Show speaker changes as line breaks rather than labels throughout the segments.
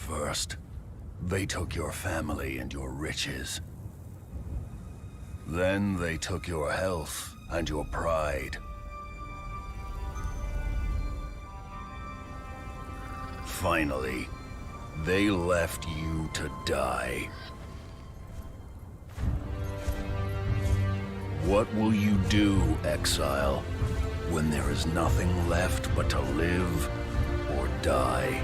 first. They took your family and your riches. Then they took your health and your pride. Finally, they left you to die. What will you do, exile, when there is nothing left but to live or die?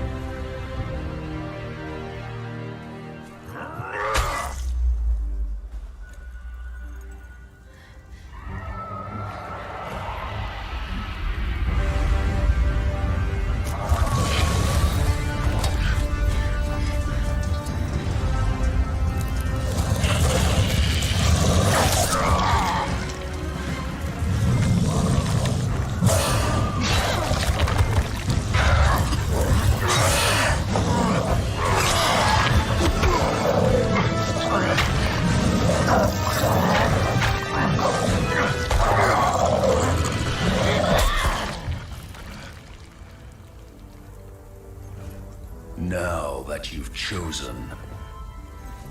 Now that you've chosen,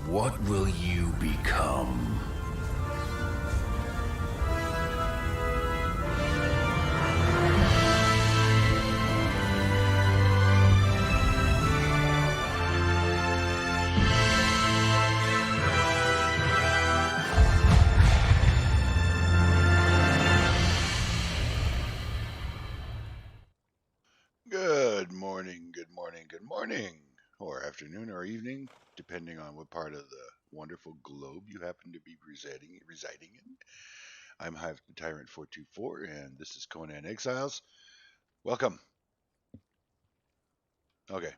what will you become?
Good morning, or afternoon, or evening, depending on what part of the wonderful globe you happen to be residing in. I'm Hivetyrant 424, and this is Conan Exiles. Welcome. Okay,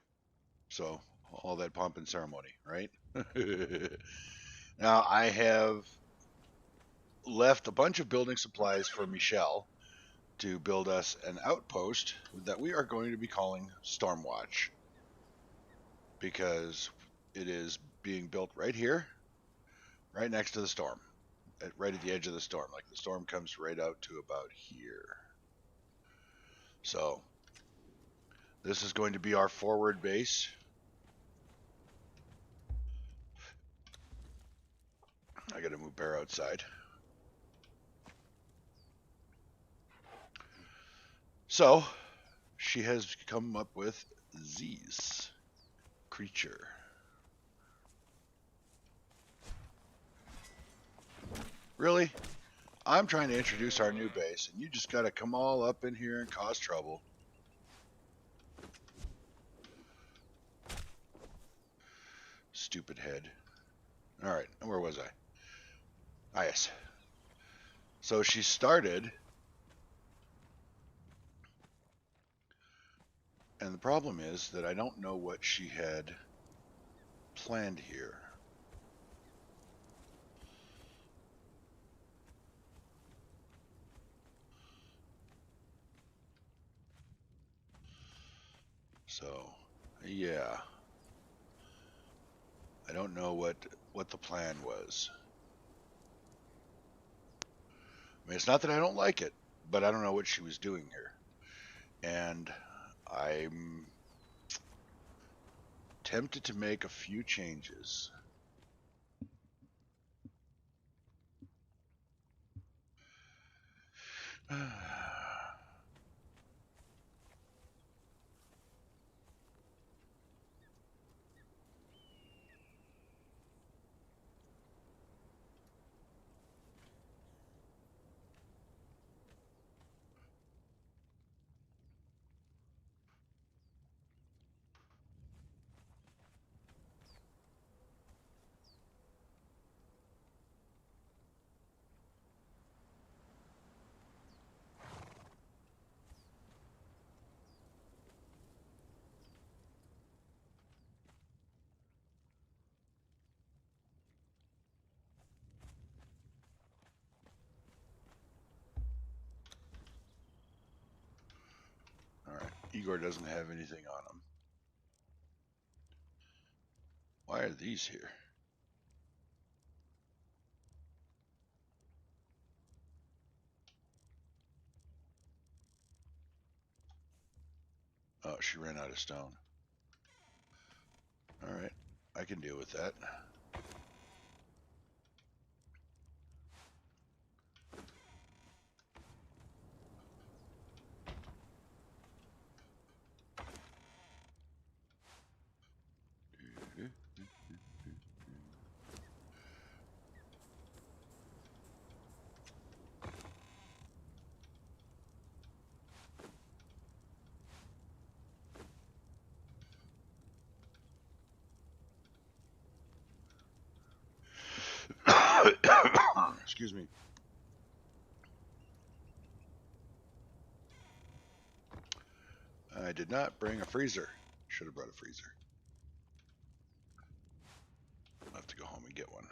so all that pomp and ceremony, right? Now, I have left a bunch of building supplies for Michelle to build us an outpost that we are going to be calling Stormwatch, because it is being built right here, right next to the storm, right at the edge of the storm. Like the storm comes right out to about here. So this is going to be our forward base. I got to move Bear outside. So she has come up with Z's creature. Really? I'm trying to introduce our new base, and you just got to come all up in here and cause trouble. Stupid head. All right, where was I? Ah, yes. So she started, and the problem is that I don't know what she had planned here. So, yeah. I don't know what the plan was. I mean, it's not that I don't like it, but I don't know what she was doing here. And I'm tempted to make a few changes. All right, Igor doesn't have anything on him. Why are these here? Oh, she ran out of stone. Alright, I can deal with that. Excuse me. I did not bring a freezer. Should have brought a freezer. I'll have to go home and get one.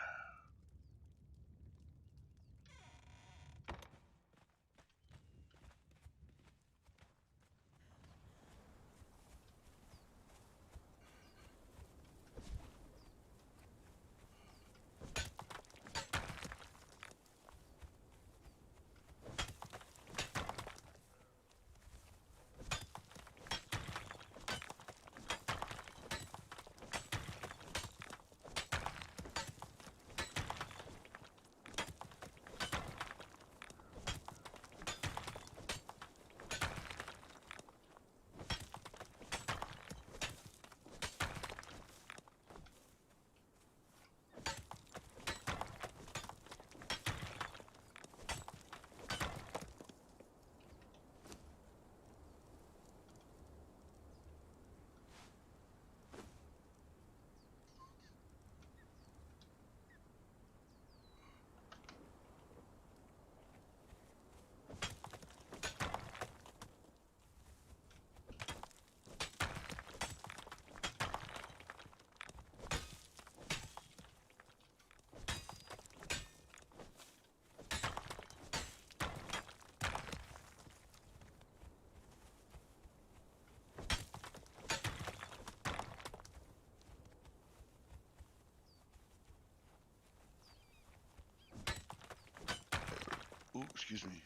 Ooh, excuse me.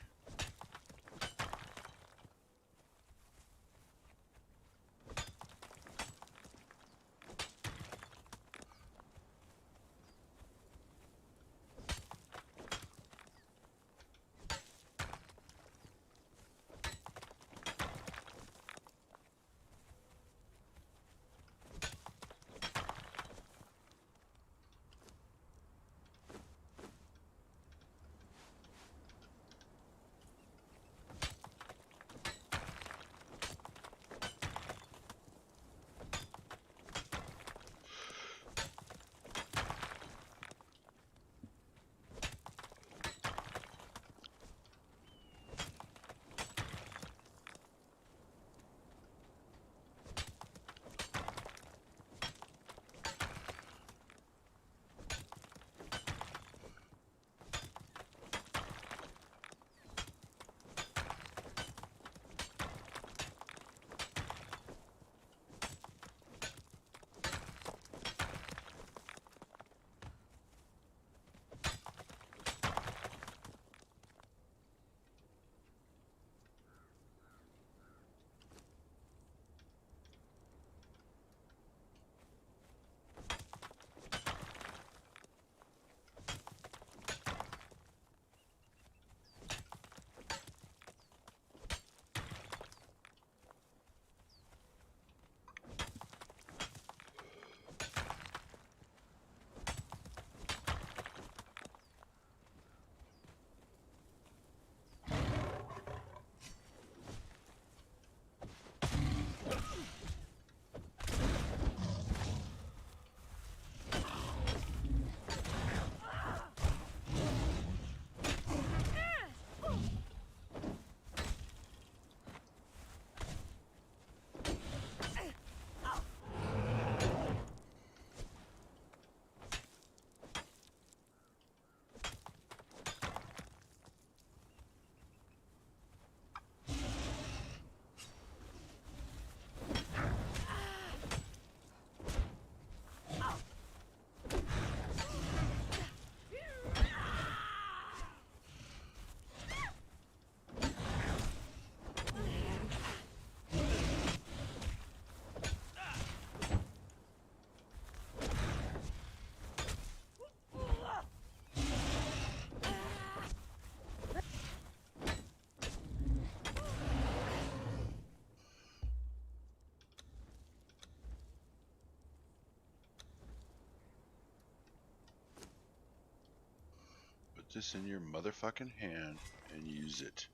Put this in your motherfucking hand and use it.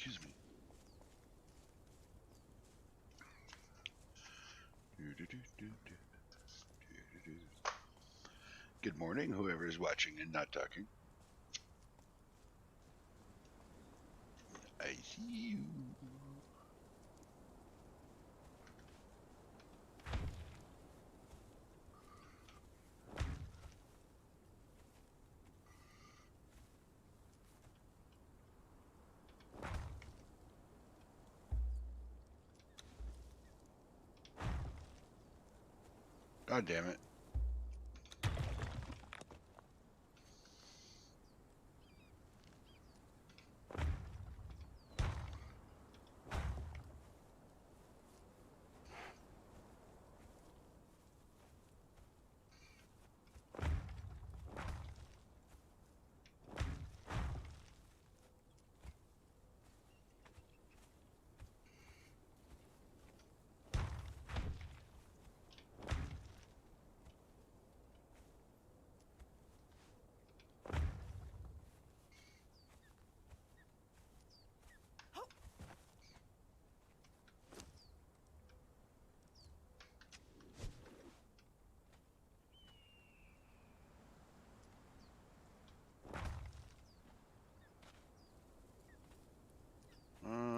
Excuse me. Good morning, whoever is watching and not talking. I see you. God damn it.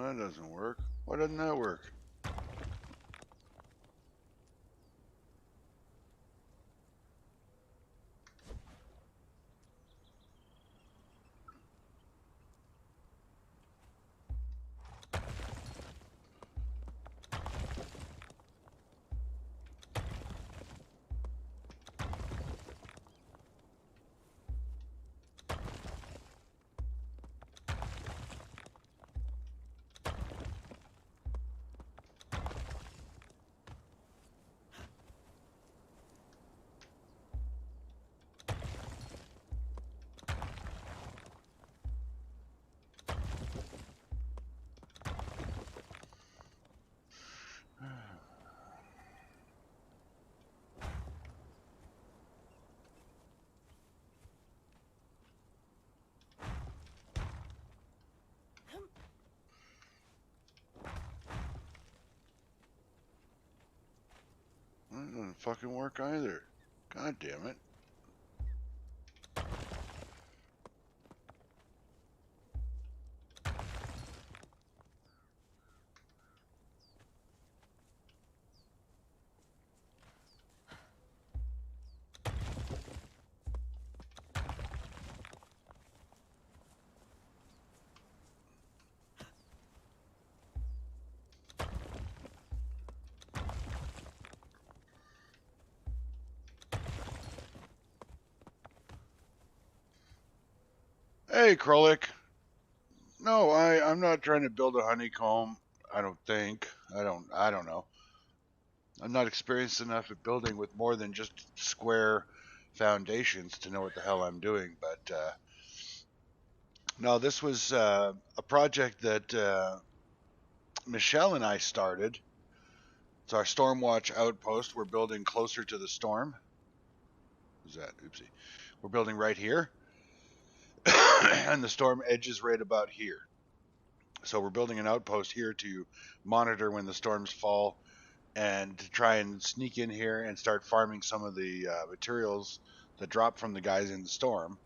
That doesn't work. Why doesn't that work? That doesn't fucking work either. God damn it. Hey, Krolik. No, I'm not trying to build a honeycomb. I don't think. I don't know. I'm not experienced enough at building with more than just square foundations to know what the hell I'm doing. But no, this was a project that Michelle and I started. It's our Stormwatch outpost. We're building closer to the storm. Who's that? Oopsie. We're building right here. And the storm edge is right about here. So we're building an outpost here to monitor when the storms fall and to try and sneak in here and start farming some of the materials that drop from the guys in the storm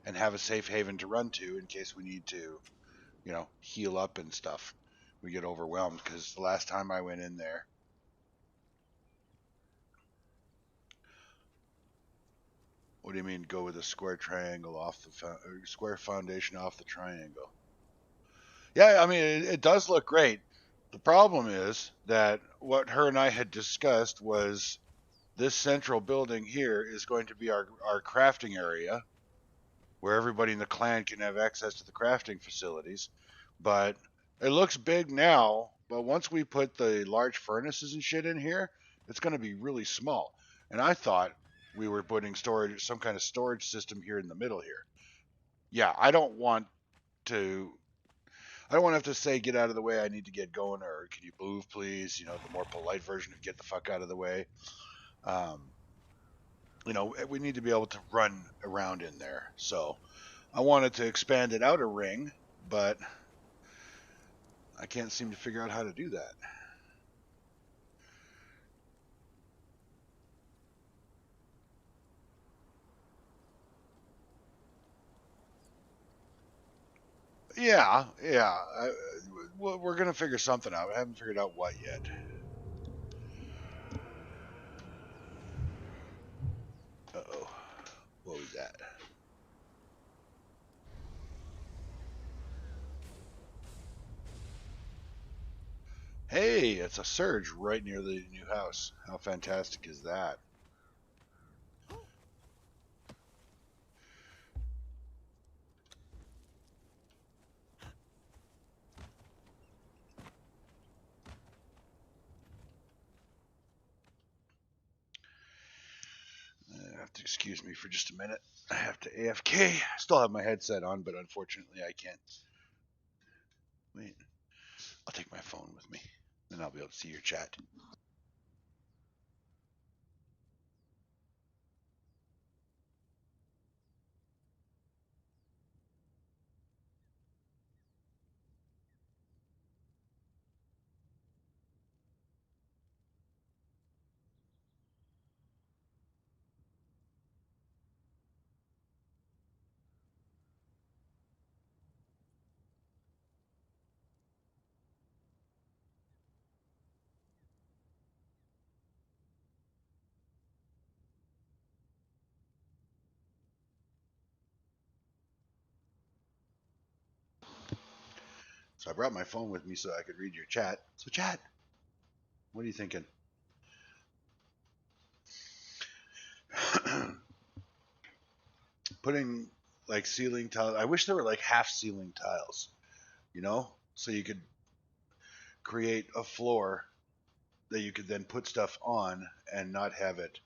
and have a safe haven to run to in case we need to, heal up and stuff. We get overwhelmed because the last time I went in there. What do you mean go with a square triangle off the square foundation off the triangle? Yeah, I mean it does look great. The problem is that what her and I had discussed was this central building here is going to be our crafting area where everybody in the clan can have access to the crafting facilities. But it looks big now, but once we put the large furnaces and shit in here, it's going to be really small. And I thought we were putting some kind of storage system here in the middle here. Yeah, to I don't want to have to say get out of the way, I need to get going, or can you move please, the more polite version of get the fuck out of the way. Um, we need to be able to run around in there. So I wanted to expand it out a ring, but I can't seem to figure out how to do that. Yeah. We're gonna figure something out. I haven't figured out what yet. Uh-oh. What was that? Hey, it's a surge right near the new house. How fantastic is that? You have to excuse me for just a minute. I have to AFK. Still have my headset on, but unfortunately I can't. Wait. I'll take my phone with me. Then I'll be able to see your chat. So I brought my phone with me so I could read your chat. So chat, what are you thinking? Putting like ceiling tiles. I wish there were like half ceiling tiles, you know? So you could create a floor that you could then put stuff on and not have it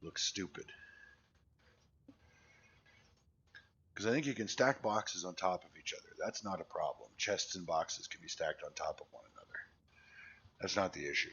look stupid. Because I think you can stack boxes on top of each other. That's not a problem. Chests and boxes can be stacked on top of one another. That's not the issue.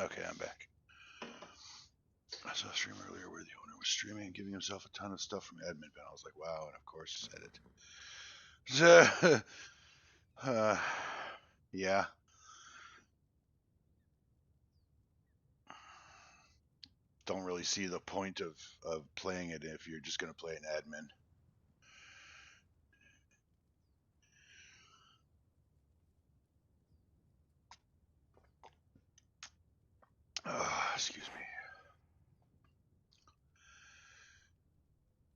Okay, I'm back. I saw a stream earlier where the owner was streaming and giving himself a ton of stuff from admin panel. I was like, wow, and of course said it. Yeah. Don't really see the point of playing it if you're just going to play an admin. Excuse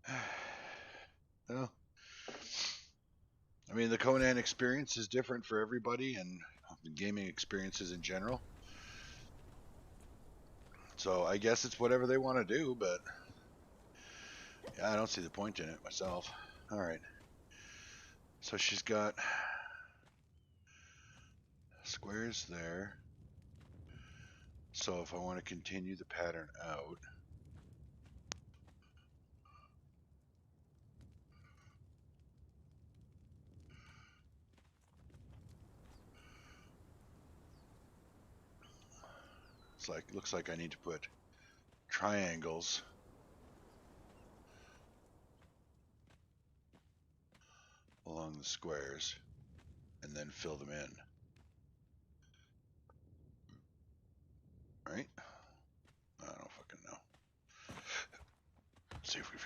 me. Well, I mean, the Conan experience is different for everybody, and the gaming experiences in general. So I guess it's whatever they want to do, but yeah, I don't see the point in it myself. All right. So she's got squares there. So if I want to continue the pattern out, Looks like I need to put triangles along the squares and then fill them in. Right? I don't fucking know. Let's see if we've...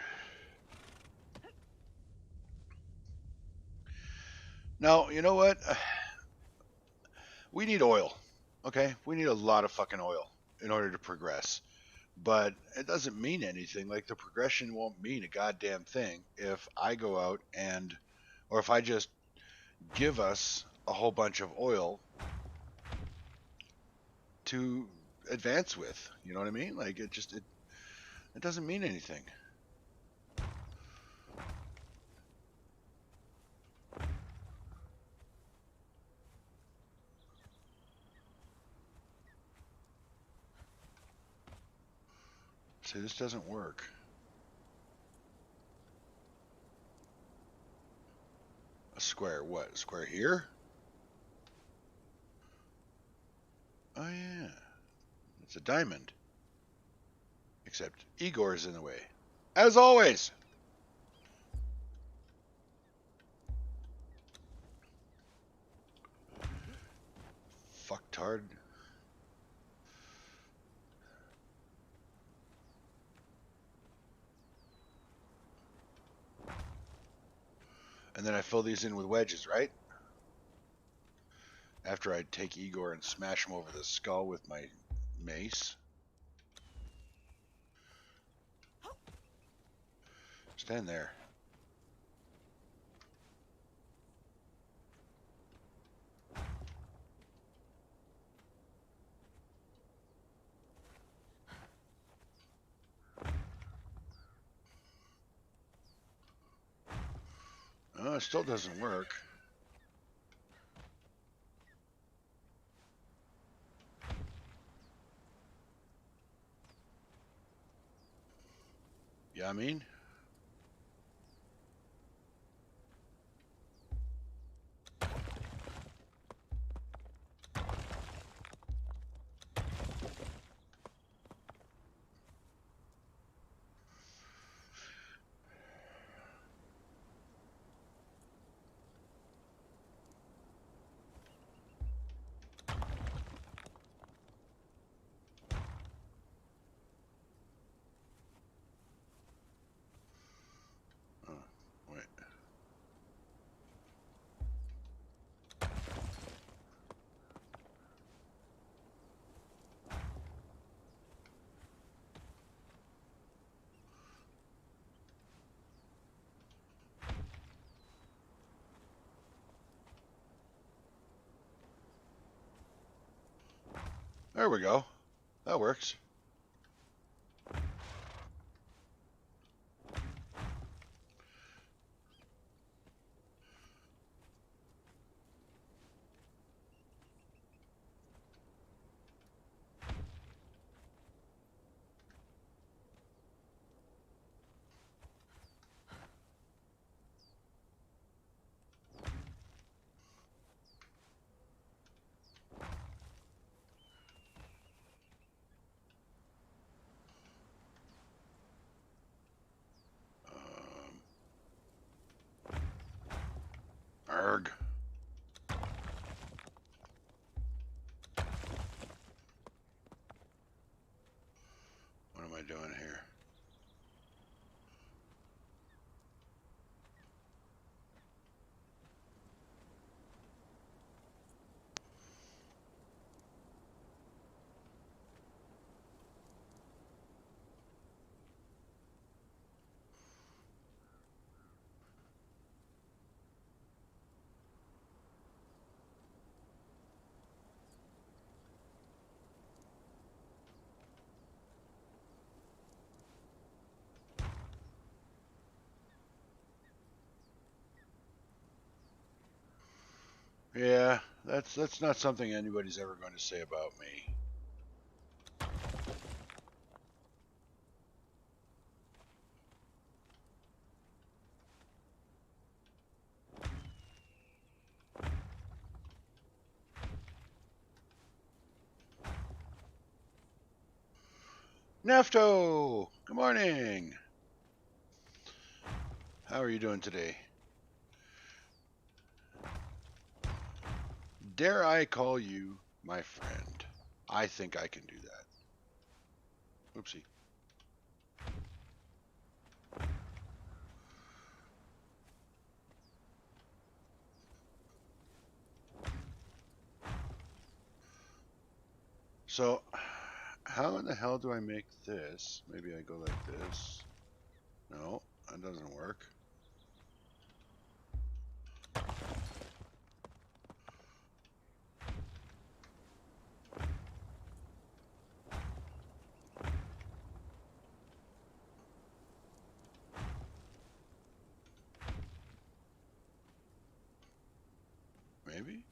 Now, you know what? We need oil. Okay? We need a lot of fucking oil in order to progress. But it doesn't mean anything. Like, the progression won't mean a goddamn thing if I go out and... Or if I just give us a whole bunch of oil to advance with. You know what I mean? Like, it doesn't mean anything. See, this doesn't work. A square, what? A square here? Oh yeah. It's a diamond. Except Igor's in the way. As always! Fucktard. And then I fill these in with wedges, right? After I take Igor and smash him over the skull with my mace. Stand there. Oh, it still doesn't work. Yeah, I mean? Wait. There we go. That works. Arg. What am I doing here? Yeah, that's not something anybody's ever going to say about me. Nafto, good morning. How are you doing today? Dare I call you my friend? I think I can do that. Oopsie. So, how in the hell do I make this? Maybe I go like this. No, that doesn't work. Maybe?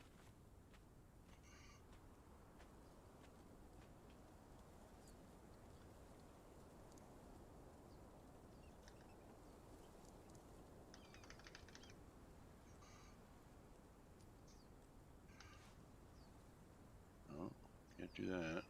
No, can't do that.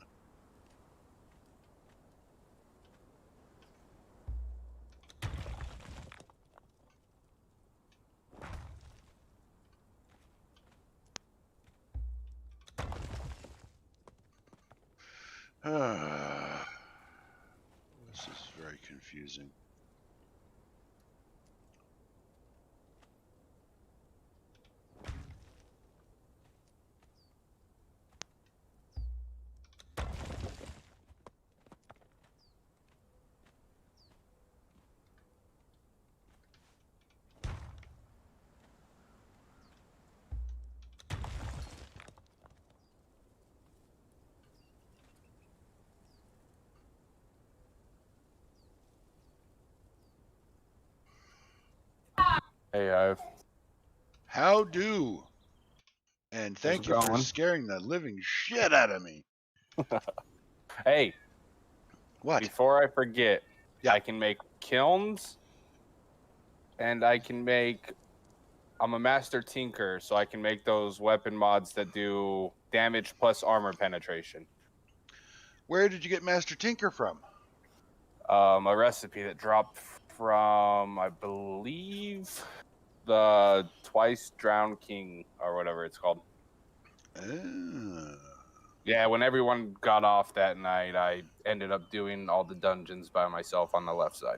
This is very confusing.
Hey, Ive.
How do? And
How's
thank
it
you for
going?
scaring the living shit out of me.
Hey,
What?
before I forget,
Yeah.
I can make kilns, and I can make. I'm a master tinker, so I can make those weapon mods that do damage plus armor penetration.
Where did you get Master Tinker from?
A recipe that dropped from, I believe, the Twice Drowned King or whatever it's called.
Oh.
Yeah, when everyone got off that night, I ended up doing all the dungeons by myself on the left side.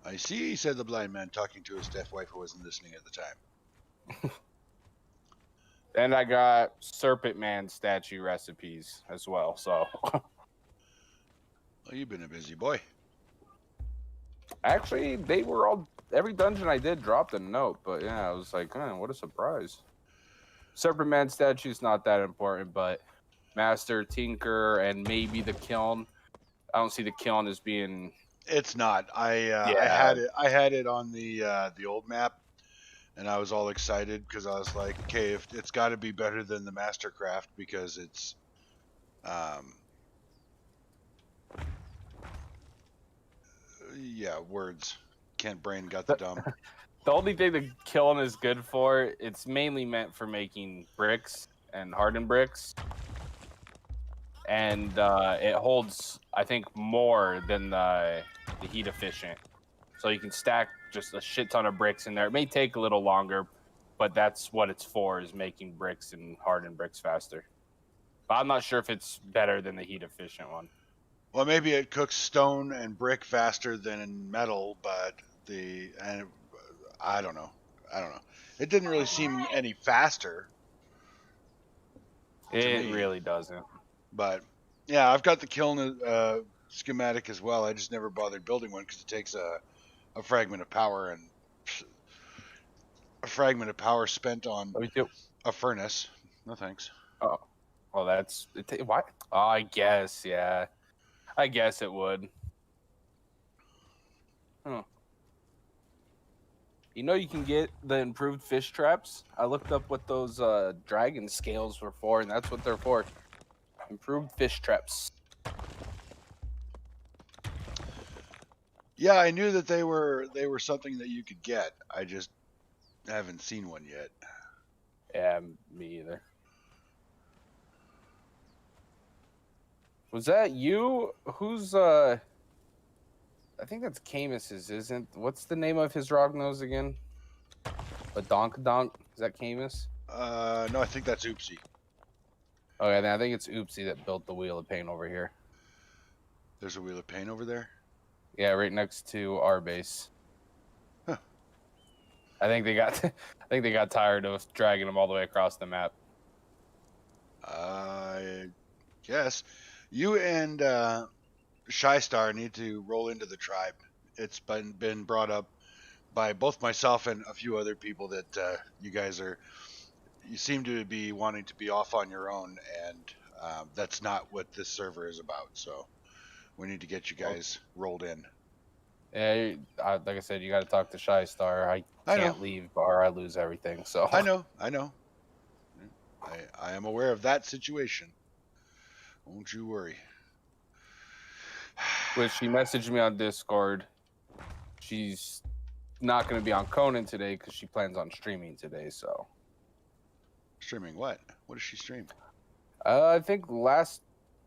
I see, said the blind man, talking to his deaf wife who wasn't listening at the time.
And I got Serpent Man statue recipes as well. So
Well, you've been a busy boy.
actually, they were all every dungeon I did dropped a note. But yeah, I was like, man, what a surprise. Serpent Man statue's not that important, but Master Tinker and maybe the Kiln. I don't see the Kiln as being.
It's not. I
Yeah.
had it on the old map, and I was all excited because I was like, okay, if it's got to be better than the Mastercraft because it's yeah, words. Can't brain got the dumb.
The only thing the Kiln is good for, it's mainly meant for making bricks and hardened bricks. And it holds, I think, more than the heat efficient. So you can stack just a shit ton of bricks in there. It may take a little longer, but that's what it's for, is making bricks and hardened bricks faster. But I'm not sure if it's better than the heat efficient one.
Well, maybe it cooks stone and brick faster than metal, but I don't know. I don't know. It didn't really seem any faster to
It
me.
really doesn't.
But yeah, I've got the kiln schematic as well. I just never bothered building one because it takes a fragment of power, and a fragment of power spent on
Me too.
a furnace. No thanks.
Oh, well, that's it. What? Oh, I guess, yeah. I guess it would. Huh. You know, you can get the improved fish traps. I looked up what those dragon scales were for, and that's what they're for. Improved fish traps.
Yeah, I knew that they were something that you could get. I just haven't seen one yet.
Yeah, me either. Was that you? Who's I think that's Camus's, isn't? What's the name of his Rognose again? A Donk. Is that Camus?
No, I think that's Oopsie.
Okay, then I think it's Oopsie that built the Wheel of Pain over here.
There's a Wheel of Pain over there?
Yeah, right next to our base.
Huh.
I think they got tired of dragging them all the way across the map.
I guess. You and Shy Star need to roll into the tribe. It's been brought up by both myself and a few other people that you seem to be wanting to be off on your own, and that's not what this server is about. So we need to get you guys rolled in.
Yeah, like I said, you got to talk to Shy Star. I can't leave or I lose everything. So
I know. I am aware of that situation. Won't you worry.
Which she messaged me on Discord. She's not going to be on Conan today because she plans on streaming today. So
Streaming what? What does she stream?
I think the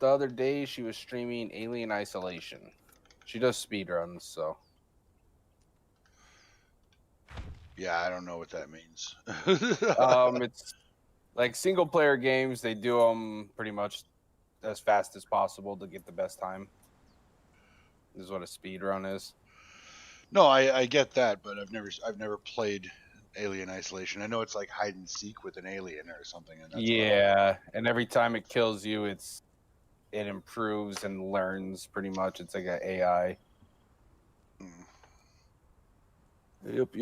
other day she was streaming Alien Isolation. She does speedruns, so.
Yeah, I don't know what that means.
It's like single player games. They do them pretty much as fast as possible to get the best time. This is what a speed run is.
No, I get that, but I've never played Alien Isolation. I know it's like hide and seek with an alien or something. And
that's and every time it kills you, it improves and learns pretty much. It's like an AI. Yep.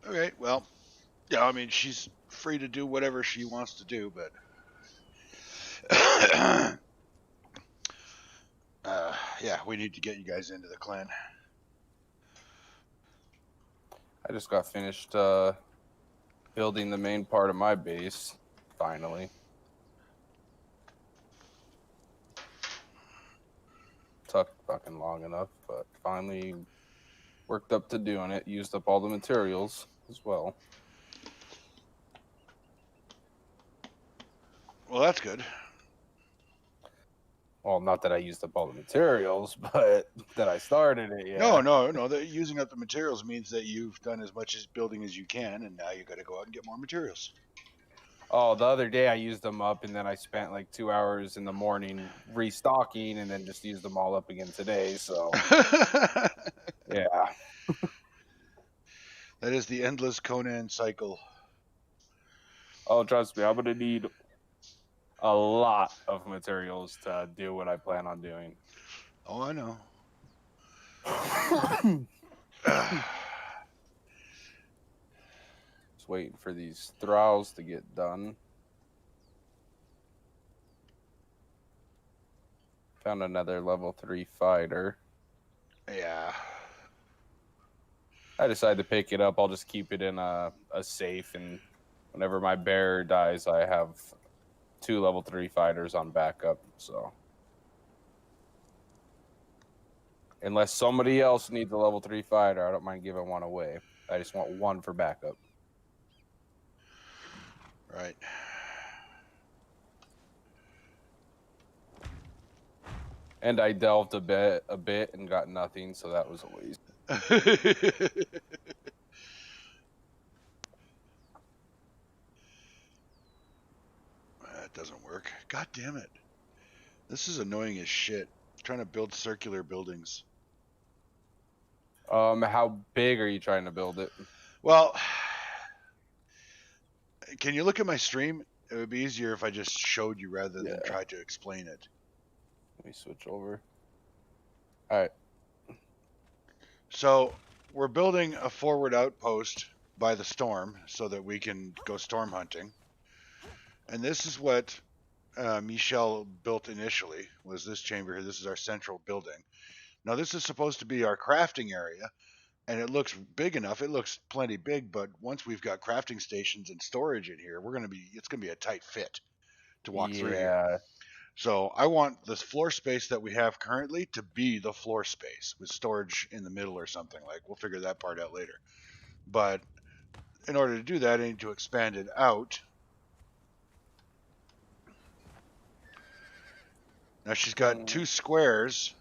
Okay, well, yeah, I mean, she's free to do whatever she wants to do, but yeah, we need to get you guys into the clan.
I just got finished building the main part of my base, finally. Took fucking long enough, but finally worked up to doing it. Used up all the materials as well.
Well, that's good.
Well, not that I used up all the materials, but that I started it. Yeah.
No. Using up the materials means that you've done as much as building as you can, and now you got to go out and get more materials.
Oh, the other day I used them up, and then I spent like 2 hours in the morning restocking, and then just used them all up again today. So, yeah.
That is the endless Conan cycle.
Oh, trust me, I'm gonna need a lot of materials to do what I plan on doing.
Oh, I know.
Just waiting for these thralls to get done. Found another level 3 fighter.
Yeah.
I decided to pick it up. I'll just keep it in a safe, and whenever my bear dies, I have 2 level 3 fighters on backup. So unless somebody else needs a level 3 fighter, I don't mind giving one away. I just want one for backup.
Right.
And I delved a bit and got nothing, so that was a waste.
That doesn't work. God damn it. This is annoying as shit. Trying to build circular buildings.
How big are you trying to build it?
Well, can you look at my stream? It would be easier if I just showed you rather than try to explain it.
Let me switch over. All right.
So we're building a forward outpost by the storm so that we can go storm hunting. And this is what Michel built initially, was this chamber here. This is our central building. Now this is supposed to be our crafting area, and it looks big enough. It looks plenty big, but once we've got crafting stations and storage in here, it's gonna be a tight fit to walk through here. So I want this floor space that we have currently to be the floor space with storage in the middle or something. Like, we'll figure that part out later. But in order to do that, I need to expand it out. Now she's got 2 squares.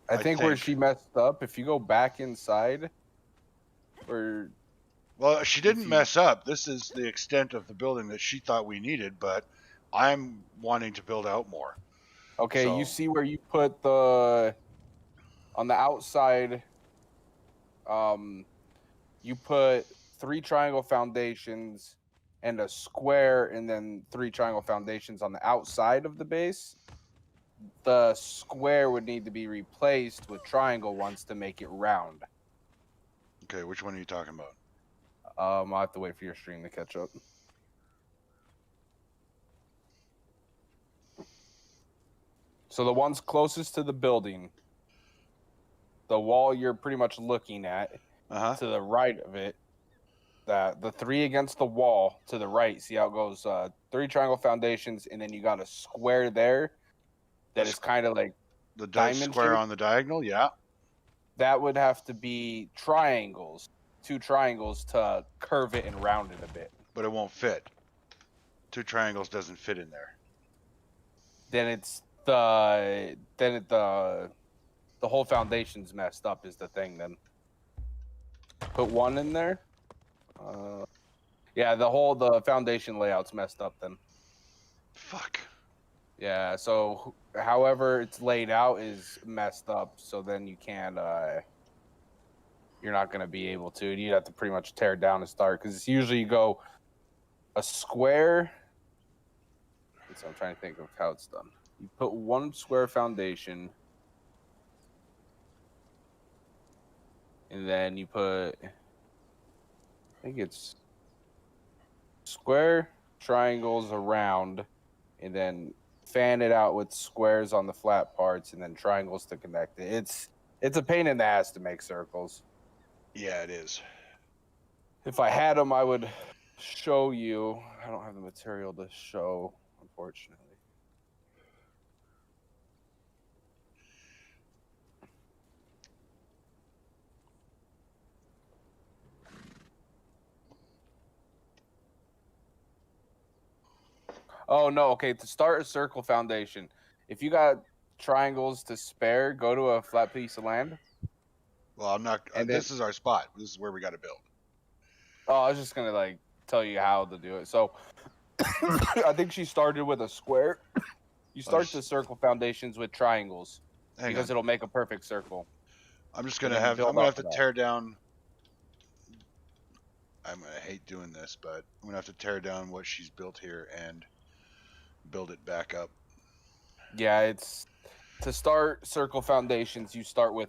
I think where she messed up, if you go back inside, or...
Well, she didn't mess up. This is the extent of the building that she thought we needed, but I'm wanting to build out more.
Okay,
So...
you see where you put the... On the outside, you put 3 triangle foundations and a square, and then 3 triangle foundations on the outside of the base. The square would need to be replaced with triangle ones to make it round.
Okay, which one are you talking about?
I'll have to wait for your stream to catch up. So the ones closest to the building, the wall you're pretty much looking at, to the right of it, the 3 against the wall to the right, see how it goes, 3 triangle foundations, and then you got a square there that is kind of like
the diamond square shape on the diagonal. Yeah,
that would have to be triangles, 2 triangles to curve it and round it a bit.
But it won't fit. 2 triangles doesn't fit in there.
Then it's the whole foundation's messed up is the thing. Then put 1 in there. Yeah, the foundation layout's messed up then.
Fuck.
Yeah, so however it's laid out is messed up, so then you can't, you're not going to be able to. You'd have to pretty much tear it down and start, because it's usually you go a square. So I'm trying to think of how it's done. You put 1 square foundation, and then you put, I think it's square, triangles around, and then fan it out with squares on the flat parts, and then triangles to connect it. It's a pain in the ass to make circles.
Yeah, it is.
If I had them, I would show you. I don't have the material to show, unfortunately. Oh, no. Okay, to start a circle foundation, if you got triangles to spare, go to a flat piece of land.
Well, I'm not... this is our spot. This is where we got to build.
Oh, I was just going to, tell you how to do it. So, I think she started with a square. You start the circle foundations with triangles. Because it'll make a perfect circle.
I'm just going to have... I'm going to have to tear down... I'm going to hate doing this, but I'm going to have to tear down what she's built here and build it back up.
Yeah, it's... To start circle foundations, you start with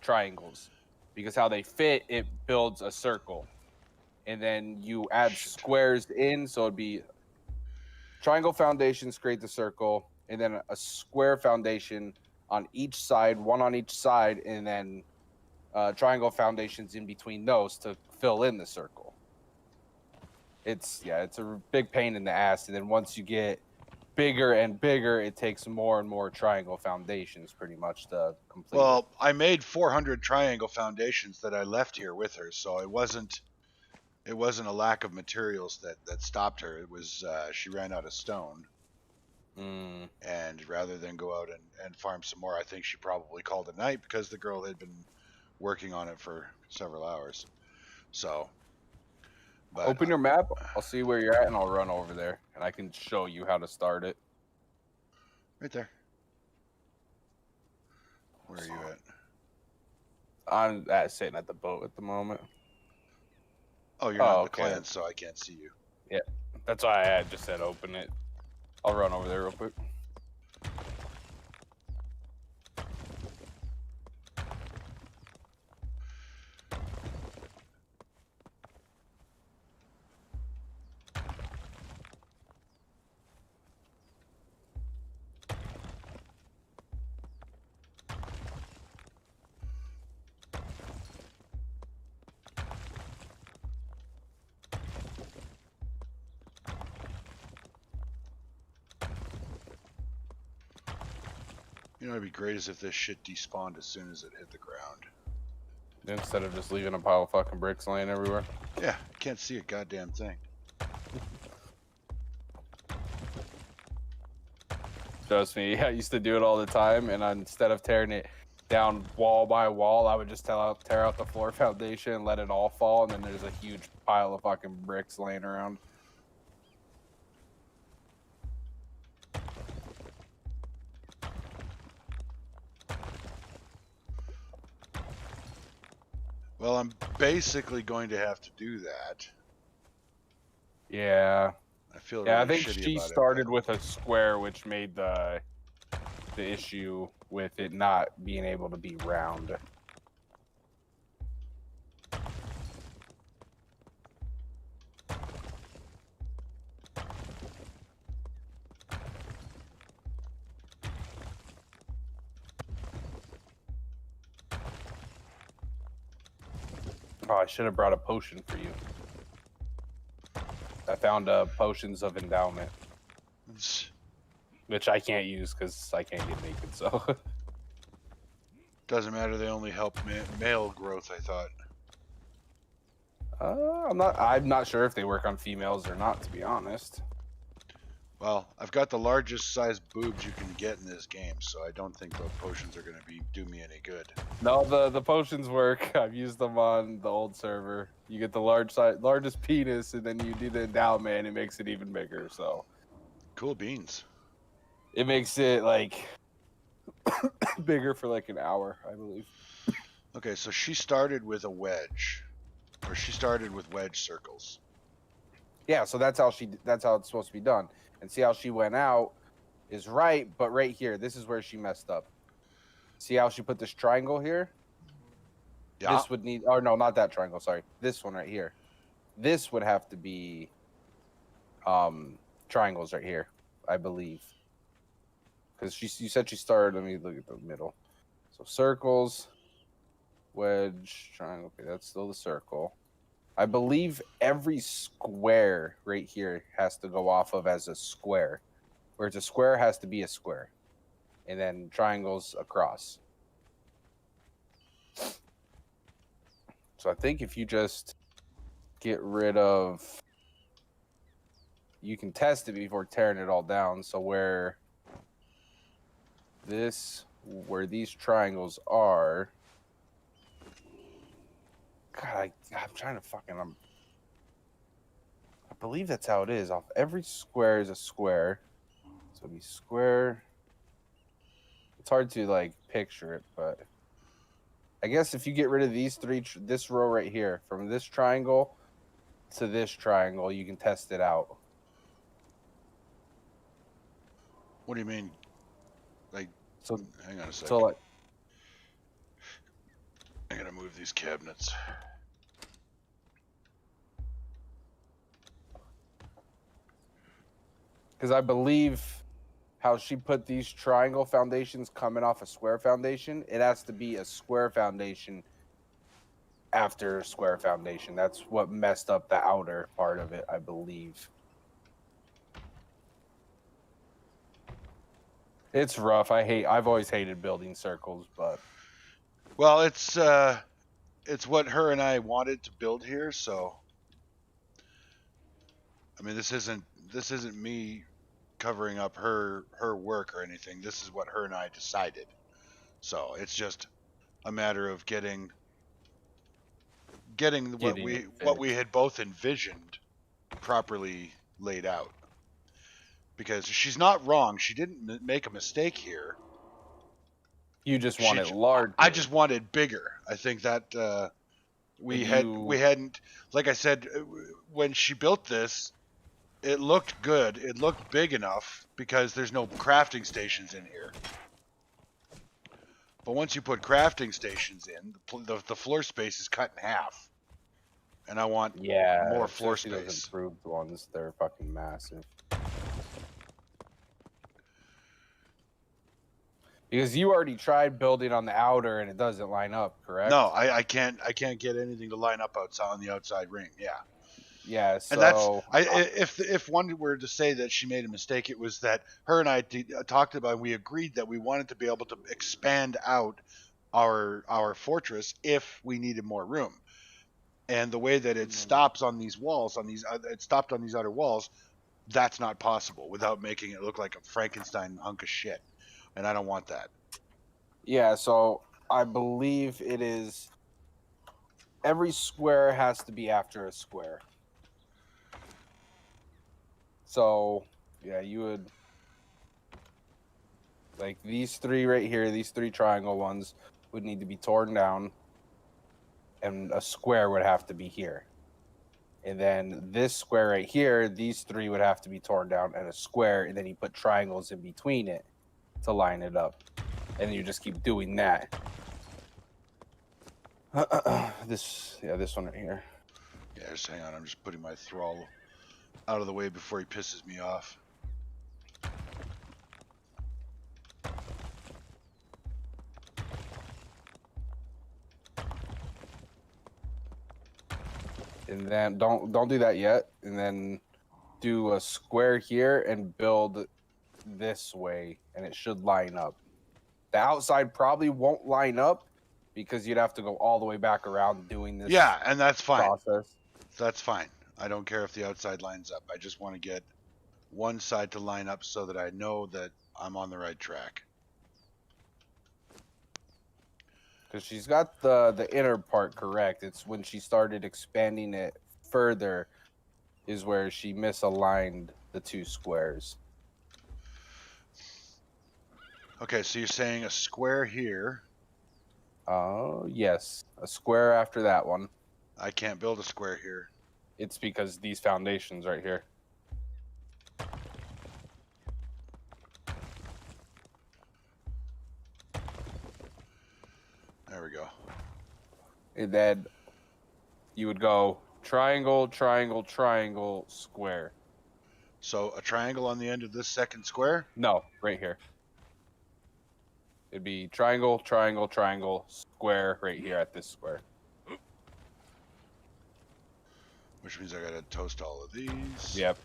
triangles. Because how they fit, it builds a circle. And then you add squares in, so it'd be... Triangle foundations create the circle, and then a square foundation on each side, 1 on each side, and then triangle foundations in between those to fill in the circle. It's a big pain in the ass, and then once you get bigger and bigger, it takes more and more triangle foundations pretty much to complete.
Well, I made 400 triangle foundations that I left here with her, so it wasn't a lack of materials that stopped her. It was she ran out of stone. And rather than go out and farm some more, I think she probably called it night because the girl had been working on it for several hours. So, but,
open your map. I'll see where you're at, and I'll run over there, and I can show you how to start it.
Right there. Where are you at?
I'm sitting at the boat at the moment.
Oh, you're not in the clan, so I can't see you.
Yeah, that's why I just said open it. I'll run over there real quick.
You know, it'd be great as if this shit despawned as soon as it hit the ground.
Instead of just leaving a pile of fucking bricks laying everywhere.
Yeah, can't see a goddamn thing.
Trust me, I used to do it all the time, and instead of tearing it down wall by wall, I would just tear out the floor foundation and let it all fall, and then there's a huge pile of fucking bricks laying around.
Well, I'm basically going to have to do that.
Yeah.
I feel
Yeah,
really
I think
shitty
she
about
started
it,
with a square, which made the issue with it not being able to be round. Oh, I should have brought a potion for you. I found potions of endowment, which I can't use because I can't get naked. So
Doesn't matter. They only help male growth, I thought.
I'm not sure if they work on females or not, to be honest.
Well, I've got the largest size boobs you can get in this game, so I don't think those potions are going to do me any good.
No, the potions work. I've used them on the old server. You get the largest penis, and then you do the endowment, and it makes it even bigger. So
Cool beans.
it makes it like bigger for like an hour, I believe.
Okay, so she started with a wedge, or she started with wedge circles.
Yeah, so that's how it's supposed to be done. And see how she went out is right, but right here, this is where she messed up. See how she put this triangle here?
Yeah.
This would need, or no, not that triangle, sorry. This one right here. This would have to be triangles right here, I believe. Because you said she started, let me look at the middle. So circles, wedge, triangle, okay, that's still the circle. I believe every square right here has to go off of as a square. Where it's a square has to be a square. And then triangles across. So I think if you just get rid of... You can test it before tearing it all down. So where these triangles are... God, I'm trying to fucking... I believe that's how it is. Off every square is a square. So it'd be square. It's hard to like picture it, but I guess if you get rid of these three, this row right here, from this triangle to this triangle, you can test it out.
What do you mean? Like,
So
hang on a second.
so like,
I gotta move these cabinets.
because I believe how she put these triangle foundations coming off a square foundation, it has to be a square foundation after a square foundation. That's what messed up the outer part of it, I believe. It's rough. I've always hated building circles, but
Well, it's what her and I wanted to build here, so I mean, this isn't me covering up her work or anything. This is what her and I decided. So it's just a matter of getting what we had both envisioned properly laid out. Because she's not wrong. She didn't make a mistake here.
You just want it larger.
I just wanted bigger. I think that we hadn't, like I said, when she built this, it looked good. It looked big enough because there's no crafting stations in here. But once you put crafting stations in, the floor space is cut in half. And I want more floor space.
Those improved ones, they're fucking massive. Because you already tried building on the outer and it doesn't line up, correct?
No, I can't get anything to line up outside on the outside ring. Yeah.
Yeah, so...
And that's if one were to say that she made a mistake, it was that her and I talked about, and we agreed that we wanted to be able to expand out our fortress if we needed more room. And the way that it stops on these walls, it stopped on these outer walls, that's not possible without making it look like a Frankenstein hunk of shit. And I don't want that.
Yeah, so I believe it is every square has to be after a square. So, yeah, you would like these three right here, these three triangle ones would need to be torn down, and a square would have to be here. And then this square right here, these three would have to be torn down and a square, and then you put triangles in between it to line it up. And you just keep doing that. This one right here.
Yeah, just hang on. I'm just putting my thrall out of the way before he pisses me off.
And then don't do that yet. And then do a square here and build this way, and it should line up. The outside probably won't line up because you'd have to go all the way back around doing this.
Yeah, and that's fine.
Process.
That's fine. I don't care if the outside lines up. I just want to get one side to line up so that I know that I'm on the right track.
Because she's got the inner part correct. It's when she started expanding it further is where she misaligned the two squares.
Okay, so you're saying a square here.
Oh, yes. A square after that one.
I can't build a square here.
It's because these foundations right here.
There we go.
And then you would go triangle, triangle, triangle, square.
So a triangle on the end of this second square?
No, right here. It'd be triangle, triangle, triangle, square right here at this square.
Which means I gotta toast all of these.
Yep.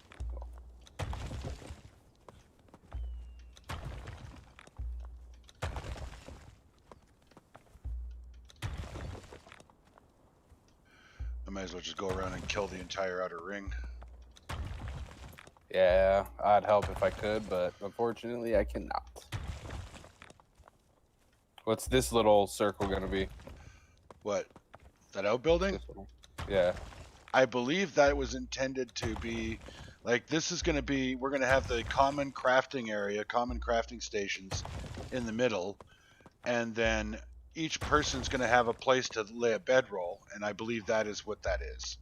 I might as well just go around and kill the entire outer ring.
Yeah, I'd help if I could, but unfortunately I cannot. What's this little circle gonna be?
What? That outbuilding?
This one. Yeah.
I believe that was intended to be like this is going to be we're going to have the common crafting area, common crafting stations in the middle, and then each person's going to have a place to lay a bedroll, and I believe that is what that is.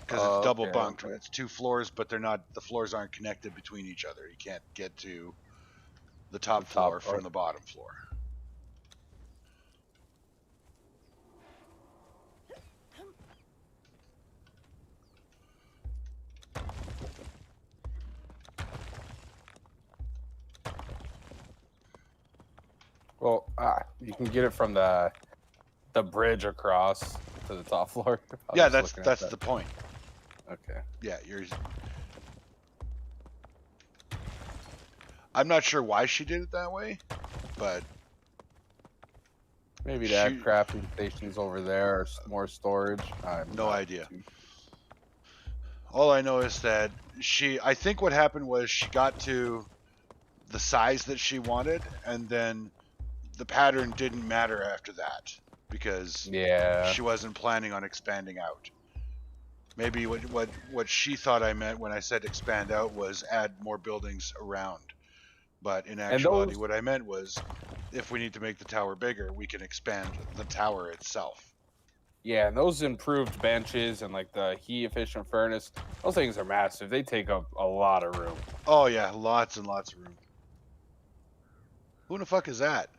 Because it's double bunked.
Okay.
It's 2 floors, but they're not the floors aren't connected between each other. You can't get to the top floor from the bottom floor.
Well, you can get it from the bridge across to the top floor.
Yeah, that's the point.
Okay.
Yeah, I'm not sure why she did it that way, but
Maybe to add crafting stations over there or more storage.
No idea. All I know is that I think what happened was she got to the size that she wanted, and then the pattern didn't matter after that because she wasn't planning on expanding out. Maybe what she thought I meant when I said expand out was add more buildings around. But in actuality, what I meant was if we need to make the tower bigger, we can expand the tower itself.
Yeah, and those improved benches and like the heat efficient furnace, those things are massive. They take up a lot of room.
Oh yeah, lots and lots of room. Who in the fuck is that?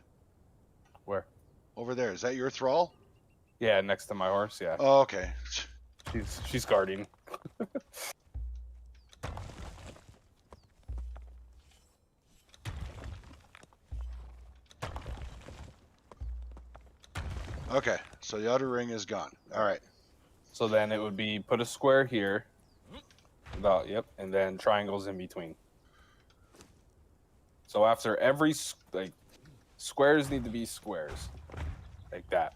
Where?
Over there. Is that your thrall?
Yeah, next to my horse, yeah.
Oh, okay.
She's guarding.
Okay, so the outer ring is gone. All right.
So then it would be put a square here. And then triangles in between. So after every squares need to be squares, like that.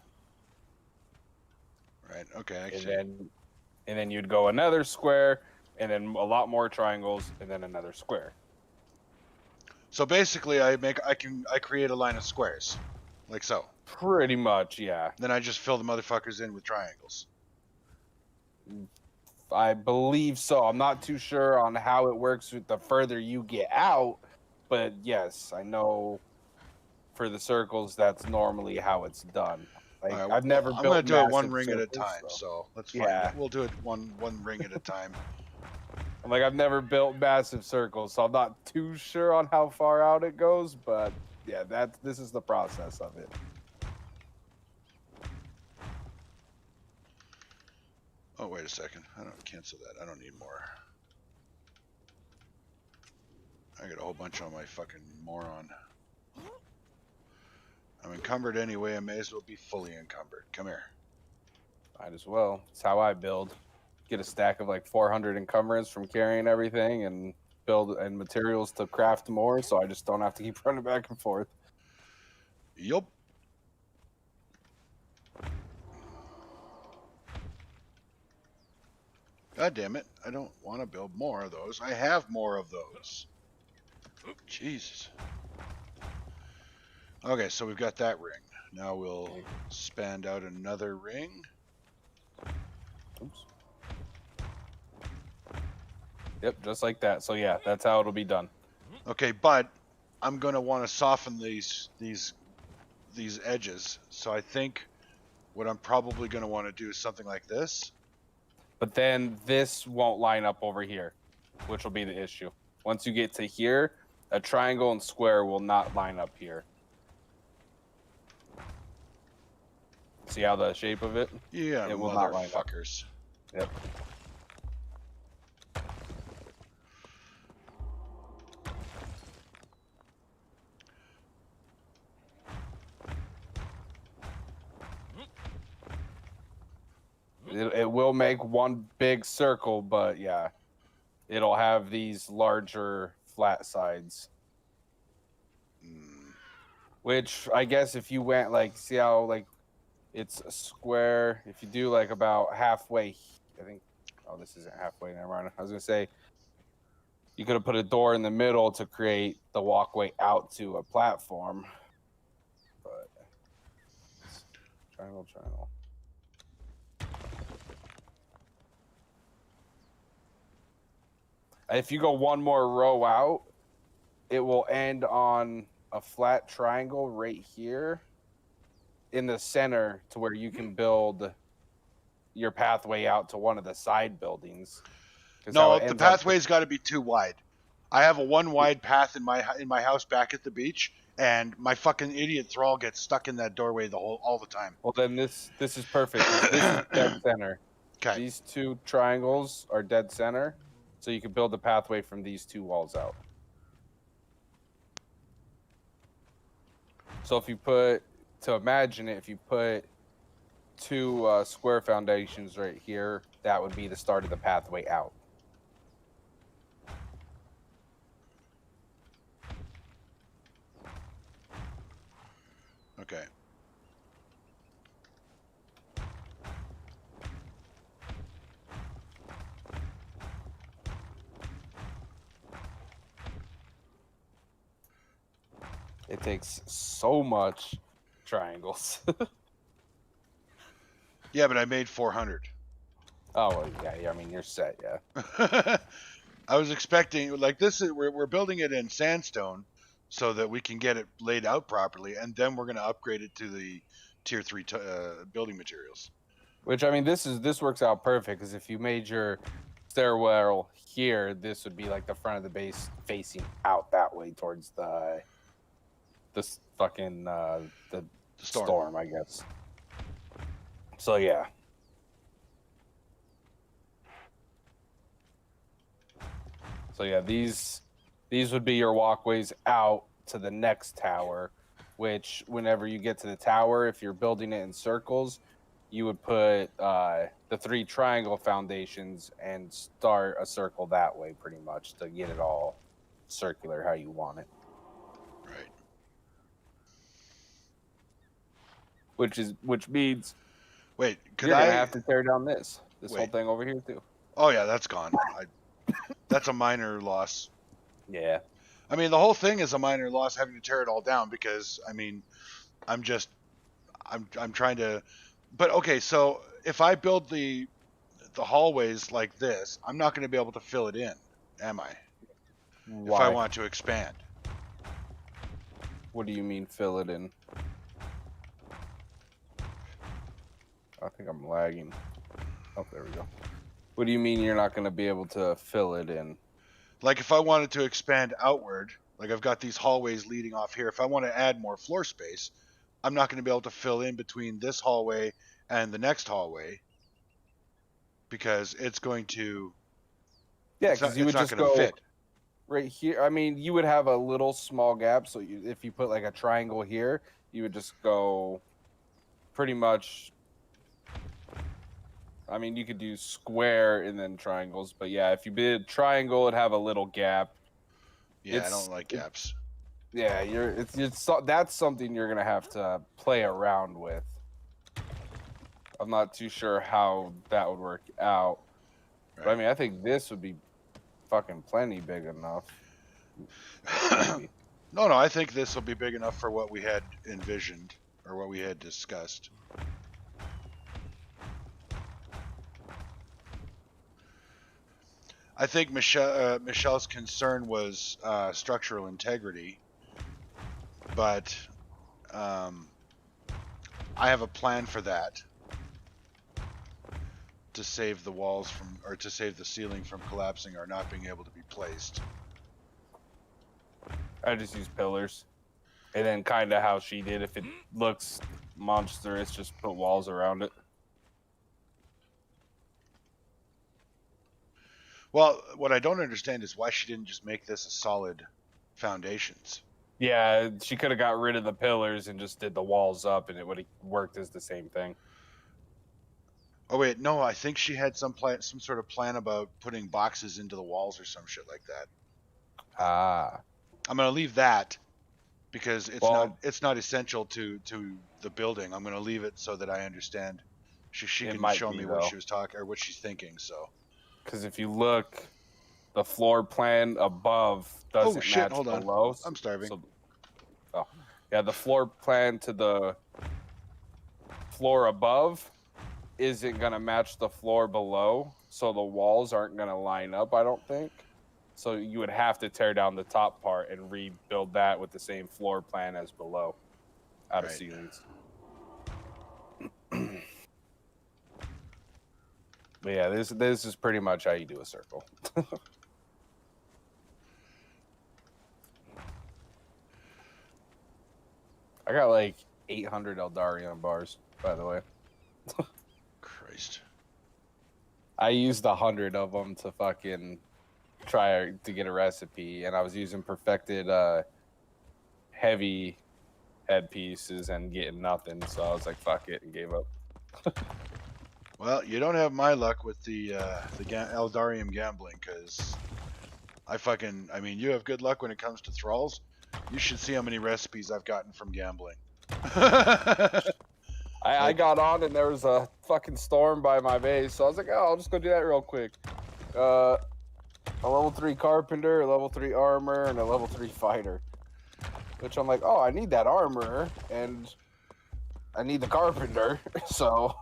Right. Okay.
And then you'd go another square, and then a lot more triangles, and then another square.
So basically, I create a line of squares, like so.
Pretty much, yeah.
Then I just fill the motherfuckers in with triangles.
I believe so. I'm not too sure on how it works with the further you get out, but yes, I know for the circles that's normally how it's done. Like
Right,
I've never
I'm
built
gonna do it one
massive
ring at a
circles,
time, so let's find
yeah.
it. We'll do it one ring at a time.
I'm like, I've never built massive circles, so I'm not too sure on how far out it goes, but yeah, this is the process of it.
Oh, wait a second. I don't cancel that. I don't need more. I got a whole bunch on my fucking moron. I'm encumbered anyway. I may as well be fully encumbered. Come here.
Might as well. It's how I build. Get a stack of like 400 encumbrance from carrying everything and build and materials to craft more, so I just don't have to keep running back and forth.
Yup. God damn it. I don't want to build more of those. I have more of those. Jesus. Okay, so we've got that ring. Now we'll expand out another ring.
Oops. Yep, just like that. So yeah, that's how it'll be done.
Okay, but I'm going to want to soften these edges. So I think what I'm probably going to want to do is something like this.
But then this won't line up over here, which will be the issue. Once you get to here, a triangle and square will not line up here. See how the shape of it?
Yeah,
it will not line up.
motherfuckers.
Yep. It will make one big circle, but yeah, it'll have these larger flat sides. Which I guess if you went like, see how like it's a square. If you do like about halfway, I think. Oh, this isn't halfway. Never mind. I was gonna say you could have put a door in the middle to create the walkway out to a platform. But triangle. If you go one more row out, it will end on a flat triangle right here in the center to where you can build your pathway out to one of the side buildings.
No, the pathway's got to be too wide. I have a one wide path in my house back at the beach, and my fucking idiot thrall gets stuck in that doorway all the time.
Well, then this is perfect. This is dead center.
Okay.
These two triangles are dead center, so you can build the pathway from these two walls out. So if you put, to imagine it, if you put two square foundations right here, that would be the start of the pathway out.
Okay.
It takes so much triangles.
Yeah, but I made 400.
Oh, well, yeah. I mean, you're set, yeah.
I was expecting, like, we're building it in sandstone so that we can get it laid out properly, and then we're going to upgrade it to the tier 3 building materials.
Which, I mean, this works out perfect, because if you made your stairwell here, this would be like the front of the base facing out that way towards the fucking the storm, I guess. So yeah. So yeah, these would be your walkways out to the next tower, which whenever you get to the tower, if you're building it in circles, you would put the 3 triangle foundations and start a circle that way pretty much to get it all circular how you want it.
Right.
Which means
wait,
you're gonna have to tear down this whole
Wait.
thing over here too.
Oh yeah, that's gone. That's a minor loss.
Yeah.
I mean, the whole thing is a minor loss having to tear it all down because, I mean, I'm trying to, but okay, so if I build the hallways like this, I'm not going to be able to fill it in, am I?
Why?
If I want to expand.
What do you mean fill it in? I think I'm lagging. Oh, there we go. What do you mean you're not going to be able to fill it in?
Like if I wanted to expand outward, like I've got these hallways leading off here, if I want to add more floor space, I'm not going to be able to fill in between this hallway and the next hallway because it's going to.
Yeah, because you would just go
fit
right here. I mean, you would have a little small gap. So if you put like a triangle here, you would just go pretty much. I mean, you could do square and then triangles, but yeah, if you did triangle, it'd have a little gap.
Yeah, I don't like gaps.
Yeah, that's something you're gonna have to play around with. I'm not too sure how that would work out, right. But I mean, I think this would be fucking plenty big enough.
No, I think this will be big enough for what we had envisioned or what we had discussed. I think Michelle's concern was structural integrity, but I have a plan for that to save the walls from, or to save the ceiling from collapsing or not being able to be placed.
I just use pillars, and then kind of how she did. If it looks monstrous, just put walls around it.
Well, what I don't understand is why she didn't just make this a solid foundations.
Yeah, she could have got rid of the pillars and just did the walls up, and it would have worked as the same thing.
Oh wait, no, I think she had some sort of plan about putting boxes into the walls or some shit like that.
Ah.
I'm gonna leave that because it's not essential to the building. I'm gonna leave it so that I understand. She can show me what she was talking or what she's thinking. So.
Because if you look, the floor plan above doesn't match below.
I'm starving.
Yeah, the floor plan to the floor above isn't going to match the floor below, so the walls aren't going to line up, I don't think. So you would have to tear down the top part and rebuild that with the same floor plan as below, out of ceilings. But yeah, this is pretty much how you do a circle. I got like 800 Eldarion bars, by the way.
Christ.
I used 100 of them to fucking try to get a recipe, and I was using perfected heavy headpieces and getting nothing, so I was like, fuck it, and gave up.
Well, you don't have my luck with the Eldarium gambling, because I mean, you have good luck when it comes to thralls. You should see how many recipes I've gotten from gambling.
I got on and there was a fucking storm by my base, so I was like, oh, I'll just go do that real quick. A level 3 carpenter, a level 3 armor, and a level 3 fighter. Which I'm like, oh, I need that armor, and I need the carpenter, so...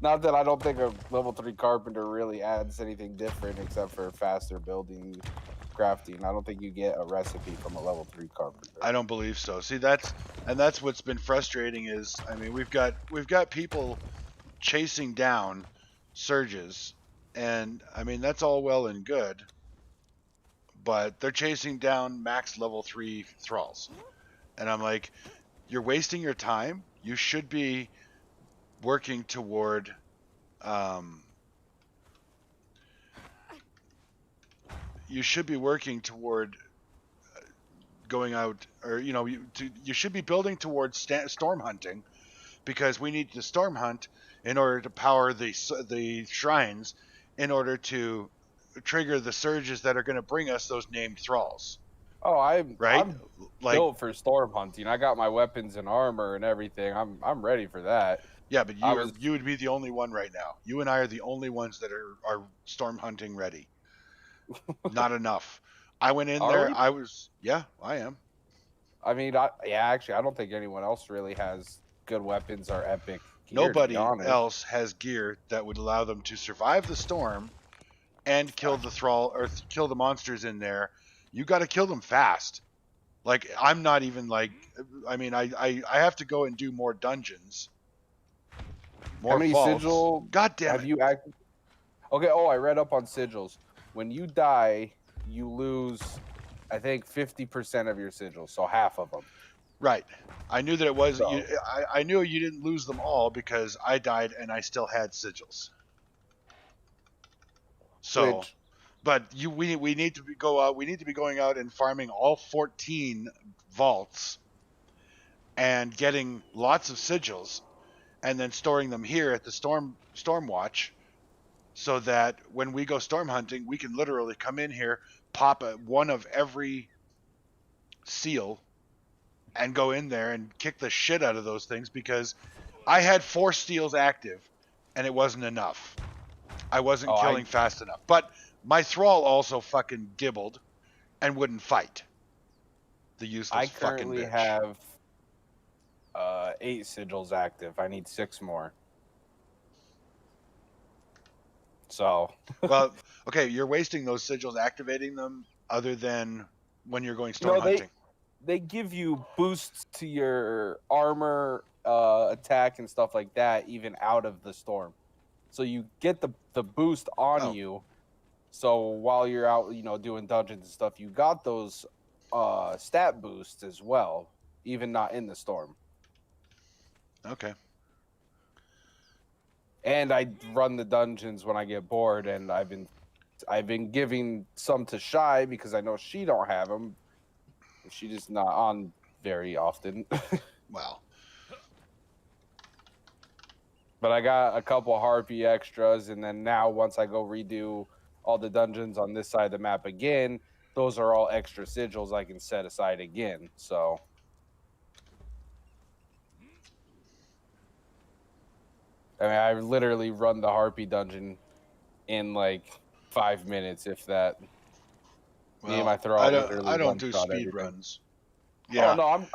Not that I don't think a level 3 carpenter really adds anything different except for faster building, crafting. I don't think you get a recipe from a level 3 carpenter.
I don't believe so. See, that's what's been frustrating is, I mean, we've got people chasing down surges, and I mean, that's all well and good, but they're chasing down max level 3 thralls. And I'm like, you're wasting your time. You should be working toward going out, or you should be building towards storm hunting, because we need to storm hunt in order to power the shrines, in order to trigger the surges that are going to bring us those named thralls.
Oh, I'm built for storm hunting. I got my weapons and armor and everything. I'm ready for that.
Yeah, but you would be the only one right now. You and I are the only ones that are storm hunting ready. Not enough. I went in
Are
there.
we?
Yeah, I am.
I mean, actually, I don't think anyone else really has good weapons or epic gear, to be
Nobody
honest.
else has gear that would allow them to survive the storm and kill the thrall or kill the monsters in there. You got to kill them fast. Like I'm not even like. I mean, I have to go and do more dungeons,
How
more
many
vaults.
sigil
God damn
have
it!
you act? Okay. Oh, I read up on sigils. When you die, you lose, I think, 50% of your sigils, so half of them.
Right. I knew that it was you.
So,
I knew you didn't lose them all because I died and I still had sigils. So,
which,
but we need to go out. We need to be going out and farming all 14 vaults and getting lots of sigils, and then storing them here at the storm watch, so that when we go storm hunting, we can literally come in here, pop one of every seal, and go in there and kick the shit out of those things because I had 4 steals active, and it wasn't enough. I wasn't
oh,
killing fast enough. But my thrall also fucking gibbled and wouldn't fight. The
I
useless fucking
currently
bitch.
have 8 sigils active. I need 6 more. So,
Well, okay, you're wasting those sigils activating them other than when you're going storm
no,
hunting.
they give you boosts to your armor, attack, and stuff like that, even out of the storm. So you get the boost on
Oh.
you. So while you're out, doing dungeons and stuff, you got those stat boosts as well, even not in the storm.
Okay.
And I run the dungeons when I get bored, and I've been giving some to Shy because I know she don't have them. She just not on very often.
Well.
But I got a couple Harpy extras, and then now once I go redo all the dungeons on this side of the map again, those are all extra sigils I can set aside again. So I mean, I literally run the Harpy dungeon in like 5 minutes, if that.
Well,
Me and my throw
I don't do
one-shot
speed
everything.
runs.
Oh
Yeah.
no, I'm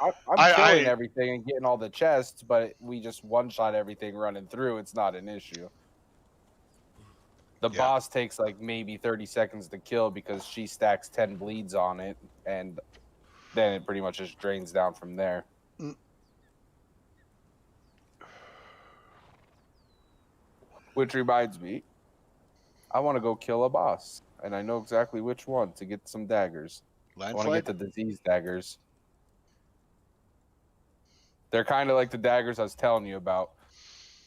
killing everything and getting all the chests, but we just one-shot everything running through. It's not an issue. The boss takes like maybe 30 seconds to kill because she stacks 10 bleeds on it, and then it pretty much just drains down from there. Which reminds me, I want to go kill a boss, and I know exactly which one to get some daggers. I want to get the disease daggers. They're kind of like the daggers I was telling you about.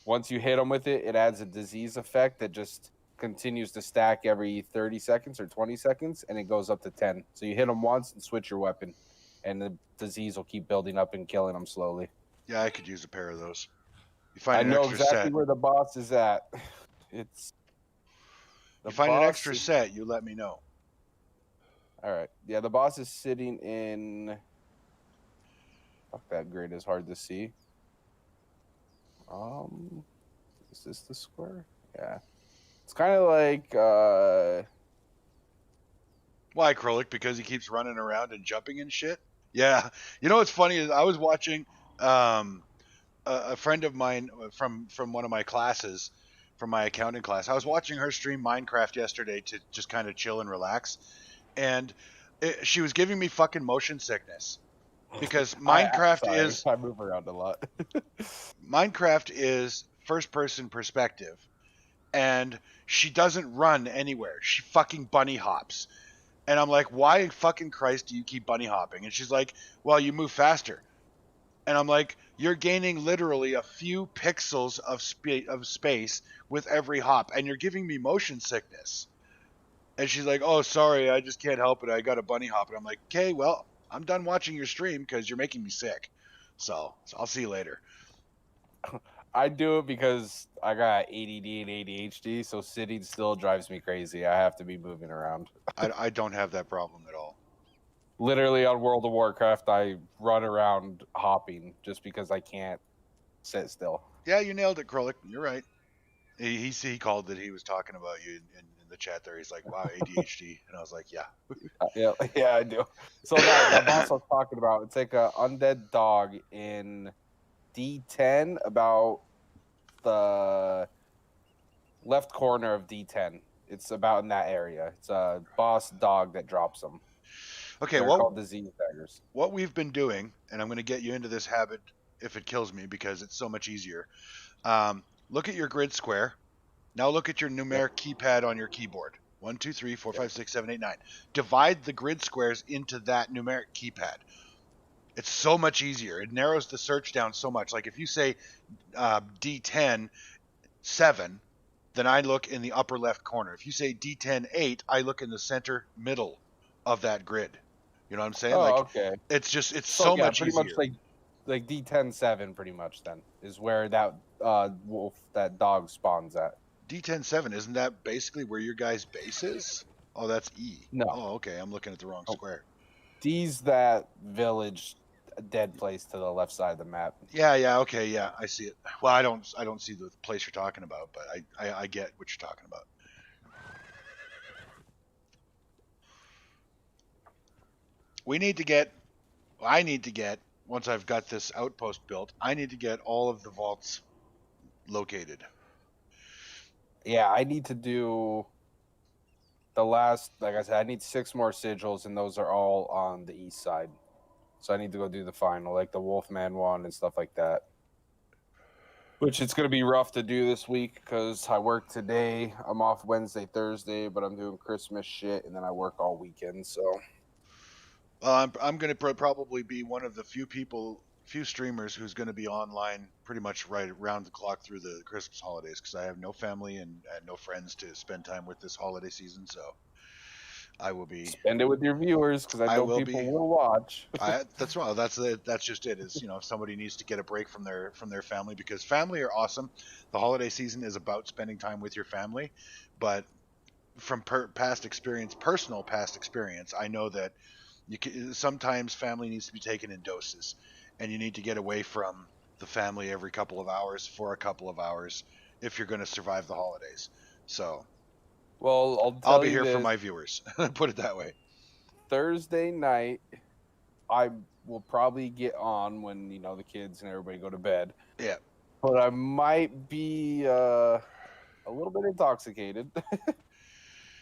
Once you hit them with it, it adds a disease effect that just continues to stack every 30 seconds or 20 seconds, and it goes up to 10. So you hit them once and switch your weapon, and the disease will keep building up and killing them slowly.
Yeah, I could use a pair of those.
I know exactly where the boss is at. It's
you find an extra set, you let me know.
All right. Yeah, the boss is sitting in. Fuck, that grid is hard to see. Is this the square? Yeah. It's kind of like.
Why, Krolik? Because he keeps running around and jumping and shit? Yeah. You know what's funny is I was watching a friend of mine from one of my classes, from my accounting class. I was watching her stream Minecraft yesterday to just kind of chill and relax. And she was giving me fucking motion sickness. Because Minecraft
I move around a lot.
Minecraft is first-person perspective. And she doesn't run anywhere. She fucking bunny hops. And I'm like, why fucking Christ do you keep bunny hopping? And she's like, well, you move faster. And I'm like, you're gaining literally a few pixels of space with every hop, and you're giving me motion sickness. And she's like, oh, sorry, I just can't help it. I got a bunny hop. And I'm like, okay, well, I'm done watching your stream because you're making me sick. So I'll see you later.
I do it because I got ADD and ADHD, so sitting still drives me crazy. I have to be moving around.
I don't have that problem at all.
Literally on World of Warcraft, I run around hopping just because I can't sit still.
Yeah, you nailed it, Krolik. You're right. He called that he was talking about you in in the chat there. He's like, "Wow, ADHD," and I was like, "Yeah."
Yeah, I do. So that boss I was talking about, it's like a undead dog in D10, about the left corner of D10. It's about in that area. It's a boss dog that drops them.
Okay,
They're
well,
called disease daggers.
what we've been doing, and I'm going to get you into this habit if it kills me because it's so much easier. Look at your grid square. Now look at your numeric keypad on your keyboard. 1, 2, 3, 4, 5, 6, 7, 8, 9. Divide the grid squares into that numeric keypad. It's so much easier. It narrows the search down so much. Like if you say D10 7, then I look in the upper left corner. If you say D10 8, I look in the center middle of that grid. You know what I'm saying?
Oh,
like
okay.
it's so much
pretty
easier.
much like D10 7 pretty much then is where that wolf, that dog spawns at.
D10 7, isn't that basically where your guy's base is? Oh, that's E.
No.
Oh, okay. I'm looking at the wrong square.
D's that village dead place to the left side of the map.
Yeah, okay, yeah, I see it. Well, I don't see the place you're talking about, but I get what you're talking about. I need to get, once I've got this outpost built, I need to get all of the vaults located.
Yeah, I need to do the last, like I said, I need 6 more sigils, and those are all on the east side. So I need to go do the final, like the Wolfman one and stuff like that. Which it's going to be rough to do this week because I work today. I'm off Wednesday, Thursday, but I'm doing Christmas shit, and then I work all weekend, so...
I'm going to probably be one of the few streamers who's going to be online pretty much right around the clock through the Christmas holidays because I have no family and no friends to spend time with this holiday season. So I will be
spend it with your viewers because I know people will watch.
That's right. That's just it. Is if somebody needs to get a break from their family, because family are awesome. The holiday season is about spending time with your family, but from personal past experience, I know that sometimes family needs to be taken in doses, and you need to get away from the family every couple of hours for a couple of hours if you're going to survive the holidays. So,
well,
I'll be here for my viewers. Put it that way.
Thursday night, I will probably get on when the kids and everybody go to bed.
Yeah,
but I might be a little bit intoxicated.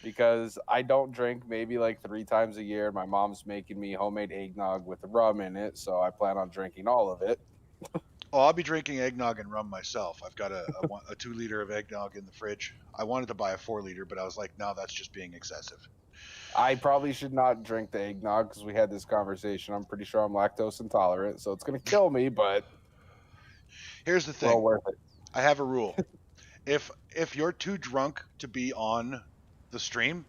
Because I don't drink maybe like 3 times a year. My mom's making me homemade eggnog with rum in it, so I plan on drinking all of it.
Oh, I'll be drinking eggnog and rum myself. I've got a 2 liter of eggnog in the fridge. I wanted to buy a 4 liter, but I was like, no, that's just being excessive.
I probably should not drink the eggnog because we had this conversation. I'm pretty sure I'm lactose intolerant, so it's going to kill me, but...
Here's the thing.
Well worth it.
I have a rule. If you're too drunk to be on the stream,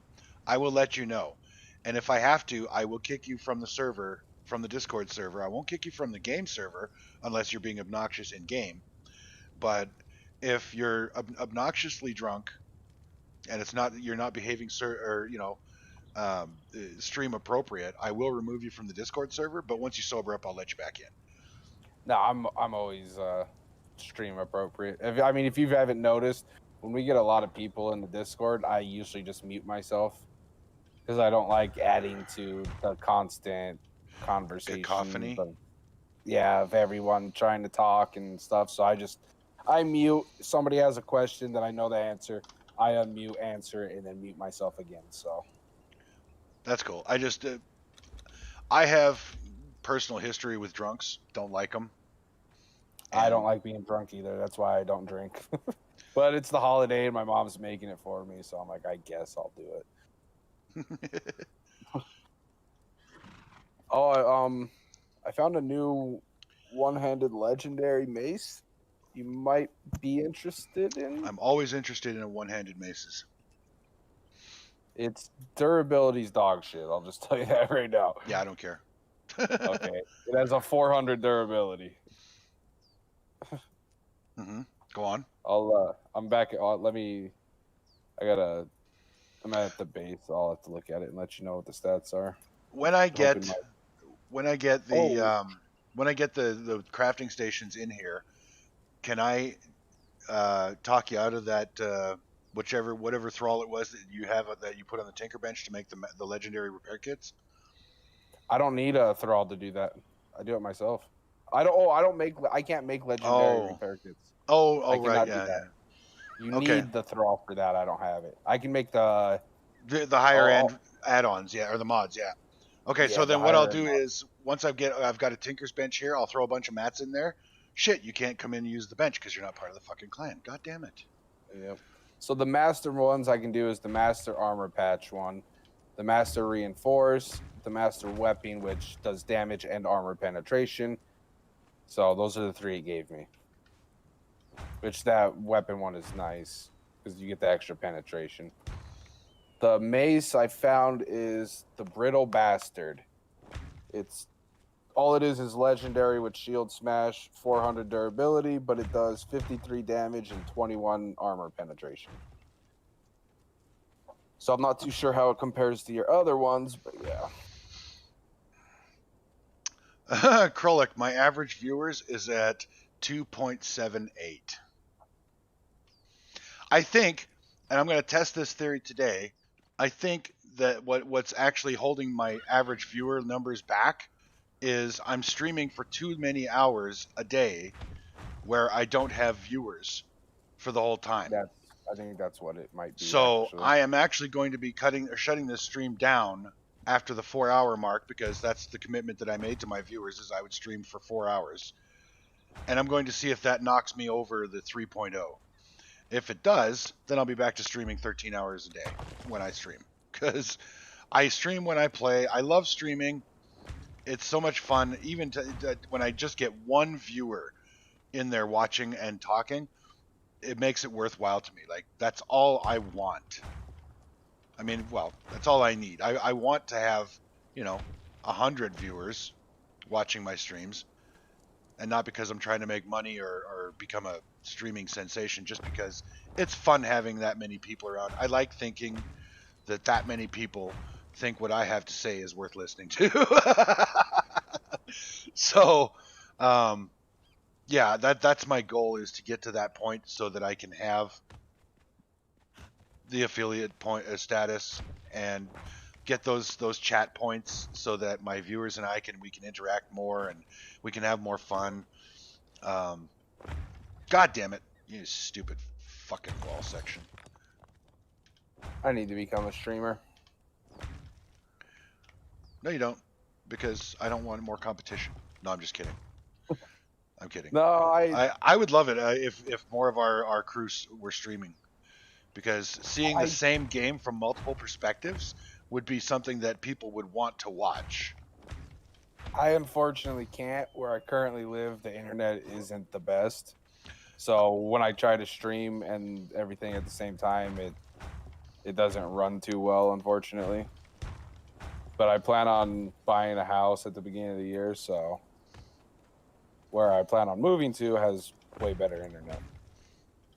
I will let you know, and if I have to, I will kick you from the server, from the Discord server. I won't kick you from the game server unless you're being obnoxious in game. But if you're obnoxiously drunk and you're not behaving stream appropriate, I will remove you from the Discord server. But once you sober up, I'll let you back in.
No, I'm always stream appropriate. If you haven't noticed, when we get a lot of people in the Discord, I usually just mute myself because I don't like adding to the constant conversation.
Cacophony?
Of everyone trying to talk and stuff. So I mute. Somebody has a question that I know the answer. I unmute, answer, and then mute myself again. So
that's cool. I have personal history with drunks. Don't like them.
I don't like being drunk either. That's why I don't drink. But it's the holiday and my mom's making it for me, so I'm like, I guess I'll do it. I found a new one-handed legendary mace you might be interested in.
I'm always interested in one-handed maces.
Its durability's dog shit. I'll just tell you that right now.
Yeah, I don't care.
Okay. It has a 400 durability.
Mm-hmm. Go on.
I'm back. I'm at the base. I'll have to look at it and let you know what the stats are.
When I get the crafting stations in here, can I talk you out of that whatever thrall it was that you have that you put on the tinker bench to make the legendary repair kits?
I don't need a thrall to do that. I do it myself. I can't make legendary repair kits. I
Right,
cannot do
yeah,
that.
yeah.
You
Okay.
need the thrall for that. I don't have it. I can make the
higher end add-ons, yeah, or the mods, yeah. Okay,
yeah,
so
the
then what I'll
higher
do
end
is once I've got a tinker's bench here, I'll throw a bunch of mats in there. Shit, you can't come in and use the bench because you're not part of the fucking clan. God damn it.
Yep. So the master ones I can do is the master armor patch one, the master reinforce, the master weapon, which does damage and armor penetration. So those are the 3 it gave me. Which that weapon one is nice because you get the extra penetration. The mace I found is the brittle bastard. It's all it is legendary with shield smash, 400 durability, but it does 53 damage and 21 armor penetration. So I'm not too sure how it compares to your other ones, but yeah.
Krolek, my average viewers is at 2.78. I think, and I'm going to test this theory today, I think that what's actually holding my average viewer numbers back is I'm streaming for too many hours a day where I don't have viewers for the whole time.
I think that's what it might be.
So
actually.
I am actually going to be shutting this stream down after the 4-hour mark because that's the commitment that I made to my viewers is I would stream for 4 hours. And I'm going to see if that knocks me over the 3.0. If it does, then I'll be back to streaming 13 hours a day when I stream. Because I stream when I play. I love streaming. It's so much fun. Even when I just get one viewer in there watching and talking, it makes it worthwhile to me. Like, that's all I want. I mean, well, that's all I need. I want to have, 100 viewers watching my streams. And not because I'm trying to make money or become a streaming sensation, just because it's fun having that many people around. I like thinking that many people think what I have to say is worth listening to. So, yeah, that's my goal, is to get to that point so that I can have the affiliate point status and get those chat points so that my viewers and we can interact more and we can have more fun. God damn it, you stupid fucking wall section.
I need to become a streamer.
No, you don't, because I don't want more competition. No, I'm just kidding. I'm kidding.
No,
I would love it if more of our crews were streaming, because seeing the same game from multiple perspectives would be something that people would want to watch.
I unfortunately can't. Where I currently live, the internet isn't the best. So when I try to stream and everything at the same time, it doesn't run too well, unfortunately. But I plan on buying a house at the beginning of the year, so where I plan on moving to has way better internet.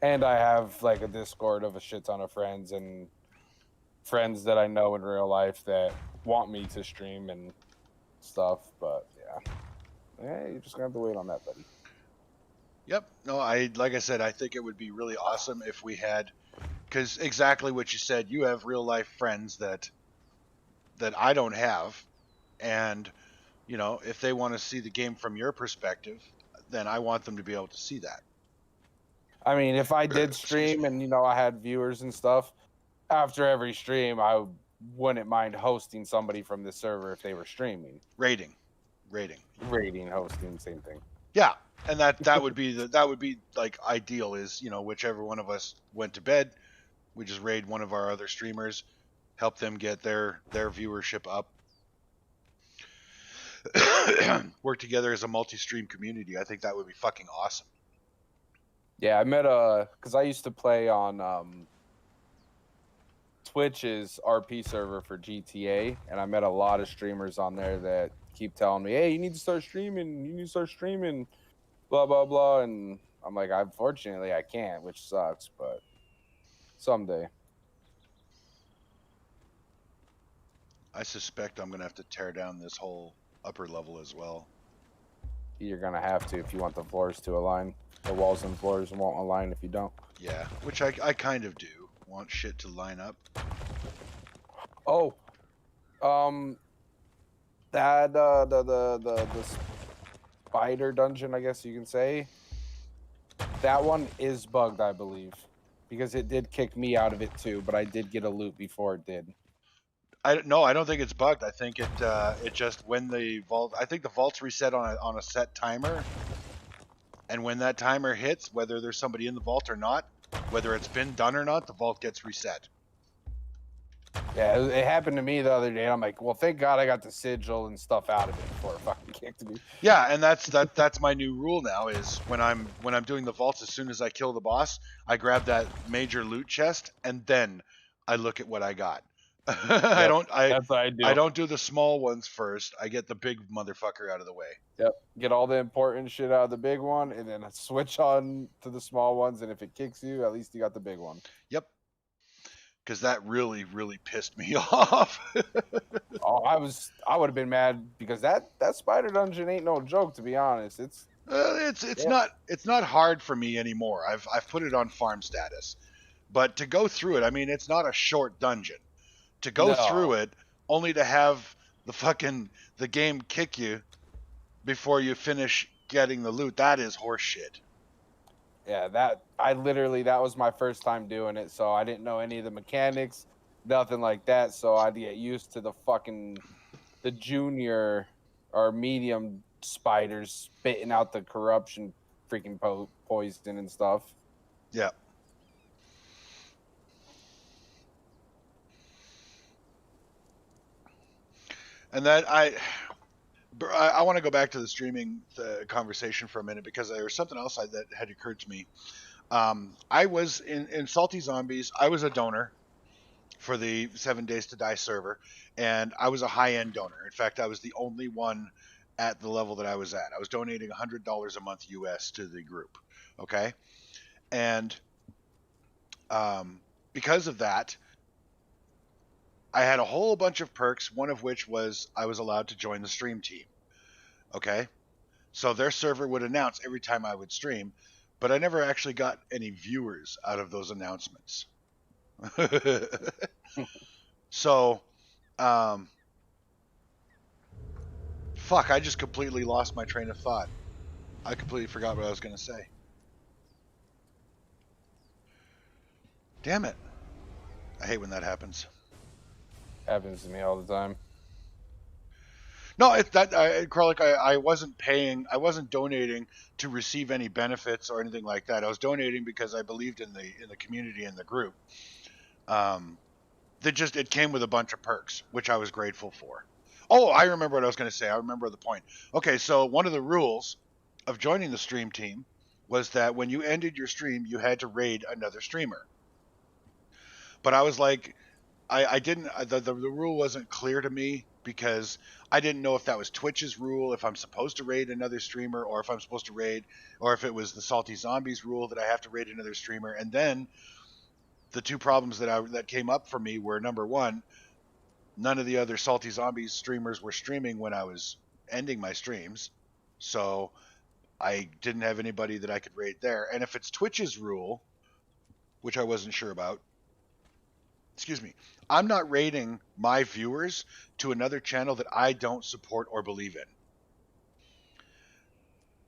And I have like a Discord of a shit ton of friends and friends that I know in real life that want me to stream and stuff, but yeah, you're just gonna have to wait on that, buddy.
Yep. No, like I said, I think it would be really awesome if we had, because exactly what you said, you have real life friends that I don't have, and if they want to see the game from your perspective, then I want them to be able to see that.
I mean, if I did stream and I had viewers and stuff, after every stream, I wouldn't mind hosting somebody from the server if they were streaming.
Rating,
hosting, same thing.
Yeah, and that would be like ideal. Is whichever one of us went to bed, we just raid one of our other streamers, help them get their viewership up. Work together as a multi-stream community. I think that would be fucking awesome.
Yeah, I met because I used to play on Twitch's RP server for GTA, and I met a lot of streamers on there that keep telling me, hey, you need to start streaming, blah, blah, blah. And I'm like, unfortunately, I can't, which sucks, but someday.
I suspect I'm going to have to tear down this whole upper level as well.
You're going to have to if you want the floors to align. The walls and floors won't align if you don't.
Yeah, which I kind of do. want shit to line up.
Oh, that the spider dungeon, I guess you can say. That one is bugged, I believe, because it did kick me out of it too. But I did get a loot before it did.
I don't think it's bugged. I think it just when the vault. I think the vault's reset on a set timer, and when that timer hits, whether there's somebody in the vault or not, whether it's been done or not, the vault gets reset.
Yeah, it happened to me the other day. And I'm like, well, thank God I got the sigil and stuff out of it before it fucking kicked me.
Yeah, and that's my new rule now. Is when I'm doing the vaults, as soon as I kill the boss, I grab that major loot chest and then I look at what I got.
That's what I do.
I don't do the small ones first. I get the big motherfucker out of the way.
Yep. Get all the important shit out of the big one, and then switch on to the small ones. And if it kicks you, at least you got the big one.
Yep. Because that really, really pissed me off.
Oh, I would have been mad because that spider dungeon ain't no joke, to be honest. It's
not hard for me anymore. I've put it on farm status, but to go through it, I mean, it's not a short dungeon. To go through it, only to have the game kick you before you finish getting the loot, that is horseshit.
Yeah, that was my first time doing it, so I didn't know any of the mechanics, nothing like that. So I'd get used to the junior or medium spiders spitting out the corruption, freaking poison and stuff.
Yeah. And that I want to go back to the streaming conversation for a minute because there was something else that had occurred to me. I was in Salty Zombies. I was a donor for the 7 Days to Die server, and I was a high-end donor. In fact, I was the only one at the level that I was at. I was donating $100 a month US to the group. Okay, and because of that, I had a whole bunch of perks, one of which was I was allowed to join the stream team. Okay? So their server would announce every time I would stream, but I never actually got any viewers out of those announcements. So, fuck, I just completely lost my train of thought. I completely forgot what I was going to say. Damn it. I hate when that happens.
Happens to me all the time.
No, it's that Kralik, I wasn't paying. I wasn't donating to receive any benefits or anything like that. I was donating because I believed in the community and the group. It came with a bunch of perks, which I was grateful for. Oh, I remember what I was going to say. I remember the point. Okay, so one of the rules of joining the stream team was that when you ended your stream, you had to raid another streamer. But I was like, I didn't. The rule wasn't clear to me because I didn't know if that was Twitch's rule, if I'm supposed to raid another streamer, or if I'm supposed to raid, or if it was the Salty Zombies rule that I have to raid another streamer. And then the two problems that came up for me were, number one, none of the other Salty Zombies streamers were streaming when I was ending my streams, so I didn't have anybody that I could raid there. And if it's Twitch's rule, which I wasn't sure about, excuse me, I'm not raiding my viewers to another channel that I don't support or believe in.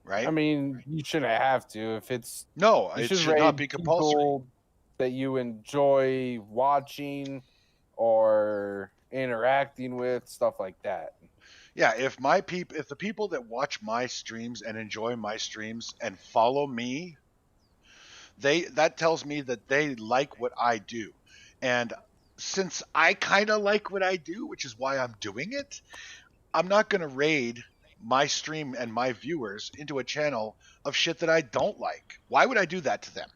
Right?
I mean, you shouldn't have to. If it's
it should not be compulsory.
That you enjoy watching or interacting with, stuff like that.
Yeah, if the people that watch my streams and enjoy my streams and follow me, that tells me that they like what I do. And since I kind of like what I do, which is why I'm doing it, I'm not going to raid my stream and my viewers into a channel of shit that I don't like. Why would I do that to them?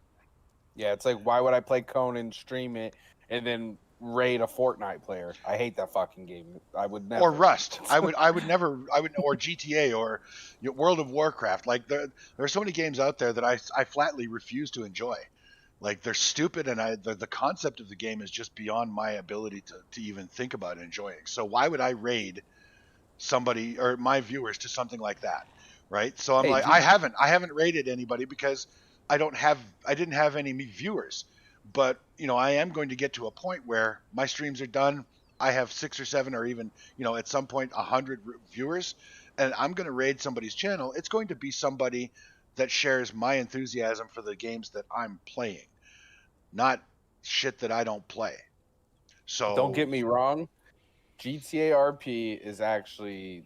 Yeah, it's like, why would I play Conan, stream it, and then raid a Fortnite player? I hate that fucking game. I would never.
Or Rust. I would never. Or GTA or World of Warcraft. Like there are so many games out there that I flatly refuse to enjoy. Like they're stupid, and the concept of the game is just beyond my ability to even think about enjoying. So why would I raid somebody or my viewers to something like that, right? So I haven't raided anybody because I didn't have any viewers. But I am going to get to a point where my streams are done. I have 6 or 7 or even at some point 100 viewers, and I'm going to raid somebody's channel. It's going to be somebody that shares my enthusiasm for the games that I'm playing, not shit that I don't play.
Don't
So
get me wrong, GTA RP is actually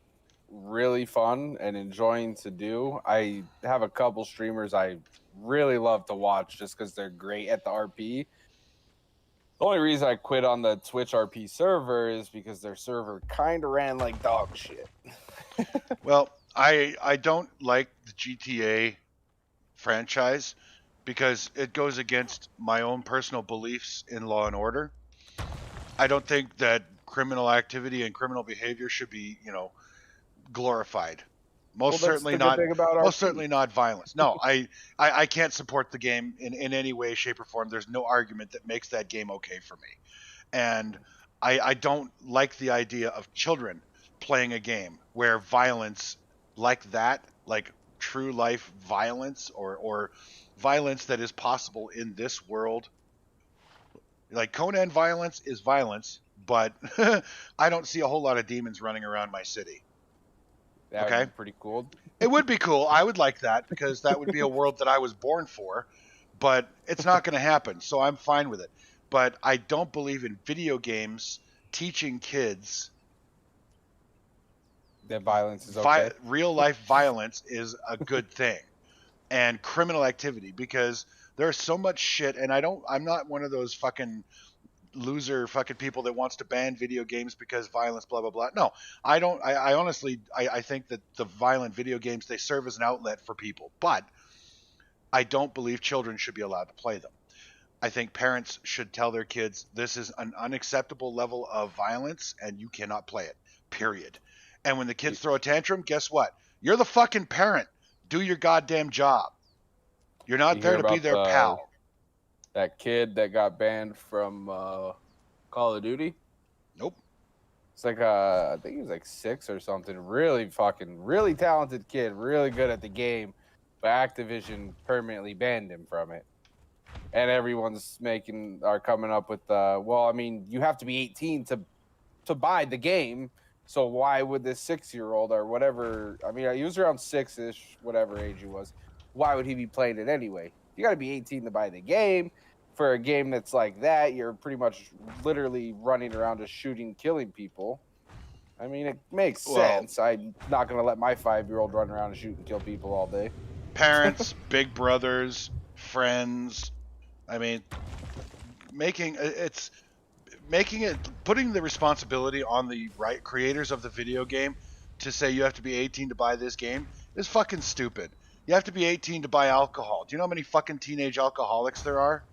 really fun and enjoying to do. I have a couple streamers I really love to watch just because they're great at the RP. The only reason I quit on the Twitch RP server is because their server kind of ran like dog shit.
well, I don't like the GTA franchise because it goes against my own personal beliefs in law and order. I don't think that criminal activity and criminal behavior should be, glorified. Most certainly not. Most certainly not violence. No, I can't support the game in any way, shape, or form. There's no argument that makes that game okay for me, and I don't like the idea of children playing a game where violence like that, like true life violence or violence that is possible in this world. Like Conan violence is violence, but I don't see a whole lot of demons running around my city.
That
Okay,
would be pretty cool.
it would be cool. I would like that because that would be a world that I was born for, but it's not going to happen. So I'm fine with it. But I don't believe in video games teaching kids
that violence is okay.
Real life violence is a good thing, and criminal activity, because there's so much shit. And I'm not one of those fucking loser fucking people that wants to ban video games because violence, blah blah blah. No, I don't. I honestly I think that the violent video games, they serve as an outlet for people, but I don't believe children should be allowed to play them. I think parents should tell their kids this is an unacceptable level of violence and you cannot play it. Period. And when the kids throw a tantrum, guess what? You're the fucking parent. Do your goddamn job. You're not there to be their pal.
That kid that got banned from Call of Duty?
Nope.
It's like I think he was like 6 or something. Really talented kid, really good at the game, but Activision permanently banned him from it. And everyone's coming up with well, I mean, you have to be 18 to buy the game. So why would this 6-year-old or whatever? I mean, he was around 6-ish, whatever age he was. Why would he be playing it anyway? You got to be 18 to buy the game. For a game that's like that, you're pretty much literally running around just shooting, killing people. I mean, it makes sense. I'm not going to let my 5-year-old run around and shoot and kill people all day.
Parents, big brothers, friends. I mean, putting the responsibility on the creators of the video game to say you have to be 18 to buy this game is fucking stupid. You have to be 18 to buy alcohol. Do you know how many fucking teenage alcoholics there are?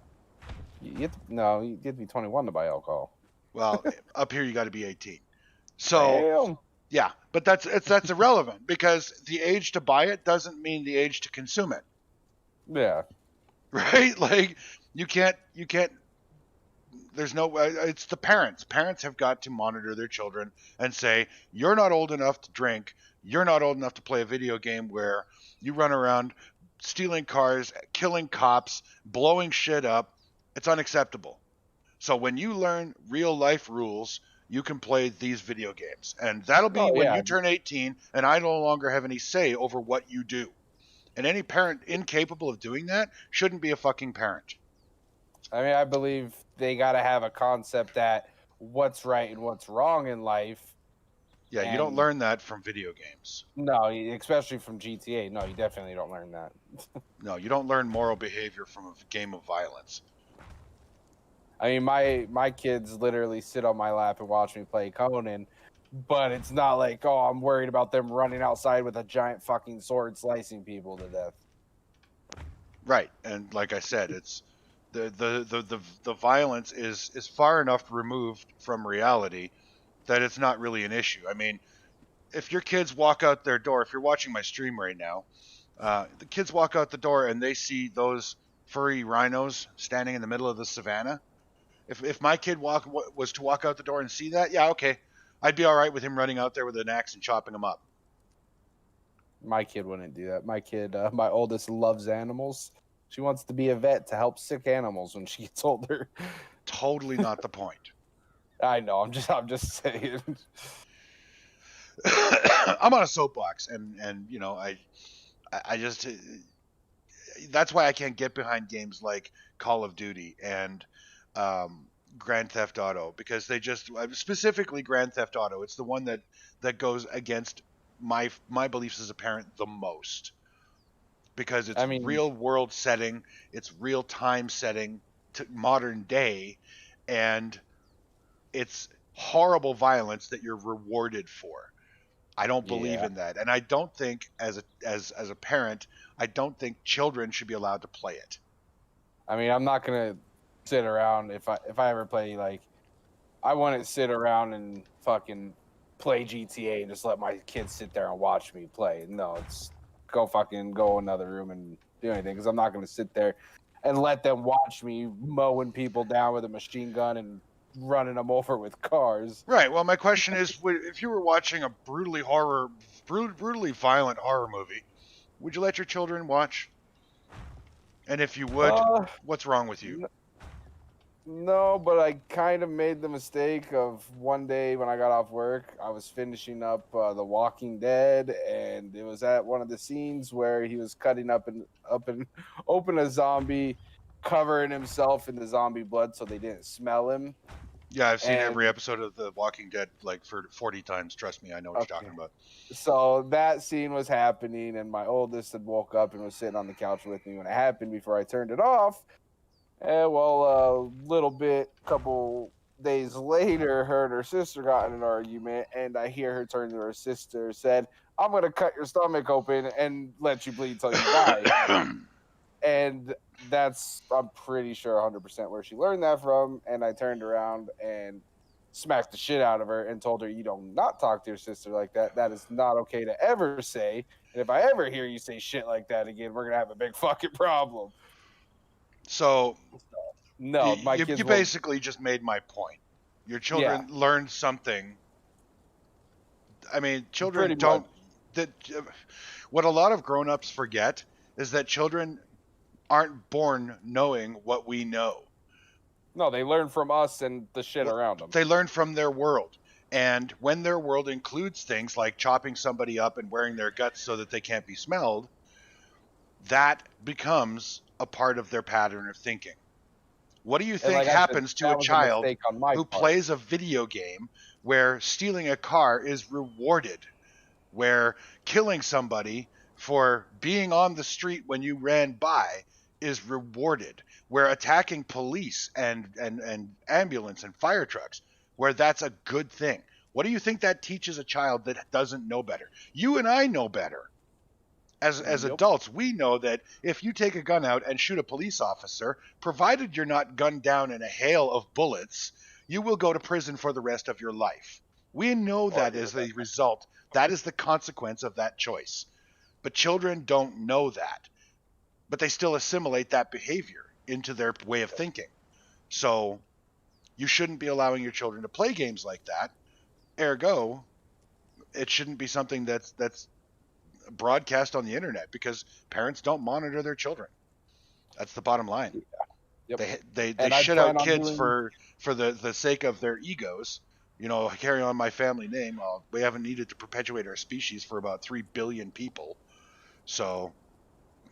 You have to be 21 to buy alcohol.
Well, up here you got to be 18. So,
damn.
Yeah, but that's irrelevant because the age to buy it doesn't mean the age to consume it.
Yeah.
Right? Like you can't. There's no. It's the parents. Parents have got to monitor their children and say, "You're not old enough to drink. You're not old enough to play a video game where you run around stealing cars, killing cops, blowing shit up. It's unacceptable." So when you learn real life rules, you can play these video games. And that'll be when you turn 18 and I no longer have any say over what you do. And any parent incapable of doing that shouldn't be a fucking parent.
I mean, I believe they got to have a concept that what's right and what's wrong in life.
Yeah, you don't learn that from video games.
No, especially from GTA. No, you definitely don't learn that.
No, you don't learn moral behavior from a game of violence.
I mean, my kids literally sit on my lap and watch me play Conan, but it's not like, oh, I'm worried about them running outside with a giant fucking sword slicing people to death.
Right, and like I said, it's the violence is far enough removed from reality that it's not really an issue. I mean, if your kids walk out their door, if you're watching my stream right now, the kids walk out the door and they see those furry rhinos standing in the middle of the savannah. If my kid was to walk out the door and see that, yeah, okay, I'd be all right with him running out there with an axe and chopping them up.
My kid wouldn't do that. My kid, my oldest, loves animals. She wants to be a vet to help sick animals when she gets older.
Totally not the point.
I know. I'm just saying.
I'm on a soapbox, and you know, I just that's why I can't get behind games like Call of Duty and Grand Theft Auto, because they just, specifically Grand Theft Auto, it's the one that goes against my beliefs as a parent the most, because it's real world setting, it's real time setting to modern day, and it's horrible violence that you're rewarded for. I don't believe in that, and I don't think as a parent, I don't think children should be allowed to play it.
I mean, I'm not gonna sit around if I ever play, like, I wouldn't sit around and fucking play GTA and just let my kids sit there and watch me play. No, it's go another room and do anything, because I'm not gonna sit there and let them watch me mowing people down with a machine gun and running them over with cars.
Right. Well, my question is, if you were watching a brutally violent horror movie, would you let your children watch? And if you would, what's wrong with you?
No, but I kind of made the mistake of one day when I got off work, I was finishing up The Walking Dead, and it was at one of the scenes where he was cutting up and open a zombie, covering himself in the zombie blood so they didn't smell him.
Yeah, I've seen every episode of The Walking Dead like for 40 times. Trust me, I know what you're talking about.
So that scene was happening, and my oldest had woke up and was sitting on the couch with me when it happened before I turned it off. A couple days later, her and her sister got in an argument, and I hear her turn to her sister, said, "I'm going to cut your stomach open and let you bleed till you die." And that's, I'm pretty sure 100% where she learned that from. And I turned around and smacked the shit out of her and told her, "You do not talk to your sister like that. That is not okay to ever say. And if I ever hear you say shit like that again, we're going to have a big fucking problem."
So,
no,
you basically just made my point. Your children learn something. I mean, children don't. What a lot of grown-ups forget is that children aren't born knowing what we know.
No, they learn from us and the shit around them.
They learn from their world. And when their world includes things like chopping somebody up and wearing their guts so that they can't be smelled, that becomes a part of their pattern of thinking. What do you think happens to a child who plays a video game where stealing a car is rewarded, where killing somebody for being on the street when you ran by is rewarded, where attacking police and ambulance and fire trucks, where that's a good thing? What do you think that teaches a child that doesn't know better? You and I know better. As adults, we know that if you take a gun out and shoot a police officer, provided you're not gunned down in a hail of bullets, you will go to prison for the rest of your life. We know that is the result. That is the consequence of that choice. But children don't know that. But they still assimilate that behavior into their way of thinking. So you shouldn't be allowing your children to play games like that. Ergo, it shouldn't be something that's broadcast on the internet, because parents don't monitor their children. That's the bottom line. Yep. They shit out kids for the sake of their egos. You know, carry on my family name. We haven't needed to perpetuate our species for about 3 billion people. So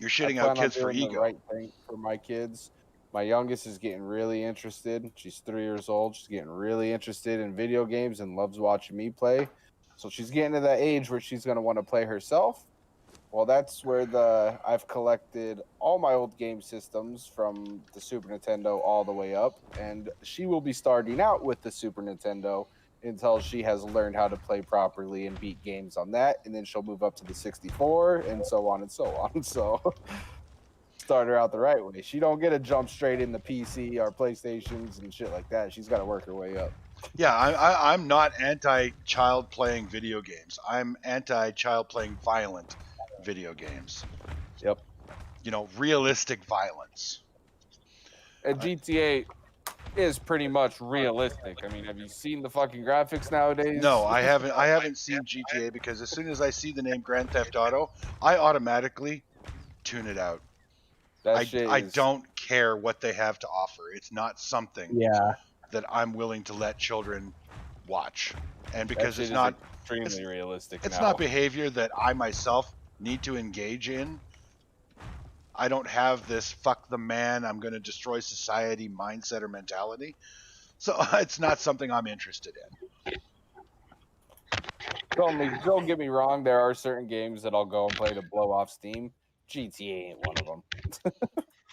you're shitting out kids for ego.
The right thing for my kids. My youngest is getting really interested. She's 3 years old. She's getting really interested in video games and loves watching me play. So she's getting to that age where she's going to want to play herself. Well, that's where I've collected all my old game systems from the Super Nintendo all the way up, and she will be starting out with the Super Nintendo until she has learned how to play properly and beat games on that, and then she'll move up to the 64 and so on and so on. So start her out the right way. She don't get to jump straight in the PC or PlayStations and shit like that. She's got to work her way up.
Yeah, I'm not anti-child playing video games. I'm anti-child playing violent video games.
Yep.
You know, realistic violence.
And GTA is pretty much realistic. I mean, have you seen the fucking graphics nowadays?
No, I haven't seen GTA, because as soon as I see the name Grand Theft Auto, I automatically tune it out.
That
I
shit
I
is
don't care what they have to offer. It's not something
Yeah.
that I'm willing to let children watch. And
that
because
shit
it's
is
not
extremely realistic
it's
now.
not behavior that I myself need to engage in. I don't have this fuck the man, I'm going to destroy society mindset or mentality. So it's not something I'm interested in.
Don't get me wrong. There are certain games that I'll go and play to blow off steam. GTA ain't one of them.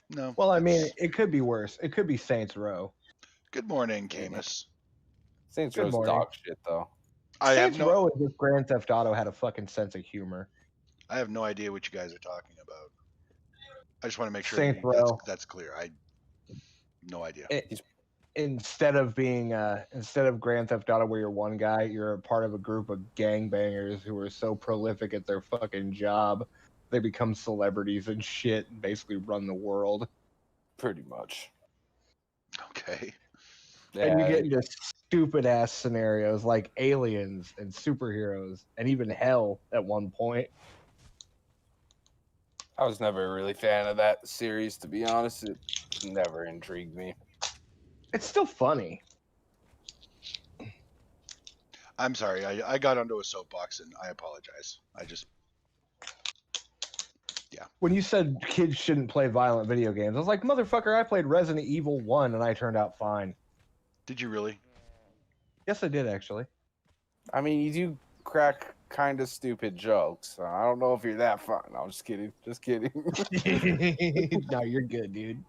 No.
Well, I mean,
that's-
it could be worse. It could be Saints Row.
Good morning, Camus.
Saints
Good
Row's
morning.
dog shit though.
I have
Saints
no
Row and just Grand Theft Auto had a fucking sense of humor.
idea what you guys are talking about. I just want to make sure
Saints Row.
that's clear. I no idea.
Instead of Grand Theft Auto where you're one guy, you're a part of a group of gangbangers who are so prolific at their fucking job, they become celebrities and shit and basically run the world.
Pretty much.
Okay.
Yeah,
And you get into stupid ass scenarios like aliens and superheroes and even hell at one point.
I was never a really fan of that series, to be honest. It never intrigued me.
It's still funny.
I'm sorry. I got onto a soapbox and I apologize.
When you said kids shouldn't play violent video games, I was like, motherfucker, I played Resident Evil 1 and I turned out fine.
Did you really?
Yes, I did, actually.
I mean, you do crack kind of stupid jokes. So I don't know if you're that fun. No, I'm just kidding. Just kidding.
No, you're good, dude.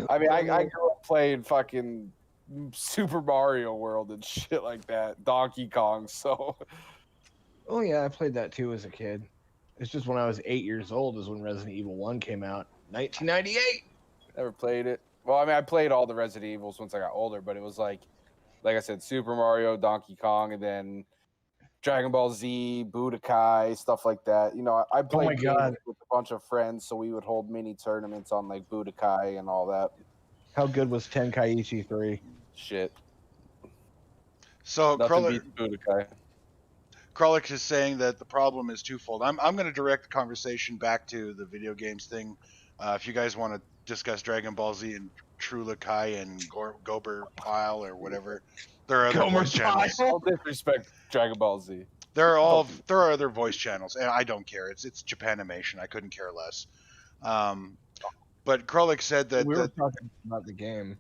I mean, I grew up playing fucking Super Mario World and shit like that. Donkey Kong, so...
Oh, yeah, I played that too as a kid. It's just when I was 8 years old is when Resident Evil 1 came out. 1998!
Never played it. Well, I mean, I played all the Resident Evils once I got older, but it was like I said, Super Mario, Donkey Kong, and then Dragon Ball Z, Budokai, stuff like that. You know, I played games with a bunch of friends, so we would hold mini tournaments on like Budokai and all that.
How good was Tenkaichi 3?
Shit.
So
Nothing beats Budokai.
Kralik is saying that the problem is twofold. I'm going to direct the conversation back to the video games thing. If you guys want to discuss Dragon Ball Z and Trula Kai and Gober Pile or whatever, there are other voice channels.
Don't disrespect Dragon Ball Z.
There are other voice channels, and I don't care. It's Japanimation. I couldn't care less. But Kralik said that
we were talking about the game.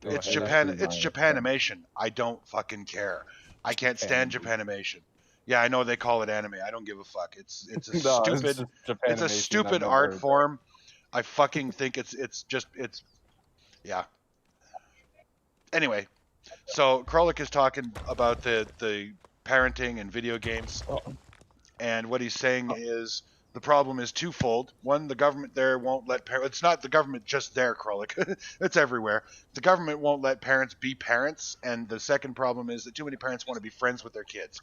it's Japanimation. I don't fucking care. I can't stand Japanimation. Yeah, I know they call it anime. I don't give a fuck. It's a stupid art form. I fucking think it's yeah. Anyway, so Kralik is talking about the parenting and video games, and what he's saying is the problem is twofold. One, the government there won't let parents. It's not the government just there, Kralik. It's everywhere. The government won't let parents be parents, and the second problem is that too many parents want to be friends with their kids.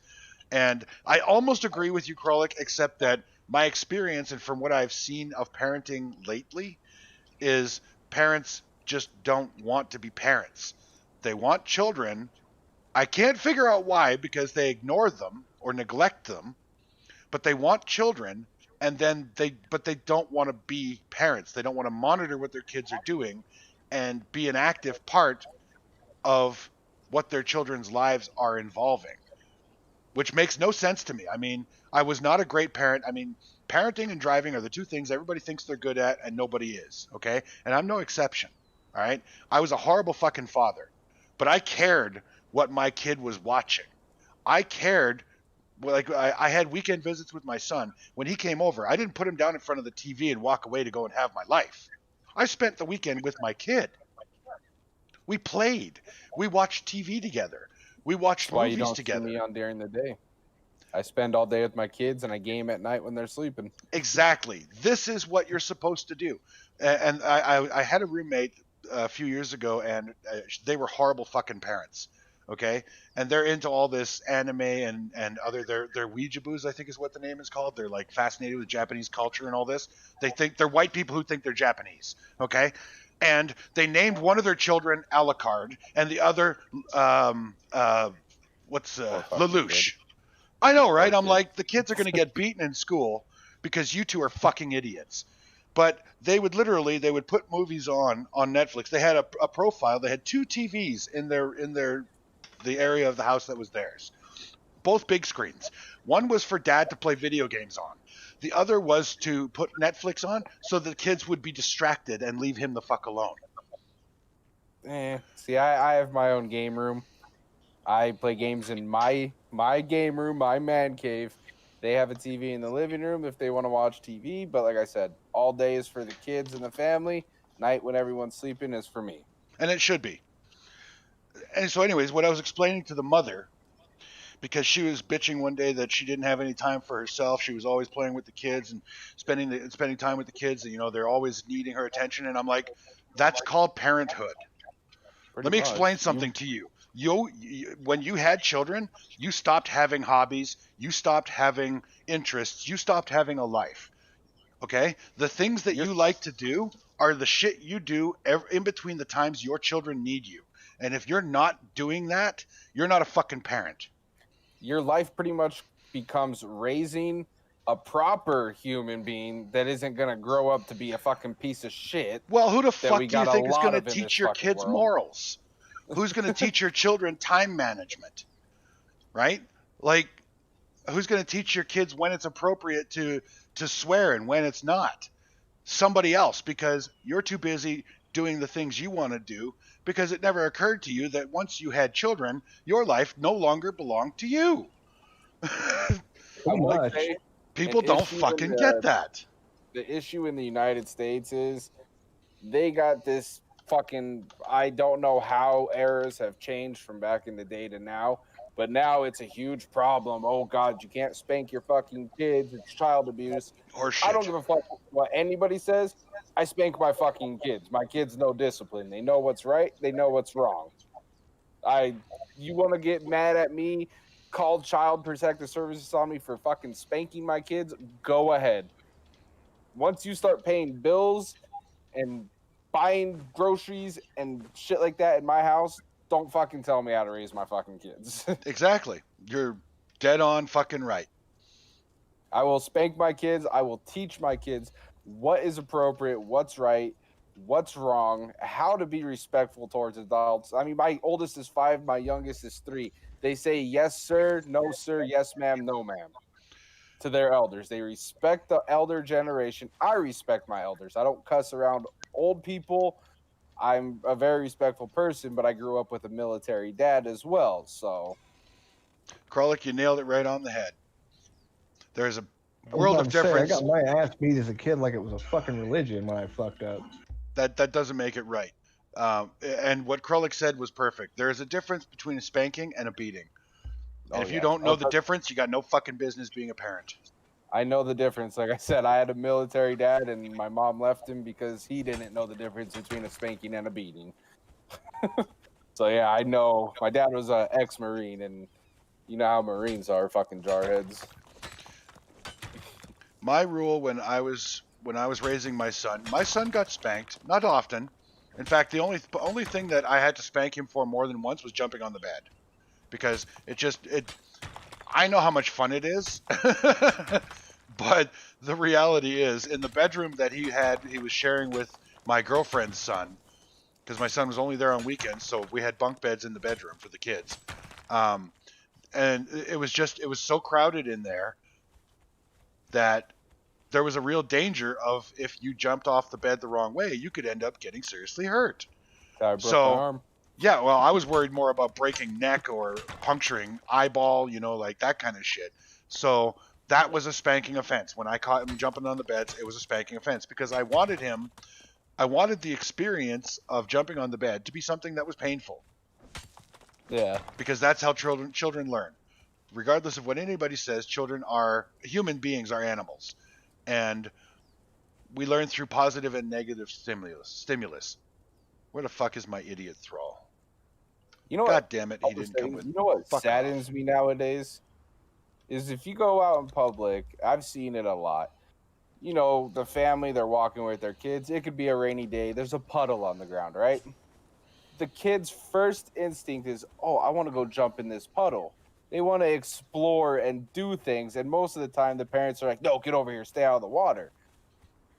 And I almost agree with you, Kralik, except that my experience and from what I've seen of parenting lately is parents just don't want to be parents. They want children. I can't figure out why, because they ignore them or neglect them, but they want children, and then they don't want to be parents. They don't want to monitor what their kids are doing and be an active part of what their children's lives are involving, which makes no sense to me. I mean, I was not a great parent. I mean, parenting and driving are the two things everybody thinks they're good at and nobody is, okay? And I'm no exception, all right? I was a horrible fucking father, but I cared what my kid was watching. I cared, like I had weekend visits with my son. When he came over, I didn't put him down in front of the TV and walk away to go and have my life. I spent the weekend with my kid. We played. We watched TV together. We watched
That's why
movies
you don't
together.
See me on during the day. I spend all day with my kids and I game at night when they're sleeping.
Exactly. This is what you're supposed to do. And I had a roommate a few years ago, and they were horrible fucking parents. Okay, and they're into all this anime and other they're Ouijaboos, I think is what the name is called. They're like fascinated with Japanese culture and all this. They think they're white people who think they're Japanese. Okay. And they named one of their children Alucard and the other Lelouch. I know, right? I'm like, the kids are going to get beaten in school. because you two are fucking idiots. But they would put movies on Netflix. They had a profile. They had 2 TVs in the area of the house that was theirs. Both big screens. One was for dad to play video games on. The other was to put Netflix on so the kids would be distracted and leave him the fuck alone.
See, I have my own game room. I play games in my game room, my man cave. They have a TV in the living room if they want to watch TV. But like I said, all day is for the kids and the family. Night when everyone's sleeping is for me.
And it should be. And so anyways, what I was explaining to the mother, because she was bitching one day that she didn't have any time for herself. She was always playing with the kids and spending time with the kids. And, you know, they're always needing her attention. And I'm like, that's called parenthood. Let me explain something to you. You, when you had children, you stopped having hobbies. You stopped having interests. You stopped having a life. Okay? The things that you like to do are the shit you do in between the times your children need you. And if you're not doing that, you're not a fucking parent.
Your life pretty much becomes raising a proper human being that isn't going to grow up to be a fucking piece of shit.
Well, who the fuck do you think is going to
in
teach
this
your
fucking
kids
world.
morals? Who's going to teach your children time management? Right? Like, who's going to teach your kids when it's appropriate to swear and when it's not? Somebody else, because you're too busy doing the things you want to do, because it never occurred to you that once you had children, your life no longer belonged to you. People don't fucking get that.
The issue in the United States is they got this fucking, I don't know how eras have changed from back in the day to now, but now it's a huge problem. Oh God, you can't spank your fucking kids. It's child abuse.
Or shit.
I don't give a fuck what anybody says. I spank my fucking kids. My kids know discipline. They know what's right. They know what's wrong. You want to get mad at me, call Child Protective Services on me for fucking spanking my kids? Go ahead. Once you start paying bills and buying groceries and shit like that in my house, don't fucking tell me how to raise my fucking kids.
Exactly. You're dead on fucking right.
I will spank my kids. I will teach my kids what is appropriate, what's right, what's wrong, how to be respectful towards adults. I mean, my oldest is 5, my youngest is 3. They say yes, sir, no, sir, yes, ma'am, no, ma'am to their elders. They respect the elder generation. I respect my elders. I don't cuss around old people. I'm a very respectful person, but I grew up with a military dad as well, so.
Kralik, you nailed it right on the head. There's a world of difference.
I got my ass beat as a kid like it was a fucking religion when I fucked up.
That doesn't make it right. And what Kralik said was perfect. There is a difference between a spanking and a beating. And if you don't know the difference, you got no fucking business being a parent.
I know the difference. Like I said, I had a military dad, and my mom left him because he didn't know the difference between a spanking and a beating. So yeah, I know. My dad was an ex-Marine, and you know how Marines are, fucking jarheads.
My rule when I was raising my son got spanked, not often. In fact, the only thing that I had to spank him for more than once was jumping on the bed, because I know how much fun it is, but the reality is, in the bedroom that he was sharing with my girlfriend's son, because my son was only there on weekends, so we had bunk beds in the bedroom for the kids, and it was so crowded in there that there was a real danger of, if you jumped off the bed the wrong way, you could end up getting seriously hurt.
I broke my arm.
Yeah, well, I was worried more about breaking neck or puncturing eyeball, like that kind of shit. So that was a spanking offense. When I caught him jumping on the beds, it was a spanking offense, because I wanted the experience of jumping on the bed to be something that was painful.
Yeah.
Because that's how children learn. Regardless of what anybody says, human beings are animals. And we learn through positive and negative stimulus. Where the fuck is my idiot thrall?
You know
God
what?
damn it, he didn't come with.
You know what saddens me nowadays? Is if you go out in public, I've seen it a lot. The family, they're walking with their kids. It could be a rainy day. There's a puddle on the ground, right? The kid's first instinct is, oh, I want to go jump in this puddle. They want to explore and do things, and most of the time the parents are like, no, get over here, stay out of the water.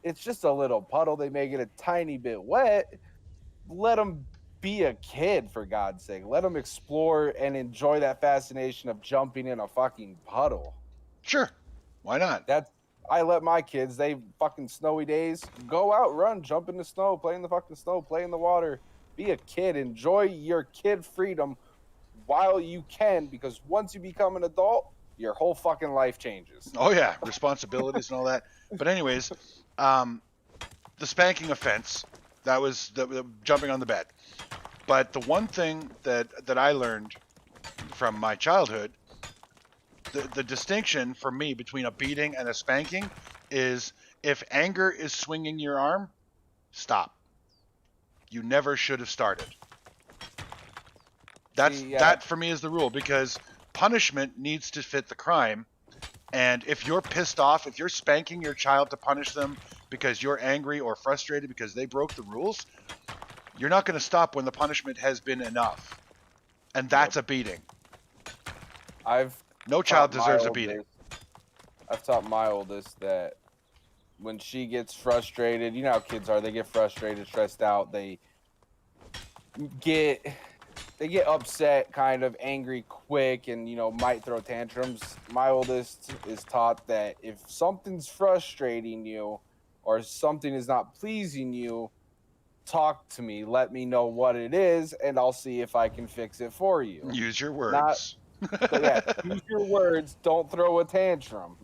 It's just a little puddle. They may get a tiny bit wet. Let them be a kid, for God's sake. Let them explore and enjoy that fascination of jumping in a fucking puddle.
Sure. Why not?
I let my kids, they fucking snowy days, go out, run, jump in the snow, play in the fucking snow, play in the water. Be a kid. Enjoy your kid freedom while you can, because once you become an adult, your whole fucking life changes.
Oh, yeah. Responsibilities and all that. But anyways, the spanking offense, that was the jumping on the bed. But the one thing that I learned from my childhood, the distinction for me between a beating and a spanking is if anger is swinging your arm, stop. You never should have started. That for me is the rule, because punishment needs to fit the crime. And if you're pissed off, if you're spanking your child to punish them because you're angry or frustrated because they broke the rules, you're not going to stop when the punishment has been enough. And that's a beating. No child deserves a beating.
I've taught my oldest that when she gets frustrated, you know how kids are, they get frustrated, stressed out, they get upset, kind of angry quick, and might throw tantrums. My oldest is taught that if something's frustrating you or something is not pleasing you, talk to me, let me know what it is, and I'll see if I can fix it for you.
Use your words.
But yeah, use your words, don't throw a tantrum.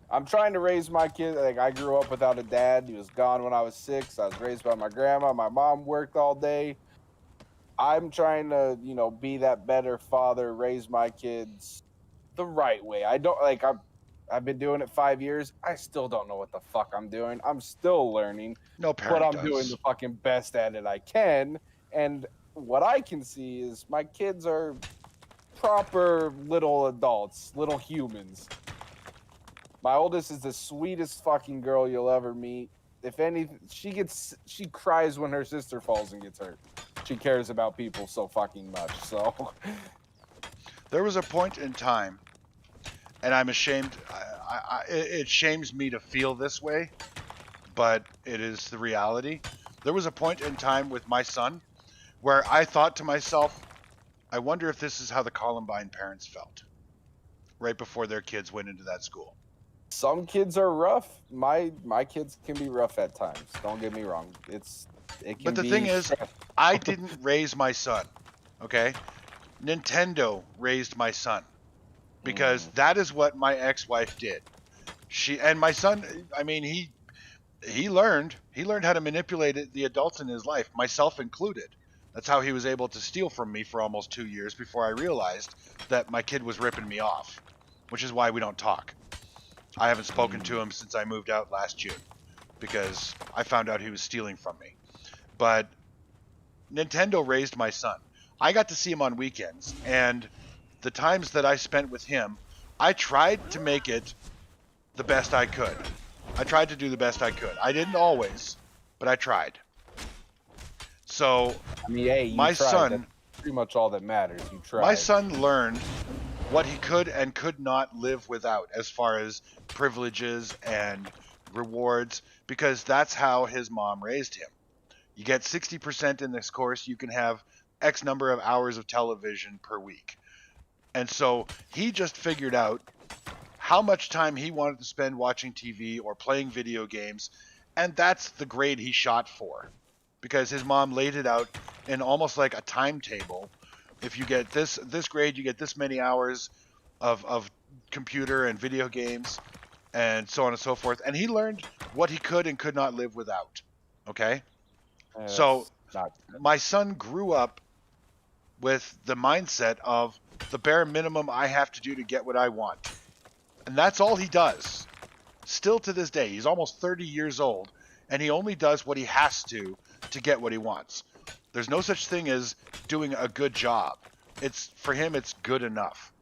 I'm trying to raise my kid. Like, I grew up without a dad. He was gone when I was 6. I was raised by my grandma. My mom worked all day. I'm trying to, be that better father, raise my kids the right way. I don't like. I've been doing it 5 years. I still don't know what the fuck I'm doing. I'm still learning.
No parent
But I'm
does.
doing the fucking best at it I can. And what I can see is my kids are proper little adults, little humans. My oldest is the sweetest fucking girl you'll ever meet. If anything, she cries when her sister falls and gets hurt. She cares about people so fucking much. So
there was a point in time, and I'm ashamed. It shames me to feel this way, but it is the reality. There was a point in time with my son where I thought to myself, I wonder if this is how the Columbine parents felt right before their kids went into that school.
Some kids are rough. My kids can be rough at times. Don't get me wrong. It can
But the
be
thing is,
stressful.
I didn't raise my son, okay? Nintendo raised my son, because that is what my ex-wife did. And my son, I mean, he learned how to manipulate the adults in his life, myself included. That's how he was able to steal from me for almost 2 years before I realized that my kid was ripping me off, which is why we don't talk. I haven't spoken to him since I moved out last June because I found out he was stealing from me. But Nintendo raised my son. I got to see him on weekends, and the times that I spent with him, I tried to make it the best I could. I tried to do the best I could. I didn't always, but I tried. So,
I mean, hey,
my
tried.
son,
That's pretty much all that matters. You tried.
my son learned what he could and could not live without as far as privileges and rewards, because that's how his mom raised him. You get 60% in this course, you can have X number of hours of television per week. And so he just figured out how much time he wanted to spend watching TV or playing video games, and that's the grade he shot for, because his mom laid it out in almost like a timetable. If you get this grade, you get this many hours of computer and video games and so on and so forth. And he learned what he could and could not live without. Okay? So my son grew up with the mindset of the bare minimum I have to do to get what I want. And that's all he does. Still to this day. He's almost 30 years old, and he only does what he has to get what he wants. There's no such thing as doing a good job. For him, it's good enough.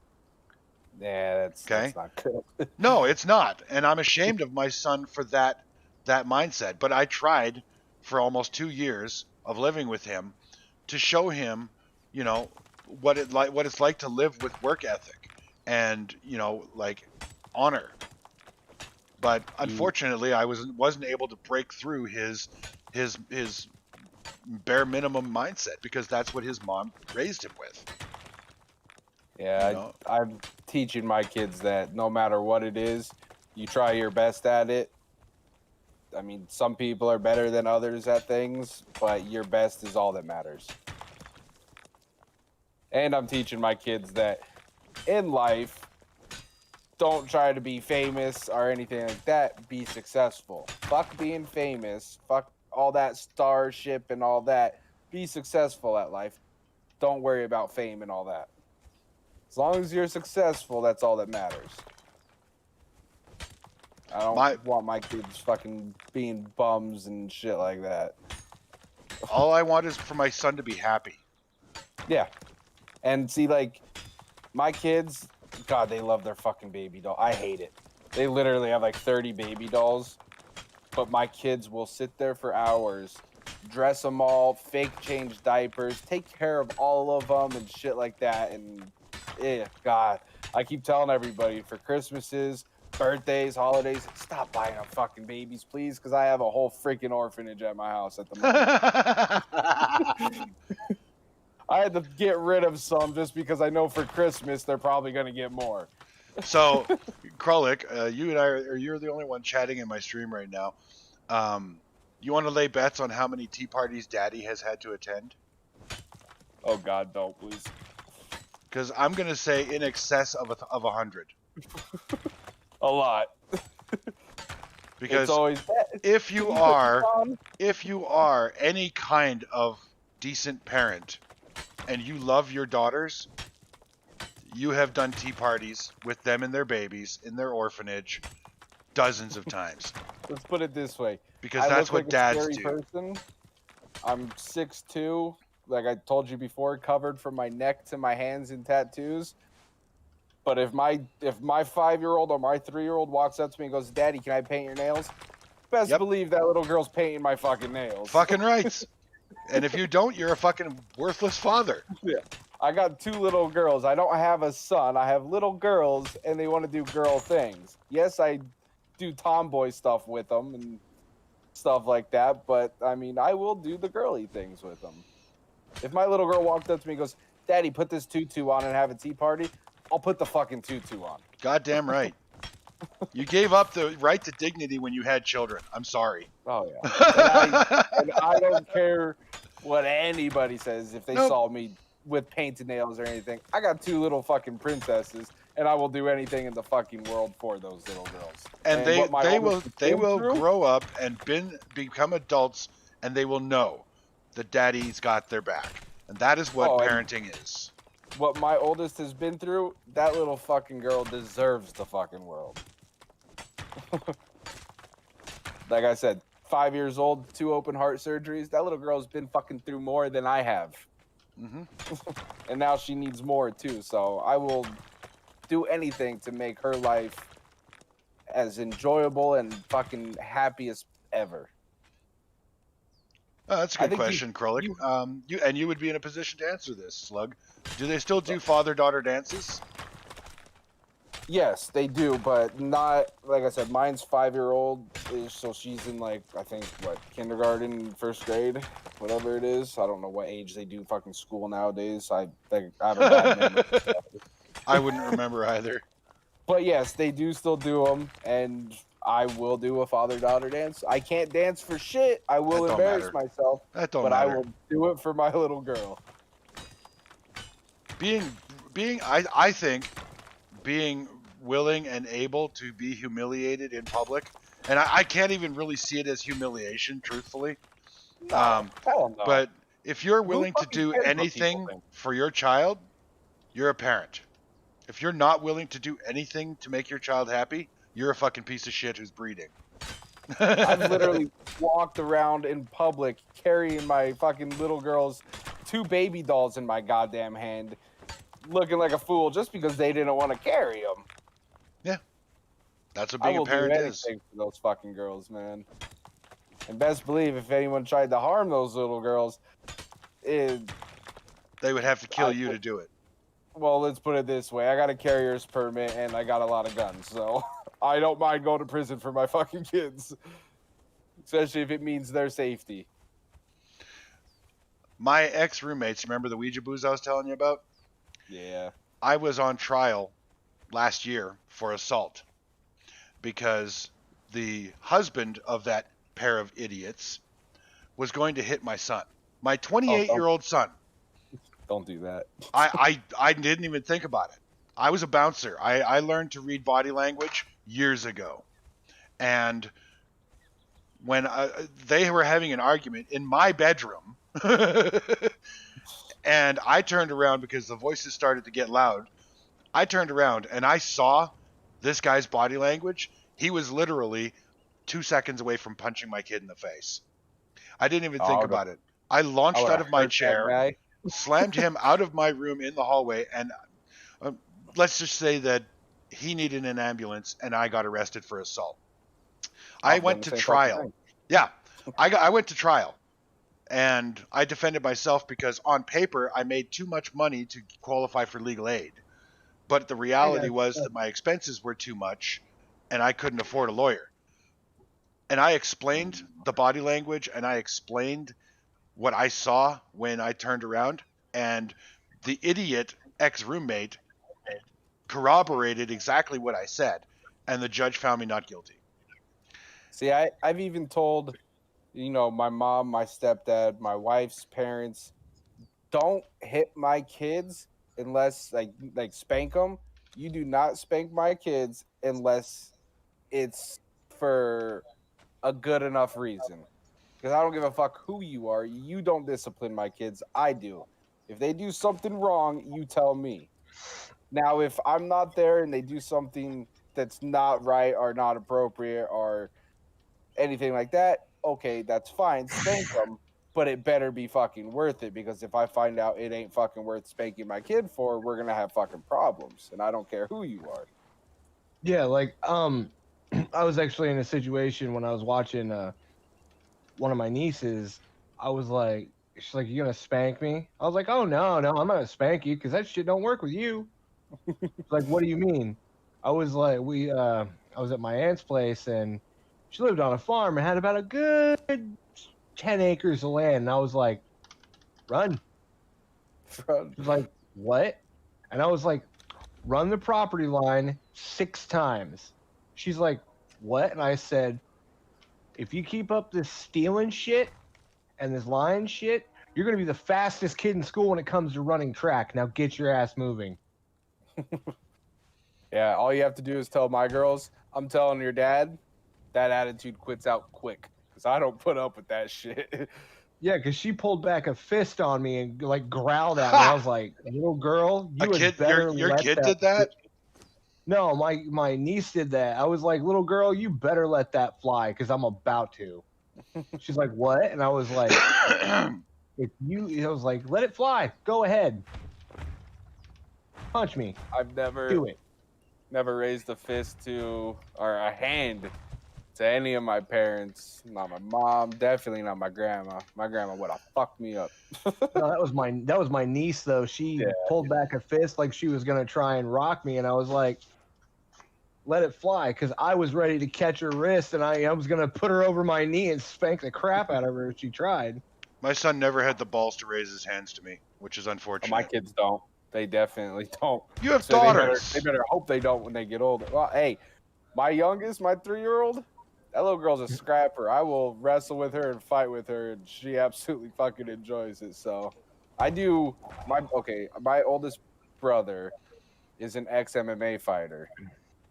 Yeah, that's not good.
No, it's not. And I'm ashamed of my son for that mindset. But I tried for almost 2 years of living with him to show him, you know, what it's like to live with work ethic and, you know, like honor. But unfortunately, I wasn't able to break through his bare minimum mindset because that's what his mom raised him with.
Yeah,
You know?
I'm teaching my kids that no matter what it is, you try your best at it. I mean, some people are better than others at things, but your best is all that matters. And I'm teaching my kids that in life, don't try to be famous or anything like that. Be successful. Fuck being famous. Fuck all that starship and all that. Be successful at life. Don't worry about fame and all that. As long as you're successful, that's all that matters. I don't want my kids fucking being bums and shit like that.
All I want is for my son to be happy.
Yeah. And see, like, my kids, God, they love their fucking baby doll. I hate it. They literally have like 30 baby dolls, but my kids will sit there for hours, dress them all, fake change diapers, take care of all of them and shit like that. And God, I keep telling everybody for Christmases, birthdays, holidays, stop buying them fucking babies, please, because I have a whole freaking orphanage at my house at the moment. I had to get rid of some just because I know for Christmas they're probably going to get more.
So, Krolik, you and you're the only one chatting in my stream right now. You want to lay bets on how many tea parties Daddy has had to attend?
Oh God, no, please.
Because I'm going to say in excess of 100.
A lot.
Because
always,
if you are any kind of decent parent and you love your daughters, you have done tea parties with them and their babies in their orphanage dozens of times.
Let's put it this way.
Because that's what dads do.
Person. I'm 6'2", like I told you before, covered from my neck to my hands in tattoos. But if my 5-year-old or my 3-year-old walks up to me and goes, "Daddy, can I paint your nails?" Best believe that little girl's painting my fucking nails.
Fucking rights. And if you don't, you're a fucking worthless father.
Yeah. I got 2 little girls. I don't have a son. I have little girls, and they want to do girl things. Yes, I do tomboy stuff with them and stuff like that, but, I mean, I will do the girly things with them. If my little girl walked up to me and goes, "Daddy, put this tutu on and have a tea party," I'll put the fucking tutu on.
Goddamn right. You gave up the right to dignity when you had children. I'm sorry.
Oh, yeah. And I don't care what anybody says if they saw me with painted nails or anything. I got 2 little fucking princesses, and I will do anything in the fucking world for those little girls.
And they will grow up and become adults, and they will know that Daddy's got their back. And that is what parenting is.
What my oldest has been through, that little fucking girl deserves the fucking world. Like I said, 5 years old, 2 open heart surgeries. That little girl's been fucking through more than I have.
Mm-hmm.
And now she needs more too. So I will do anything to make her life as enjoyable and fucking happy as ever.
Oh, that's a good question, Krolik. You would be in a position to answer this, Slug. Do they still do father-daughter dances?
Yes, they do, but not, like I said, mine's 5-year-old, so she's in, like, I think, kindergarten, 1st grade, whatever it is. I don't know what age they do fucking school nowadays. I think I have a bad memory.
I wouldn't remember either.
But yes, they do still do them, and I will do a father-daughter dance. I can't dance for shit. I will embarrass myself, but I will do it for my little girl.
I think being willing and able to be humiliated in public, and I can't even really see it as humiliation, truthfully.
Hell no.
But if you're willing to do anything for your child, you're a parent. If you're not willing to do anything to make your child happy, you're a fucking piece of shit who's breeding.
I've literally walked around in public carrying my fucking little girl's 2 baby dolls in my goddamn hand, looking like a fool just because they didn't want to carry them.
Yeah. That's what being a parent is. I will do anything
for those fucking girls, man. And best believe if anyone tried to harm those little girls,
They would have to kill you to do it.
Well, let's put it this way. I got a carrier's permit and I got a lot of guns, so I don't mind going to prison for my fucking kids. Especially if it means their safety.
My ex-roommates, remember the Ouija boos I was telling you about?
Yeah.
I was on trial last year for assault because the husband of that pair of idiots was going to hit my son, my 28-year-old son.
Don't do that.
I didn't even think about it. I was a bouncer. I learned to read body language years ago. And when they were having an argument in my bedroom, and I turned around because the voices started to get loud, I turned around and I saw this guy's body language. He was literally 2 seconds away from punching my kid in the face. I didn't even think about it. I launched out of my chair, slammed him out of my room in the hallway, and let's just say that he needed an ambulance, and I got arrested for assault. I went to trial. Yeah, I went to trial, and I defended myself because on paper I made too much money to qualify for legal aid. But the reality was that my expenses were too much, and I couldn't afford a lawyer. And I explained the body language, and I explained what I saw when I turned around, and the idiot ex-roommate corroborated exactly what I said, and the judge found me not guilty.
See, I've even told, my mom, my stepdad, my wife's parents, don't hit my kids unless, like spank them. You do not spank my kids unless it's for a good enough reason. Because I don't give a fuck who you are. You don't discipline my kids. I do. If they do something wrong, you tell me. Now, if I'm not there and they do something that's not right or not appropriate or anything like that, okay, that's fine. Spank them, but it better be fucking worth it. Because if I find out it ain't fucking worth spanking my kid for, we're gonna have fucking problems. And I don't care who you are.
Yeah, like I was actually in a situation when I was watching one of my nieces. I was like, she's like, "You gonna spank me?" I was like, "Oh no, I'm not gonna spank you because that shit don't work with you." Like, what do you mean? I was like, I was at my aunt's place and she lived on a farm and had about a good 10 acres of land. And I was like, run. She was like, what? And I was like, run the property line 6 times. She's like, what? And I said, if you keep up this stealing shit and this lying shit, you're going to be the fastest kid in school when it comes to running track. Now get your ass moving.
Yeah, all you have to do is tell my girls, I'm telling your dad, that attitude quits out quick. Because I don't put up with that shit.
Yeah, because she pulled back a fist on me and like growled at me. I was like, little girl, you had better
your kid did that?
No, my niece did that. I was like, little girl, you better let that fly because I'm about to. She's like, what? And I was like, I was like, let it fly. Go ahead. Punch me.
I've
Do it.
Never raised a fist to or a hand to any of my parents. Not my mom, definitely not my grandma. My grandma would have fucked me up.
No, that was my niece though. She pulled back a fist like she was gonna try and rock me, and I was like, let it fly, because I was ready to catch her wrist and I was gonna put her over my knee and spank the crap out of her if she tried.
My son never had the balls to raise his hands to me, which is unfortunate.
My kids don't. They definitely don't.
You have daughters.
They better hope they don't when they get older. Well, hey, my youngest, my 3-year-old, that little girl's a scrapper. I will wrestle with her and fight with her, and she absolutely fucking enjoys it. So, I do. My oldest brother is an ex-MMA fighter,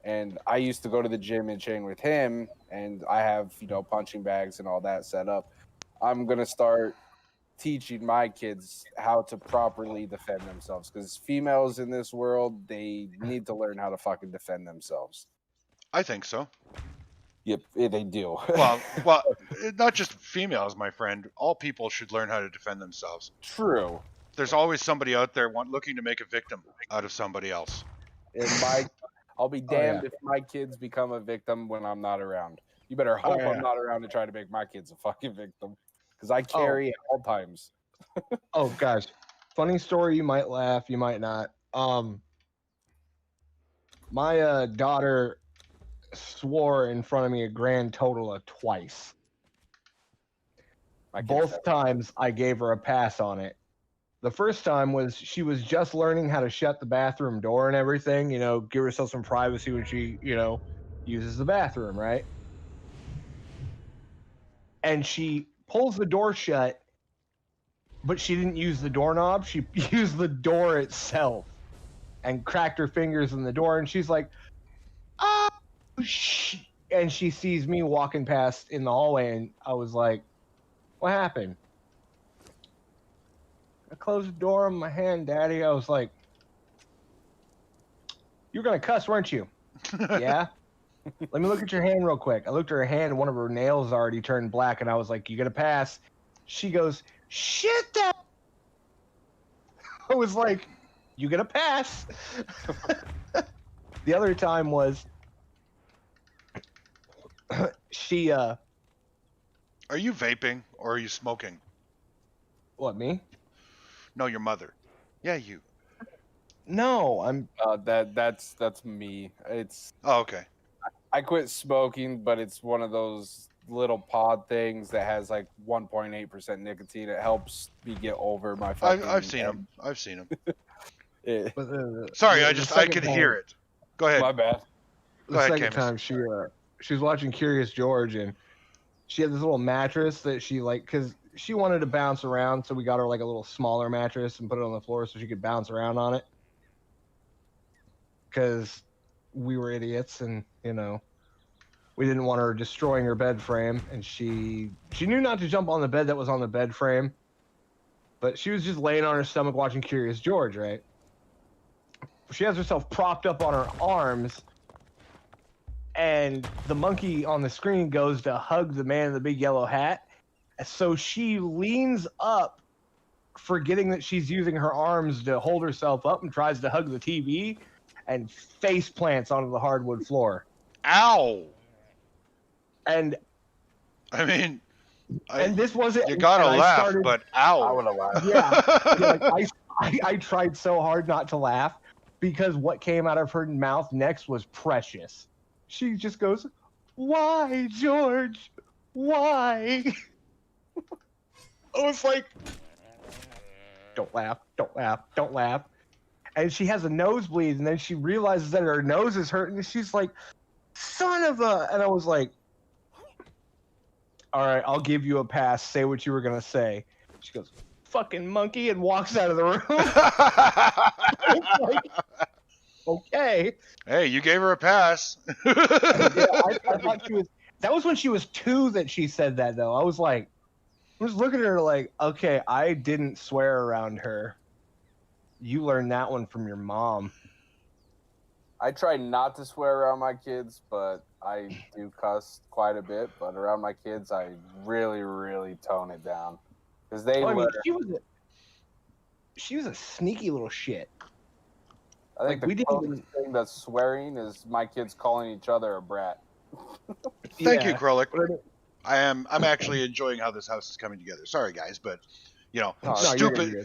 and I used to go to the gym and train with him, and I have punching bags and all that set up. I'm gonna start teaching my kids how to properly defend themselves, because females in this world, they need to learn how to fucking defend themselves.
I think so.
Yep, they do.
well, not just females, my friend. All people should learn how to defend themselves.
True.
There's always somebody out there looking to make a victim out of somebody else.
And I'll be damned if my kids become a victim when I'm not around. You better hope I'm not around to try to make my kids a fucking victim, because I carry at all times.
Oh gosh, Funny story. You might laugh. You might not. My daughter swore in front of me a grand total of twice. Both times I gave her a pass on it. The first time was she was just learning how to shut the bathroom door and everything, give herself some privacy when she, uses the bathroom, right? And she pulls the door shut, but she didn't use the doorknob. She used the door itself and cracked her fingers in the door. And she's like, oh, and she sees me walking past in the hallway. And I was like, what happened? I closed the door on my hand, Daddy. I was like, you were going to cuss, weren't you? Yeah. Let me look at your hand real quick. I looked at her hand, and one of her nails already turned black, and I was like, you got to pass. She goes, shit, Dad. I was like, you get a pass. The other time was she
Are you vaping or are you smoking?
What, me?
No, your mother. Yeah, you.
No, I'm
That's me.
Oh, okay.
I quit smoking, but it's one of those little pod things that has like 1.8% nicotine. It helps me get over my fucking.
I've seen them. I've seen them.
Yeah.
Sorry, I could hear it. Go ahead.
My bad.
Go ahead,
second
Camus.
time she was watching Curious George, and she had this little mattress that she because she wanted to bounce around, so we got her like a little smaller mattress and put it on the floor so she could bounce around on it. Because we were idiots, and we didn't want her destroying her bed frame, and she knew not to jump on the bed that was on the bed frame, but she was just laying on her stomach watching Curious George, right? She has herself propped up on her arms, and the monkey on the screen goes to hug the man in the big yellow hat. So she leans up, forgetting that she's using her arms to hold herself up, and tries to hug the TV, and face plants onto the hardwood floor.
Ow!
And
I mean,
this wasn't.
You gotta laugh, but ow!
I would have laughed.
Yeah, I tried so hard not to laugh because what came out of her mouth next was precious. She just goes, "Why, George? Why?" I was like, "Don't laugh! Don't laugh! Don't laugh!" And she has a nosebleed, and then she realizes that her nose is hurting, and she's like, "Son of a!" And I was like, "All right, I'll give you a pass. Say what you were gonna say." She goes, "Fucking monkey," and walks out of the room. Like, okay.
Hey, you gave her a pass.
Yeah, I thought she was. That was when she was 2 that she said that, though. I was looking at her like, okay, I didn't swear around her. You learned that one from your mom.
I try not to swear around my kids, but I do cuss quite a bit. But around my kids, I really, really tone it down because they.
She was a sneaky little shit.
I think the closest thing that's swearing is my kids calling each other a brat.
Thank you, Krollik. I'm actually enjoying how this house is coming together. Sorry, guys, but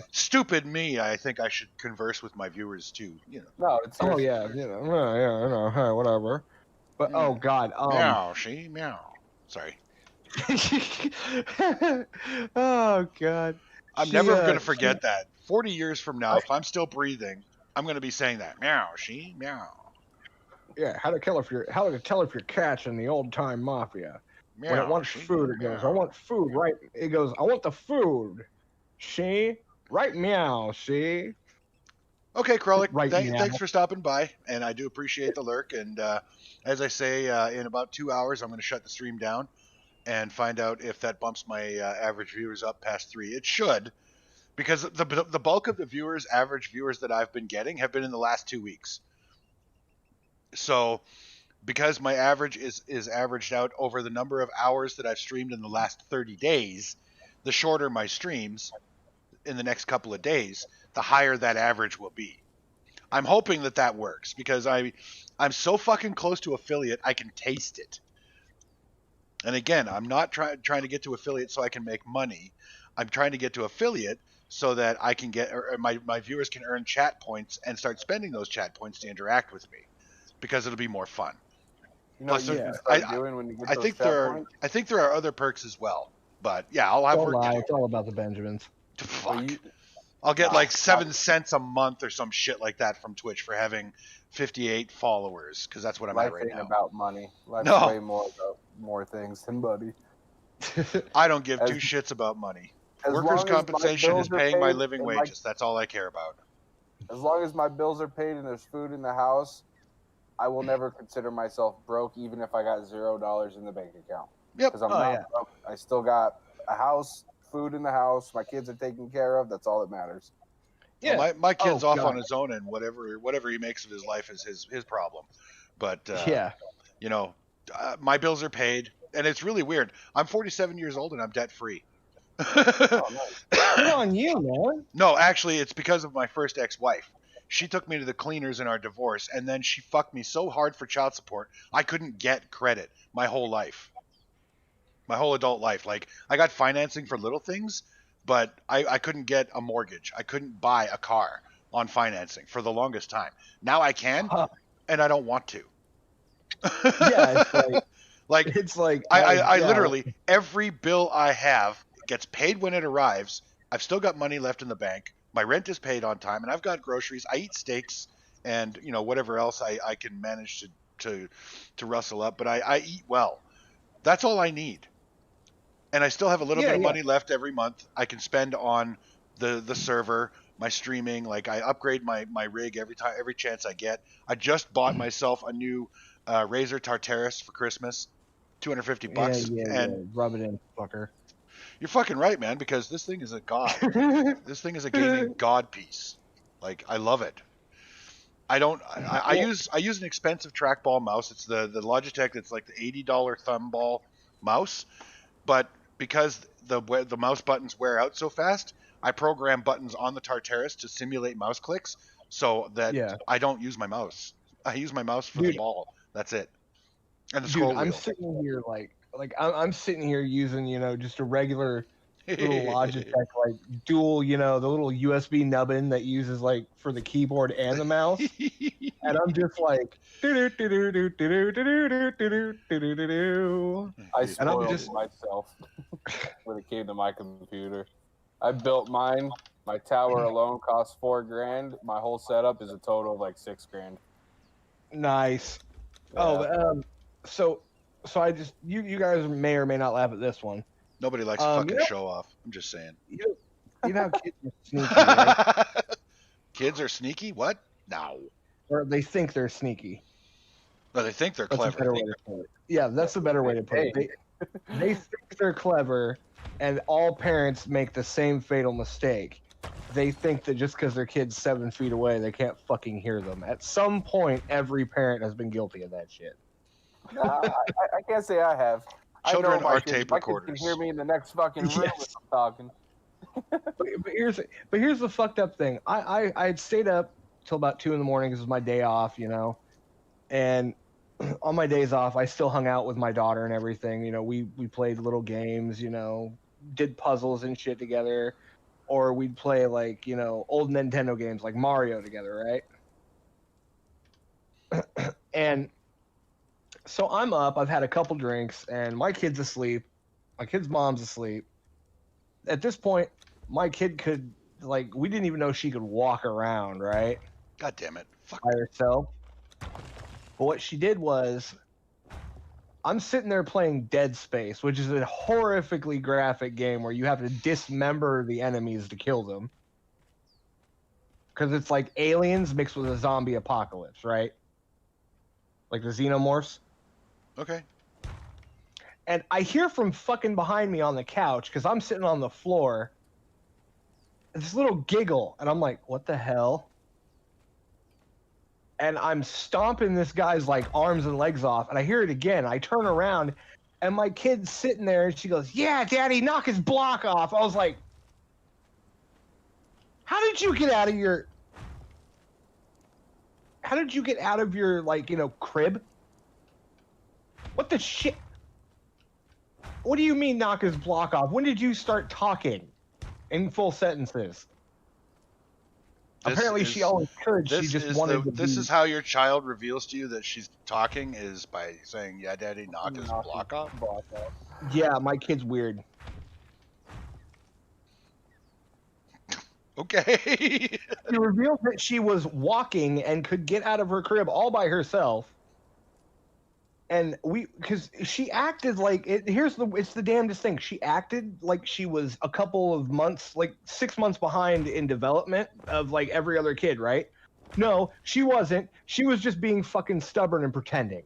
stupid me. I think I should converse with my viewers too.
No, it's
yeah, hey, whatever. But oh god,
meow, meow. Sorry.
Oh god.
I'm never gonna forget that. 40 years from now, if I'm still breathing, I'm gonna be saying that. Meow, meow.
Yeah, how to tell if you're catching the old time mafia.
Meow,
when it wants food, it goes, I want food, right? It goes, I want the food. She? Right, meow, she?
Okay, Krollik,
Right,
thanks for stopping by, and I do appreciate the lurk, and as I say, in about 2 hours, I'm going to shut the stream down and find out if that bumps my average viewers up past 3. It should, because the bulk of the average viewers that I've been getting have been in the last 2 weeks. So, because my average is averaged out over the number of hours that I've streamed in the last 30 days, the shorter my streams in the next couple of days, the higher that average will be. I'm hoping that works because I'm so fucking close to affiliate, I can taste it. And again, I'm not trying to get to affiliate so I can make money. I'm trying to get to affiliate so that I can get, or my viewers can earn chat points and start spending those chat points to interact with me, because it'll be more fun.
You know what
Plus,
you can start doing when you get those chat points?
I think there are other perks as well. But yeah, I'll have
Don't
work
lie.
to do.
It's all about the Benjamins.
Fuck. I'll get like 7 cents a month or some shit like that from Twitch for having 58 followers, because that's what I'm at right
Life ain't
now.
about money. Life's
No.
way more about more things than money.
I don't give
As-
two shits about money.
As
Workers'
long as my
compensation is
bills are
paying my
paid
living
and
wages. That's all I care about.
as long as my bills are paid and there's food in the house, I will never consider myself broke, even if I got $0 in the bank account.
Yep.
Because I'm not broke. I still got a house, food in the house. My kids are taken care of. That's all that matters.
Yeah.
Well, my kid's off
God.
on his own, and whatever he makes of his life is his problem. But
Yeah.
you know, my bills are paid, and it's really weird. I'm 47 years old and I'm debt free.
Oh, nice.
Good on you, man.
No, actually, it's because of my first ex-wife. She took me to the cleaners in our divorce, and then she fucked me so hard for child support, I couldn't get credit my whole life. My whole adult life. Like, I got financing for little things, but I couldn't get a mortgage. I couldn't buy a car on financing for the longest time. Now I can, and I don't want to.
Yeah, it's like
I literally, every bill I have gets paid when it arrives. I've still got money left in the bank. My rent is paid on time, and I've got groceries. I eat steaks and, you know, whatever else I can manage to rustle up, but I eat well. That's all I need. And I still have a little bit of money left every month I can spend on the server, my streaming. Like, I upgrade my rig every chance I get. I just bought myself a new Razer Tartaris for Christmas, $250.
Yeah, rub it in, fucker.
You're fucking right, man, because this thing is a god. This thing is a gaming god piece. Like, I love it. I use an expensive trackball mouse. It's the Logitech. It's like the $80 thumb ball mouse, but because the mouse buttons wear out so fast, I program buttons on the Tartaris to simulate mouse clicks, so that I don't use my mouse. I use my mouse for the ball. That's it. And the scroll wheel.
I'm sitting here like I'm sitting here using, you know, just a regular little Logitech, like dual, you know, the little USB nubbin that uses like for the keyboard and the mouse. And I'm just like,
I spoiled myself when it came to my computer. I built mine. My tower alone cost $4,000. My whole setup is a total of like $6,000.
Nice.
Yeah.
So I just you guys may or may not laugh at this one.
Nobody likes to fucking show off. I'm just saying.
You know how kids are sneaky, right?
Kids are sneaky? What? No.
Or they think they're sneaky.
No, they think they're
That's a
clever.
better way to put it. Yeah, that's a better way to put it. They think they're clever, and all parents make the same fatal mistake. They think that just because their kid's 7 feet away, they can't fucking hear them. At some point, every parent has been guilty of that shit.
Nah, I can't say I have.
Children
I know
are
my
tape
kids
recorders.
can hear me in the next fucking room if I'm talking.
But here's the fucked up thing. I had stayed up till about 2 in the morning because it was my day off, you know. And on my days off, I still hung out with my daughter and everything. You know, we played little games, you know, did puzzles and shit together. Or we'd play, like, you know, old Nintendo games like Mario together, right? And so I'm up, I've had a couple drinks, and my kid's asleep. My kid's mom's asleep. At this point, my kid could, like, we didn't even know she could walk around, right?
God damn it. Fuck.
By herself. But what she did was, I'm sitting there playing Dead Space, which is a horrifically graphic game where you have to dismember the enemies to kill them. Because it's like aliens mixed with a zombie apocalypse, right? Like the xenomorphs.
Okay.
And I hear from fucking behind me on the couch, because I'm sitting on the floor, this little giggle, and I'm like, what the hell? And I'm stomping this guy's, like, arms and legs off, and I hear it again. I turn around, and my kid's sitting there, and she goes, yeah, Daddy, knock his block off. I was like, how did you get out of your, like, you know, crib? What the shit? What do you mean knock his block off? When did you start talking? in full sentences. Apparently, she always could. She just wanted to.
This is how your child reveals to you that she's talking, is by saying, "Yeah, Daddy, knock his block off."
Yeah, my kid's weird.
Okay.
She revealed that she was walking and could get out of her crib all by herself. And because she acted like it's the damnedest thing. She acted like she was a couple of months, like 6 months behind in development of like every other kid, right? No, she wasn't. She was just being fucking stubborn and pretending.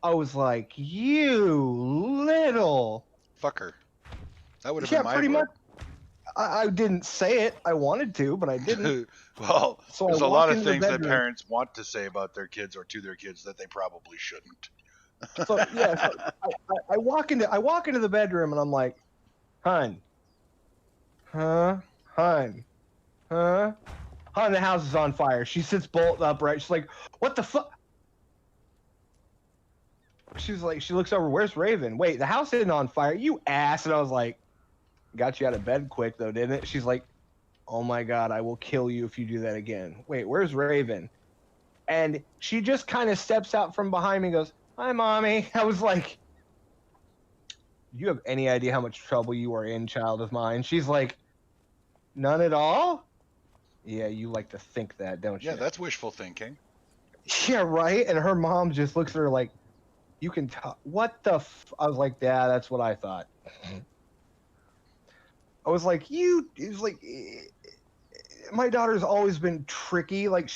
I was like, you little
Fucker. That would have been my
pretty
word.
much. I didn't say it. I wanted to, but I didn't.
Well,
So
there's
I
a
walk
lot of
into the
things that
bedroom.
parents want to say about their kids or to their kids that they probably shouldn't.
So yeah, I walk into the bedroom and I'm like, hun, hun, the house is on fire. She sits bolt upright. She's like, what the fuck? She's like, she looks over, where's Raven? Wait, the house isn't on fire, you ass. And I was like, got you out of bed quick though, didn't it? She's like, oh my god, I will kill you if you do that again. Wait, where's Raven? And she just kind of steps out from behind me and goes, hi, mommy. I was like, do you have any idea how much trouble you are in, child of mine? She's like, none at all? Yeah, you like to think that, don't you?
Yeah, that's wishful thinking.
Yeah, right? And her mom just looks at her like, you can talk. What the I was like, yeah, that's what I thought. I was like, it was like, my daughter's always been tricky. Like,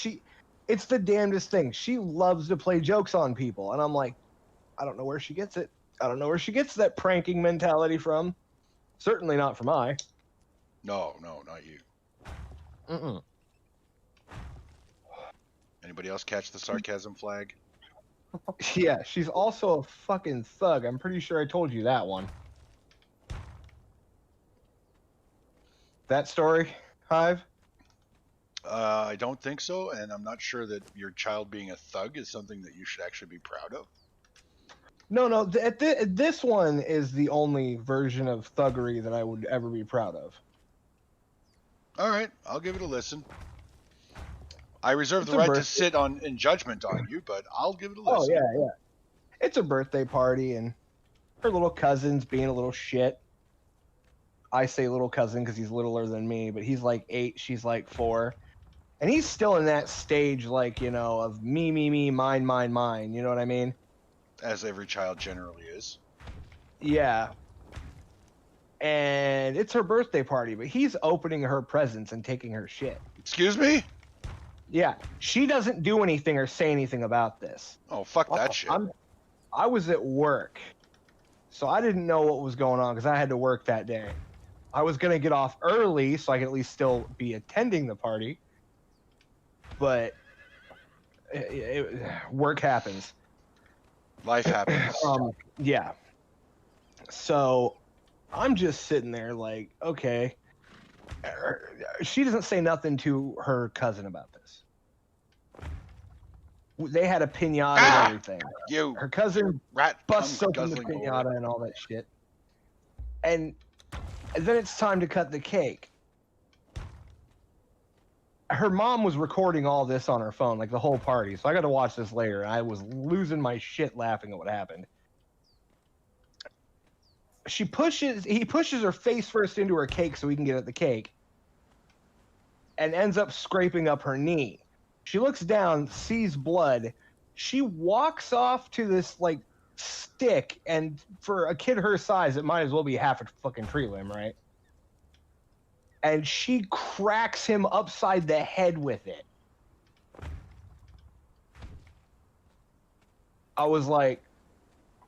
it's the damnedest thing. She loves to play jokes on people. And I'm like, I don't know where she gets it. I don't know where she gets that pranking mentality from. Certainly not from I.
No, not you.
Mm-mm.
Anybody else catch the sarcasm flag?
Yeah, she's also a fucking thug. I'm pretty sure I told you that one. That story, Hive?
I don't think so, and I'm not sure that your child being a thug is something that you should actually be proud of.
No. This one is the only version of thuggery that I would ever be proud of.
All right, I'll give it a listen. I reserve the right to sit in judgment on you, but I'll give it a listen.
Oh, yeah. It's a birthday party, and her little cousin's being a little shit. I say little cousin because he's littler than me, but he's like 8, she's like 4. And he's still in that stage, like, of me, mine, you know what I mean?
As every child generally is.
Yeah. And it's her birthday party, but he's opening her presents and taking her shit.
Excuse me?
Yeah. She doesn't do anything or say anything about this.
Oh, fuck that shit.
I was at work, so I didn't know what was going on because I had to work that day. I was going to get off early so I could at least still be attending the party. But work happens.
Life happens.
Yeah. So I'm just sitting there like, okay. She doesn't say nothing to her cousin about this. They had a pinata and everything. Her cousin busts open the pinata and all that shit. And then it's time to cut the cake. Her mom was recording all this on her phone, like the whole party. So I got to watch this later. And I was losing my shit laughing at what happened. He pushes her face first into her cake so he can get at the cake. And ends up scraping up her knee. She looks down, sees blood. She walks off to this, like, stick. And for a kid her size, it might as well be half a fucking tree limb, right? And she cracks him upside the head with it. I was like,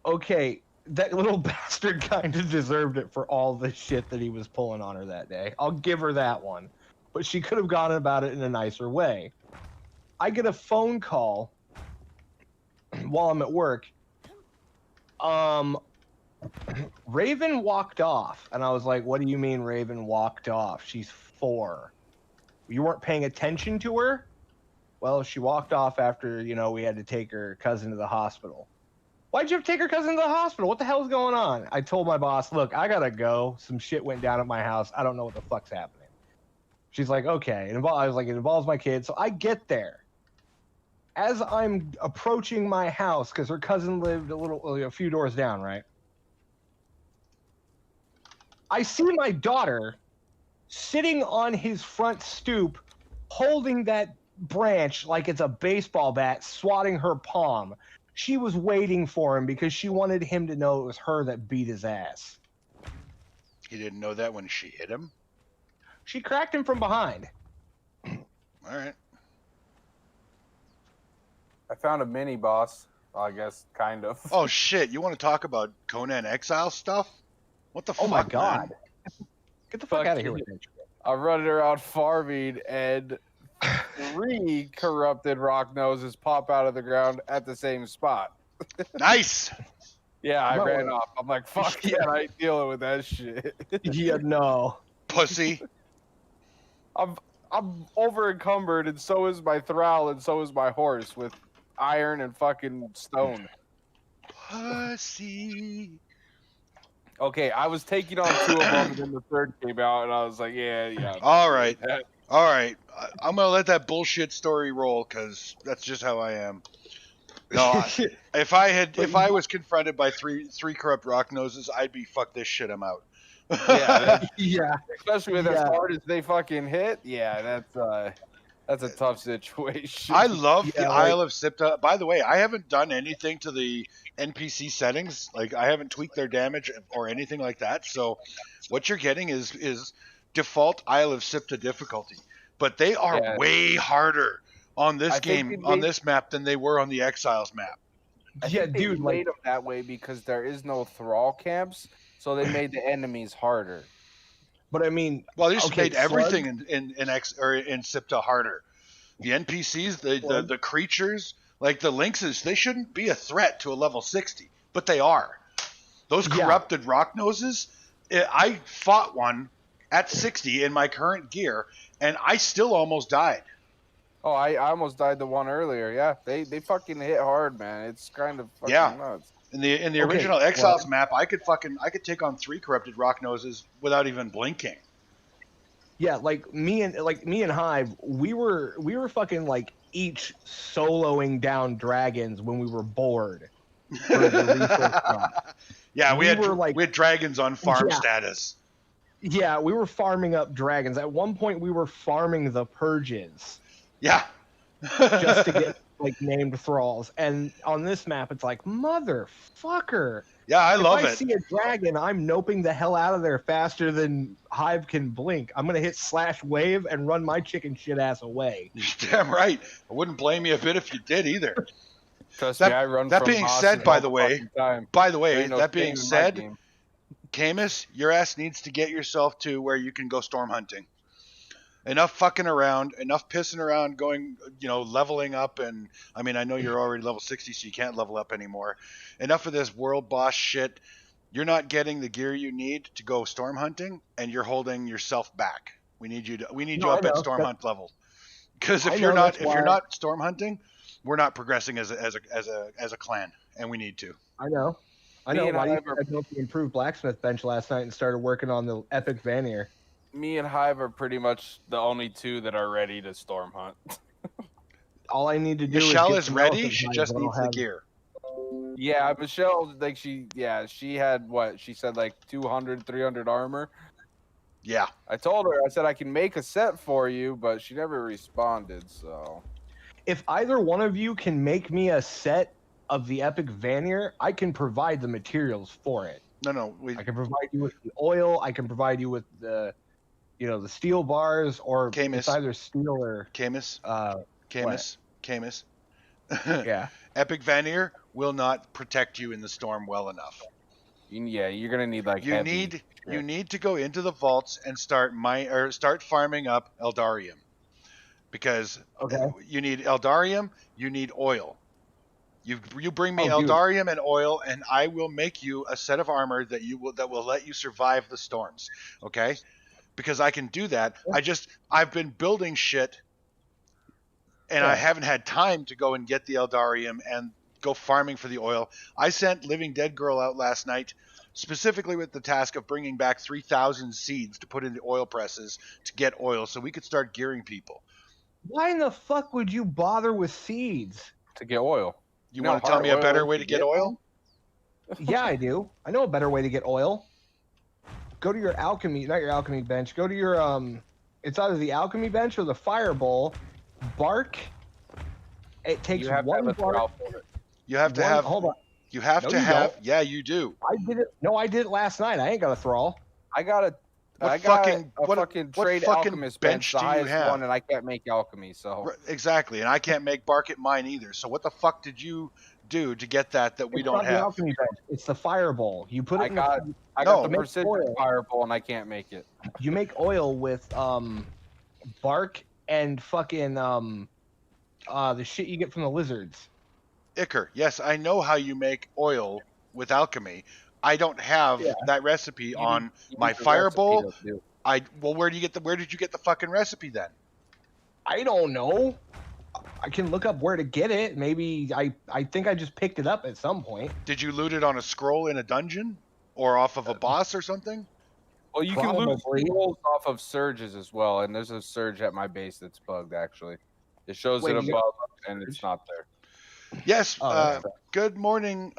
okay, that little bastard kind of deserved it for all the shit that he was pulling on her that day. I'll give her that one. But she could have gone about it in a nicer way. I get a phone call while I'm at work. Raven walked off, and I was like, what do you mean Raven walked off? She's 4. You weren't paying attention to her? Well, she walked off after, we had to take her cousin to the hospital. Why'd you have to take her cousin to the hospital? What the hell's going on? I told my boss, look, I gotta go. Some shit went down at my house. I don't know what the fuck's happening. She's like, okay. I was like, it involves my kid. So I get there. As I'm approaching my house, because her cousin lived a few doors down, right? I see my daughter sitting on his front stoop, holding that branch like it's a baseball bat, swatting her palm. She was waiting for him because she wanted him to know it was her that beat his ass.
He didn't know that when she hit him?
She cracked him from behind.
All right.
I found a mini boss. Well, I guess, kind of.
Oh, shit. You want to talk about Conan Exiles stuff? What the fuck,
Oh, my God.
man?
Get the fuck out of here with that shit.
I'm running around farming, and 3 corrupted rock noses pop out of the ground at the same spot.
Nice.
Yeah, I
No.
ran off. I'm like, fuck yeah, I ain't dealing with that shit.
Yeah, no.
Pussy.
I'm over encumbered, and so is my thrall, and so is my horse with iron and fucking stone.
Pussy.
Okay, I was taking on 2 of them, and then the 3rd came out, and I was like, yeah.
All right. All right. I'm going to let that bullshit story roll because that's just how I am. No, if I was confronted by three corrupt rock noses, I'd be fuck this shit, I'm out.
Yeah,
Yeah.
especially with as
Yeah.
hard as they fucking hit. Yeah, that's a tough situation.
I love the
Yeah, like-
Isle of Siptah. By the way, I haven't done anything to the NPC settings. Like I haven't tweaked their damage or anything like that. So what you're getting is default Isle of Siptah difficulty. But they are
Yeah.
way harder on this
I think
game,
they
on
made-
this map than they were on the Exiles map.
I
Yeah,
think they
dude,
made
like,
them that way because there is no thrall camps, so they made the enemies harder.
but I mean,
Well, they just
Okay,
made everything in Siptah harder. The NPCs, the creatures, like the lynxes, they shouldn't be a threat to a level 60, but they are. Those
Yeah.
corrupted rock noses, I fought one at 60 in my current gear, and I still almost died.
Oh, I almost died the one earlier. Yeah, they fucking hit hard, man. It's kind of fucking
Yeah.
nuts.
In the
Okay,
original Exiles map, I could take on 3 corrupted rock noses without even blinking.
yeah, like me and Hive, we were fucking like each soloing down dragons when we were bored. For the resource drop.
Yeah, we had dragons on farm
Yeah.
status.
Yeah, we were farming up dragons. At one point, we were farming the purges
Yeah.
just to get like named thralls. And on this map, it's like motherfucker.
Yeah, I love
if I
it.
see a dragon, I'm noping the hell out of there faster than Hive can blink. I'm gonna hit /wave and run my chicken shit ass away.
You're damn right. I wouldn't blame you a bit if you did either.
Trust
That-
me, I run.
that
from
being
bosses
said, by
all
the way,
fucking time.
By the
There
way,
ain't no
that being
shame in my
said,
game.
Camus, your ass needs to get yourself to where you can go storm hunting. Enough fucking around, enough pissing around, going, leveling up. And I mean, I know you're already level 60, so you can't level up anymore. Enough of this world boss shit. You're not getting the gear you need to go storm hunting, and you're holding yourself back. We need you
No,
up
I
at
know.
storm hunt level. Because
I
if
know,
you're
that's
you're
why-
not storm hunting, we're not progressing as a clan, and we need to.
I know. I
Me
know.
and
Why do you
Hive are-
think I built the improved blacksmith bench last night and started working on the epic Vanir?
Me and Hive are pretty much the only 2 that are ready to storm hunt.
All I need to do
Michelle
is
is
get
ready.
some
She
hives
just
and I'll
needs the
have-
gear.
Yeah, Michelle, like she had what? She said like 200, 300 armor.
Yeah.
I told her, I said I can make a set for you, but she never responded. So
If either one of you can make me a set of the epic Vanir, I can provide the materials for it.
No.
I can provide you with the oil. I can provide you with the steel bars, or
Camus.
it's either steel or
Camus.
What?
Camus.
yeah.
Epic Vanir will not protect you in the storm well enough.
you're gonna need like
You
heavy shit.
need to go into the vaults and start farming up Eldarium, because
Okay.
you need Eldarium. You need oil. You bring me
Oh, dude.
Eldarium and oil, and I will make you a set of armor that will let you survive the storms. Okay, because I can do that. I've been building shit, and I
Yeah.
haven't had time to go and get the Eldarium and go farming for the oil. I sent Living Dead Girl out last night specifically with the task of bringing back 3,000 seeds to put into oil presses to get oil so we could start gearing people.
Why in the fuck would you bother with seeds?
To get oil.
You want to tell me a better way to get oil?
Yeah, I do. I know a better way to get oil. Go to your alchemy, not your alchemy bench. Go to your it's either the alchemy bench or the fire bowl. Bark. It takes one bark.
You have to have.
Hold on.
You have to have. Yeah, you do.
I did it. No, I did it last night. I ain't got a thrall.
I got a fucking trade alchemist bench, the highest one, and I can't make alchemy. So
exactly, and I can't make bark at mine either. So what the fuck did you do to get that we don't have?
The alchemy bench. It's the fire bowl. You put it.
I got the precision fire bowl, and I can't make it.
You make oil with bark and fucking the shit you get from the lizards.
Ichor. Yes, I know how you make oil with alchemy. I don't have that recipe on my fire bowl. Where did you get the fucking recipe then?
I don't know. I can look up where to get it. Maybe I think I just picked it up at some point.
Did you loot it on a scroll in a dungeon or off of a boss or something?
Well, you can loot scrolls off of surges as well, and there's a surge at my base that's bugged actually. It shows it above and it's not there.
Yes. Good morning,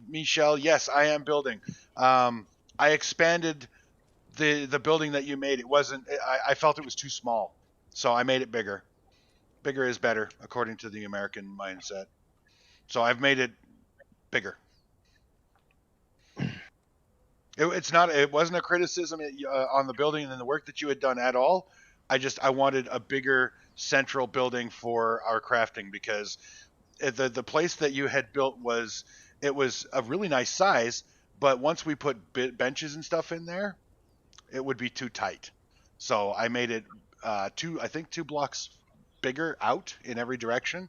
Michelle. Yes, I am building. I expanded the building that you made. It wasn't. I felt it was too small, so I made it bigger. Bigger is better, according to the American mindset. So I've made it bigger. It wasn't a criticism on the building and the work that you had done at all. I wanted a bigger central building for our crafting because the place that you had built was a really nice size, but once we put benches and stuff in there, it would be too tight. So I made it two blocks bigger out in every direction,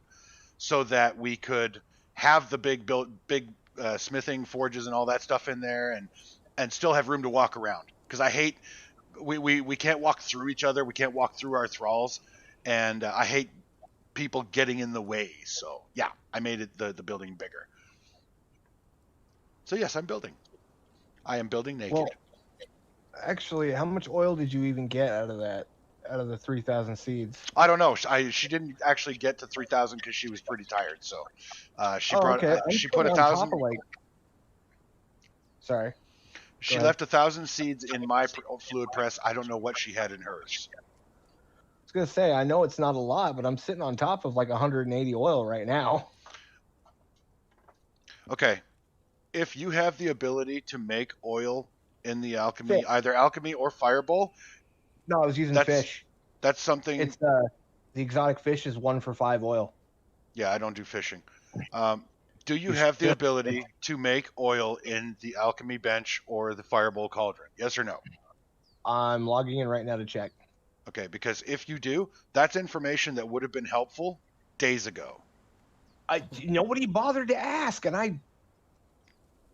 so that we could have the big smithing forges and all that stuff in there, and still have room to walk around. Because I hate we can't walk through each other, we can't walk through our thralls, and I hate people getting in the way. So yeah, I made it the building bigger. So yes, I'm building. I am building naked.
Well, actually, how much oil did you even get out of that? Out of the 3,000 seeds?
I don't know. She didn't actually get to 3,000 because she was pretty tired. So she put 1,000. Sorry. She left 1,000 seeds in my fluid press. I don't know what she had in hers.
I was gonna say, I know it's not a lot, but I'm sitting on top of like 180 oil right now.
Okay, if you have the ability to make oil in the alchemy, either alchemy or fireball.
No, I was using fish.
That's something.
It's the exotic fish is 1 for 5 oil.
Yeah, I don't do fishing. Do you have the ability to make oil in the alchemy bench or the fireball cauldron? Yes or no?
I'm logging in right now to check.
Okay, because if you do, that's information that would have been helpful days ago.
Nobody bothered to ask, and I...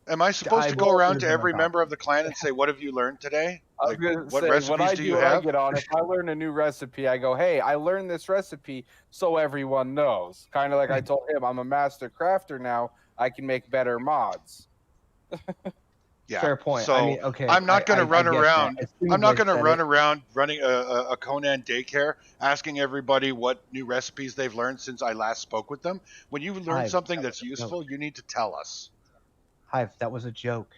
Am I supposed to go around to every member of the clan and say, what have you learned today?
Like, what recipes do you have? I get on, if I learn a new recipe, I go, hey, I learned this recipe so everyone knows. Kind of like I told him, I'm a master crafter now. I can make better mods.
Yeah.
Fair point.
So I'm not going to run around. I'm not going to run around running a Conan daycare asking everybody what new recipes they've learned since I last spoke with them. When you learn something that's useful, you need to tell us.
Hive, that was a joke.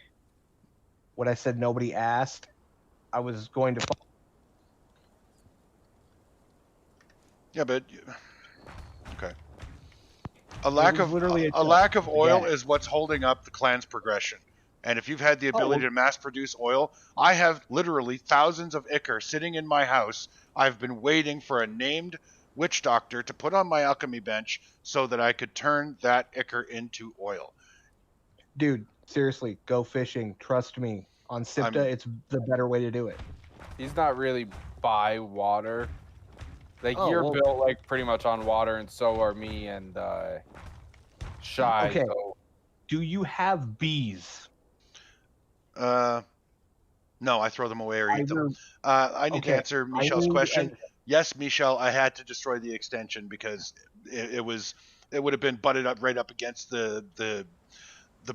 When I said nobody asked, I was going to...
Yeah, but... Okay. A lack of oil is what's holding up the clan's progression. And if you've had the ability to mass produce oil, I have literally thousands of ichor sitting in my house. I've been waiting for a named witch doctor to put on my alchemy bench so that I could turn that ichor into oil.
Dude, seriously, go fishing. Trust me. On Siptah, it's the better way to do it.
He's not really by water. Like, you're built, like, pretty much on water, and so are me and Shy.
Okay.
So.
Do you have bees?
No, I throw them away or eat them. I need to answer Michelle's question. Yes, Michelle, I had to destroy the extension because it was it would have been butted up right up against the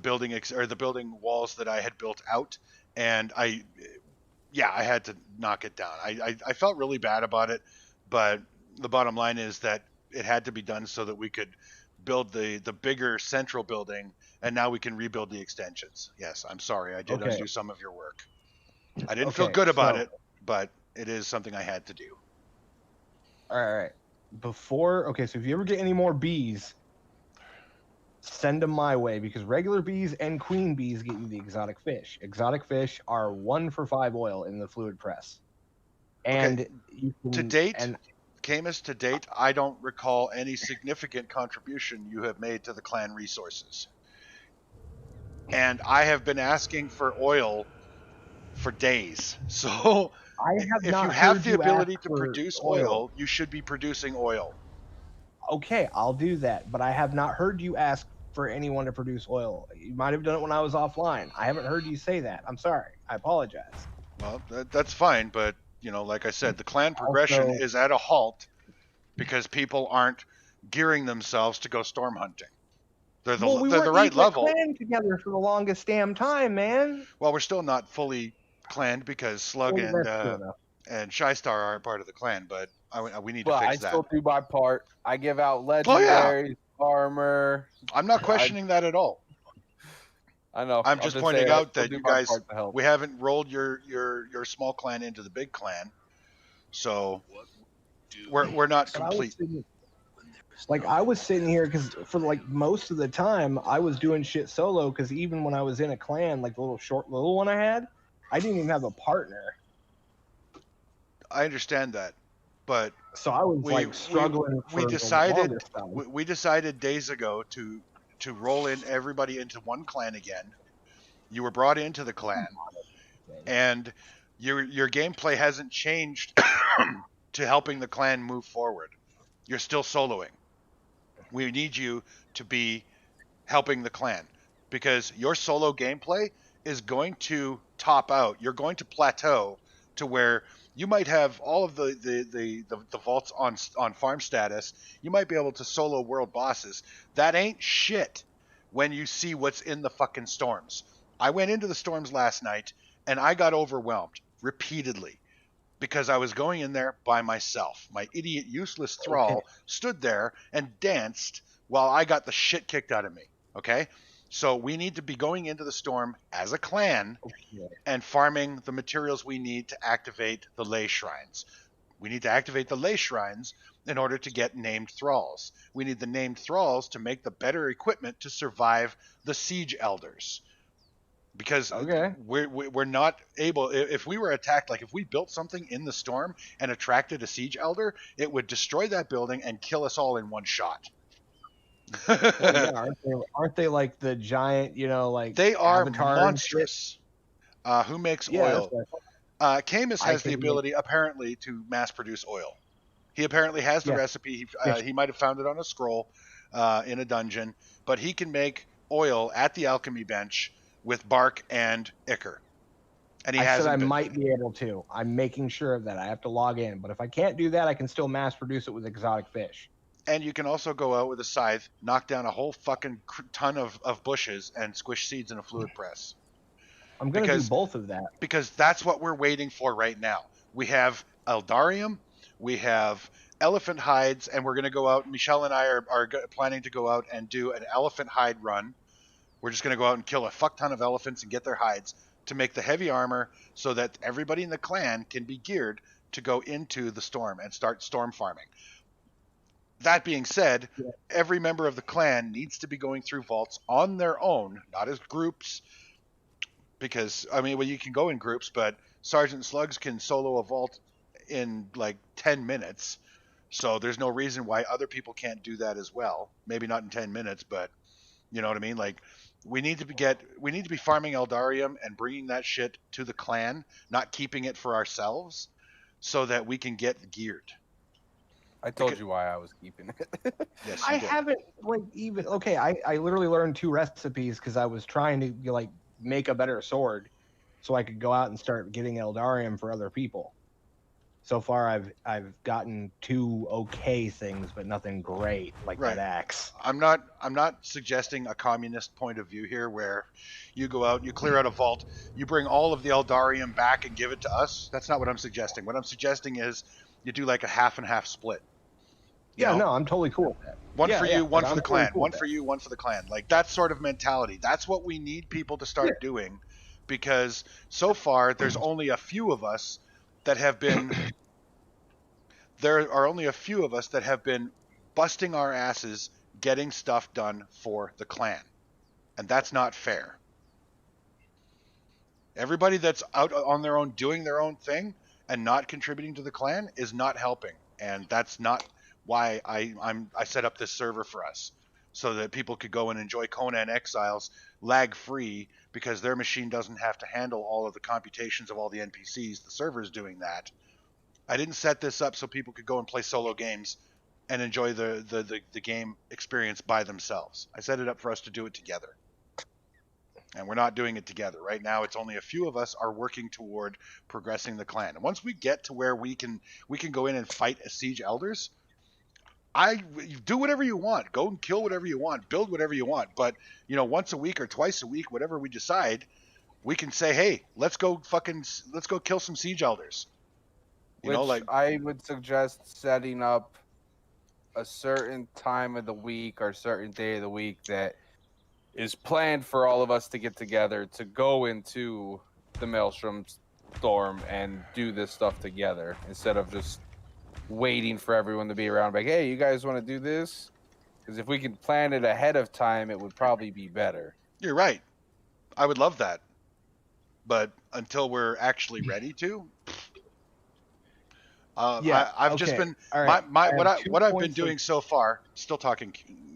building or the building walls that I had built out, and I had to knock it down. I felt really bad about it, but the bottom line is that it had to be done so that we could build the bigger central building, and now we can rebuild the extensions. Yes, I'm sorry, I did undo some of your work. I didn't feel good about it, but it is something I had to do.
All right. So if you ever get any more bees, send them my way, because regular bees and queen bees get you the exotic fish. Exotic fish are 1 for 5 oil in the fluid press. And you can,
to date, Camus, I don't recall any significant contribution you have made to the clan resources. And I have been asking for oil for days. So if you have the ability to produce oil, you should be producing oil.
Okay, I'll do that, but I have not heard you ask for anyone to produce oil. You might have done it when I was offline. I haven't heard you say that. I'm sorry. I apologize.
Well, that's fine, but like I said, the clan progression is at a halt because people aren't gearing themselves to go storm hunting. They're the right level.
We were clan together for the longest damn time, man.
Well, we're still not fully clanned because Slug and Shystar are part of the clan, but we need to fix that.
I still do my part. I give out legendaries, armor.
I'm not questioning that at all.
I know.
I'm just pointing out that you guys, we haven't rolled your small clan into the big clan, so we're not complete.
I was sitting here because for most of the time I was doing shit solo, because even when I was in a clan, like the little one I had, I didn't even have a partner.
I understand that, but
so I was struggling.
We decided days ago to roll in everybody into one clan again. You were brought into the clan, and your gameplay hasn't changed to helping the clan move forward. You're still soloing. We need you to be helping the clan, because your solo gameplay is going to top out. You're going to plateau to where you might have all of the vaults on farm status. You might be able to solo world bosses. That ain't shit when you see what's in the fucking storms. I went into the storms last night and I got overwhelmed repeatedly because I was going in there by myself. My idiot, useless thrall stood there and danced while I got the shit kicked out of me. Okay? So we need to be going into the storm as a clan and farming the materials we need to activate the ley shrines. We need to activate the ley shrines in order to get named thralls. We need the named thralls to make the better equipment to survive the siege elders. Because we're not able, if we were attacked, like if we built something in the storm and attracted a siege elder, it would destroy that building and kill us all in one shot.
Aren't they like the giant,
they are monstrous. Who makes oil? Camus has the ability apparently to mass produce oil. He apparently has the recipe. He might have found it on a scroll in a dungeon, but he can make oil at the alchemy bench with bark and ichor. And
I said I might be able to. I'm making sure of that. I have to log in, but if I can't do that, I can still mass produce it with exotic fish.
And you can also go out with a scythe, knock down a whole fucking ton of bushes, and squish seeds in a fluid press.
I'm going to do both of that.
Because that's what we're waiting for right now. We have Eldarium, we have elephant hides, and we're going to go out. Michelle and I are planning to go out and do an elephant hide run. We're just going to go out and kill a fuck ton of elephants and get their hides to make the heavy armor so that everybody in the clan can be geared to go into the storm and start storm farming. That being said, every member of the clan needs to be going through vaults on their own, not as groups, because, you can go in groups, but Sergeant Slugs can solo a vault in 10 minutes, so there's no reason why other people can't do that as well. Maybe not in 10 minutes, but you know what I mean? We need to be farming Eldarium and bringing that shit to the clan, not keeping it for ourselves, so that we can get geared.
I told you why I was keeping it.
Yes,
I haven't I literally learned 2 recipes because I was trying to make a better sword so I could go out and start getting Eldarium for other people. So far, I've gotten 2 okay things, but nothing great like
Right.
that axe.
I'm not suggesting a communist point of view here where you go out, you clear out a vault, you bring all of the Eldarium back and give it to us. That's not what I'm suggesting. What I'm suggesting is you do like a half and half split. You
Yeah,
know?
no, I'm totally cool with that.
One
Yeah,
for
yeah,
you, one
like,
for the
I'm totally
clan.
cool
One
with
for
that.
you, one for the clan. Like that sort of mentality. That's what we need people to start doing, because so far there's only a few of us that have been there are only a few of us that have been busting our asses getting stuff done for the clan. And that's not fair. Everybody that's out on their own doing their own thing and not contributing to the clan is not helping. And that's not why I set up this server for us, so that people could go and enjoy Conan Exiles lag free, because their machine doesn't have to handle all of the computations of all the NPCs. The server's doing that. I didn't set this up so people could go and play solo games and enjoy the game experience by themselves. I set it up for us to do it together. And we're not doing it together. Right now, it's only a few of us are working toward progressing the clan. And once we get to where we can go in and fight as siege elders, do whatever you want. Go and kill whatever you want. Build whatever you want. But, once a week or twice a week, whatever we decide, we can say, hey, let's go kill some siege elders.
I would suggest setting up a certain time of the week or certain day of the week that is planned for all of us to get together to go into the Maelstrom Storm and do this stuff together, instead of just waiting for everyone to be around like, hey, you guys want to do this? Because if we can plan it ahead of time, it would probably be better.
You're right. I would love that. But until we're actually ready to, I've just been what I've been doing so far. Still talking,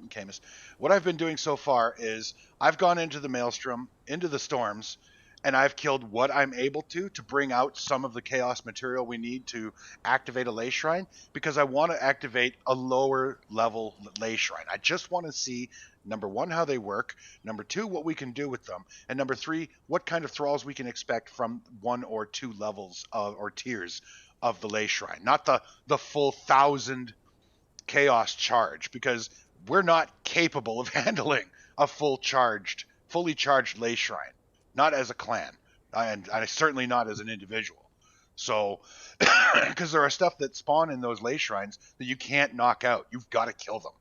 Camus. What I've been doing so far is I've gone into the Maelstrom, into the storms, and I've killed what I'm able to bring out some of the chaos material we need to activate a ley shrine, because I want to activate a lower level ley shrine. I just want to see, number one, how they work, number two, what we can do with them, and number three, what kind of thralls we can expect from 1 or 2 levels or tiers of the ley shrine, not the full 1,000 chaos charge, because we're not capable of handling a fully charged ley shrine, not as a clan, and certainly not as an individual. So, because there are stuff that spawn in those ley shrines that you can't knock out, you've got to kill them.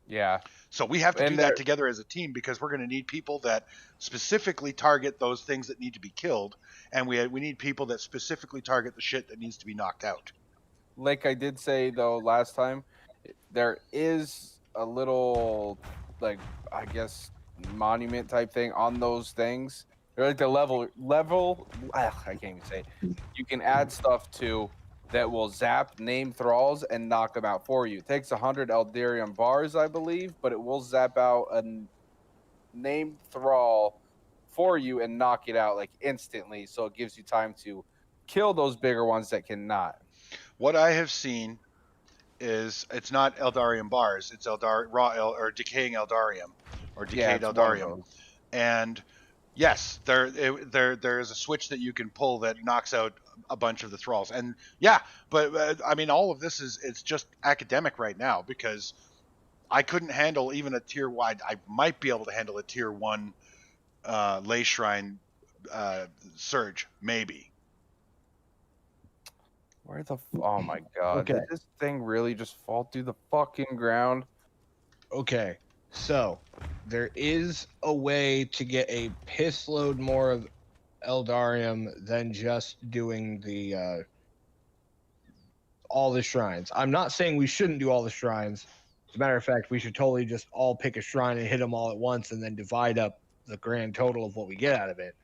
Yeah.
So we have to do that together as a team, because we're going to need people that specifically target those things that need to be killed, and we need people that specifically target the shit that needs to be knocked out.
Like I did say though last time, there is a little, like, I guess, monument type thing on those things. They're like the level. I can't even say it. You can add stuff to that will zap name thralls and knock them out for you. It takes 100 Eldarium bars, I believe, but it will zap out a named thrall for you and knock it out like instantly. So it gives you time to kill those bigger ones that cannot.
What I have seen is it's not Eldarium bars, it's decaying Eldarium or decayed Eldarium. And yes, there is a switch that you can pull that knocks out a bunch of the thralls. And yeah, but I mean, all of this it's just academic right now, because I couldn't handle even a tier wide. I might be able to handle a tier 1 ley shrine surge, maybe.
Oh my god.
Okay.
Did this thing really just fall through the fucking ground?
Okay, so there is a way to get a piss load more of Eldarium than just doing the all the shrines. I'm not saying we shouldn't do all the shrines. As a matter of fact, we should totally just all pick a shrine and hit them all at once, and then divide up the grand total of what we get out of it.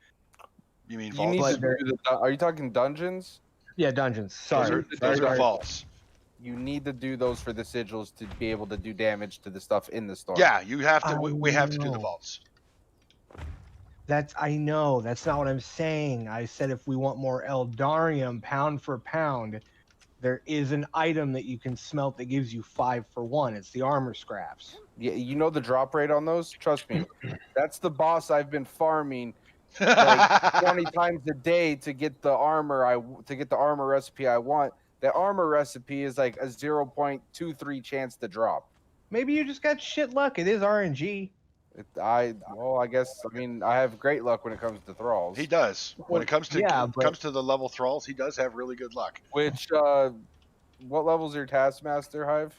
You mean
You need
vaults?
to do are you talking dungeons?
Yeah, dungeons. Sorry.
Those are vaults.
You need to do those for the sigils to be able to do damage to the stuff in the storm.
Yeah, you have to. We have to do the vaults.
I know. That's not what I'm saying. I said if we want more Eldarium pound for pound, there is an item that you can smelt that gives you 5 for 1. It's the armor scraps.
Yeah, you know the drop rate on those? Trust me. That's the boss I've been farming like 20 times a day to get the armor recipe I want. The armor recipe is like a 0.23 chance to drop.
Maybe you just got shit luck. It is RNG.
I mean, I have great luck when it comes to thralls.
He does. When it comes to
but
the level thralls, he does have really good luck.
Which what level's your Taskmaster, Hive?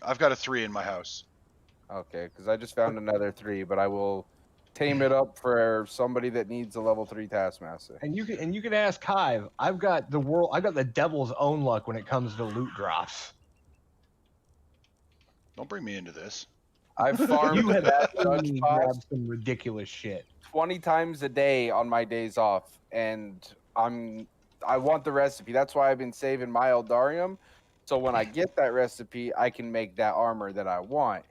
I've got a 3 in my house.
Okay, because I just found another 3, but I will tame it up for somebody that needs a level 3 Taskmaster.
And you can ask Hive. I've got the devil's own luck when it comes to loot drops.
Don't bring me into this.
I've farmed
You have
that
actually
judge boss
grabbed some ridiculous shit.
20 times a day on my days off, and I want the recipe. That's why I've been saving my Eldarium. So when I get that recipe, I can make that armor that I want.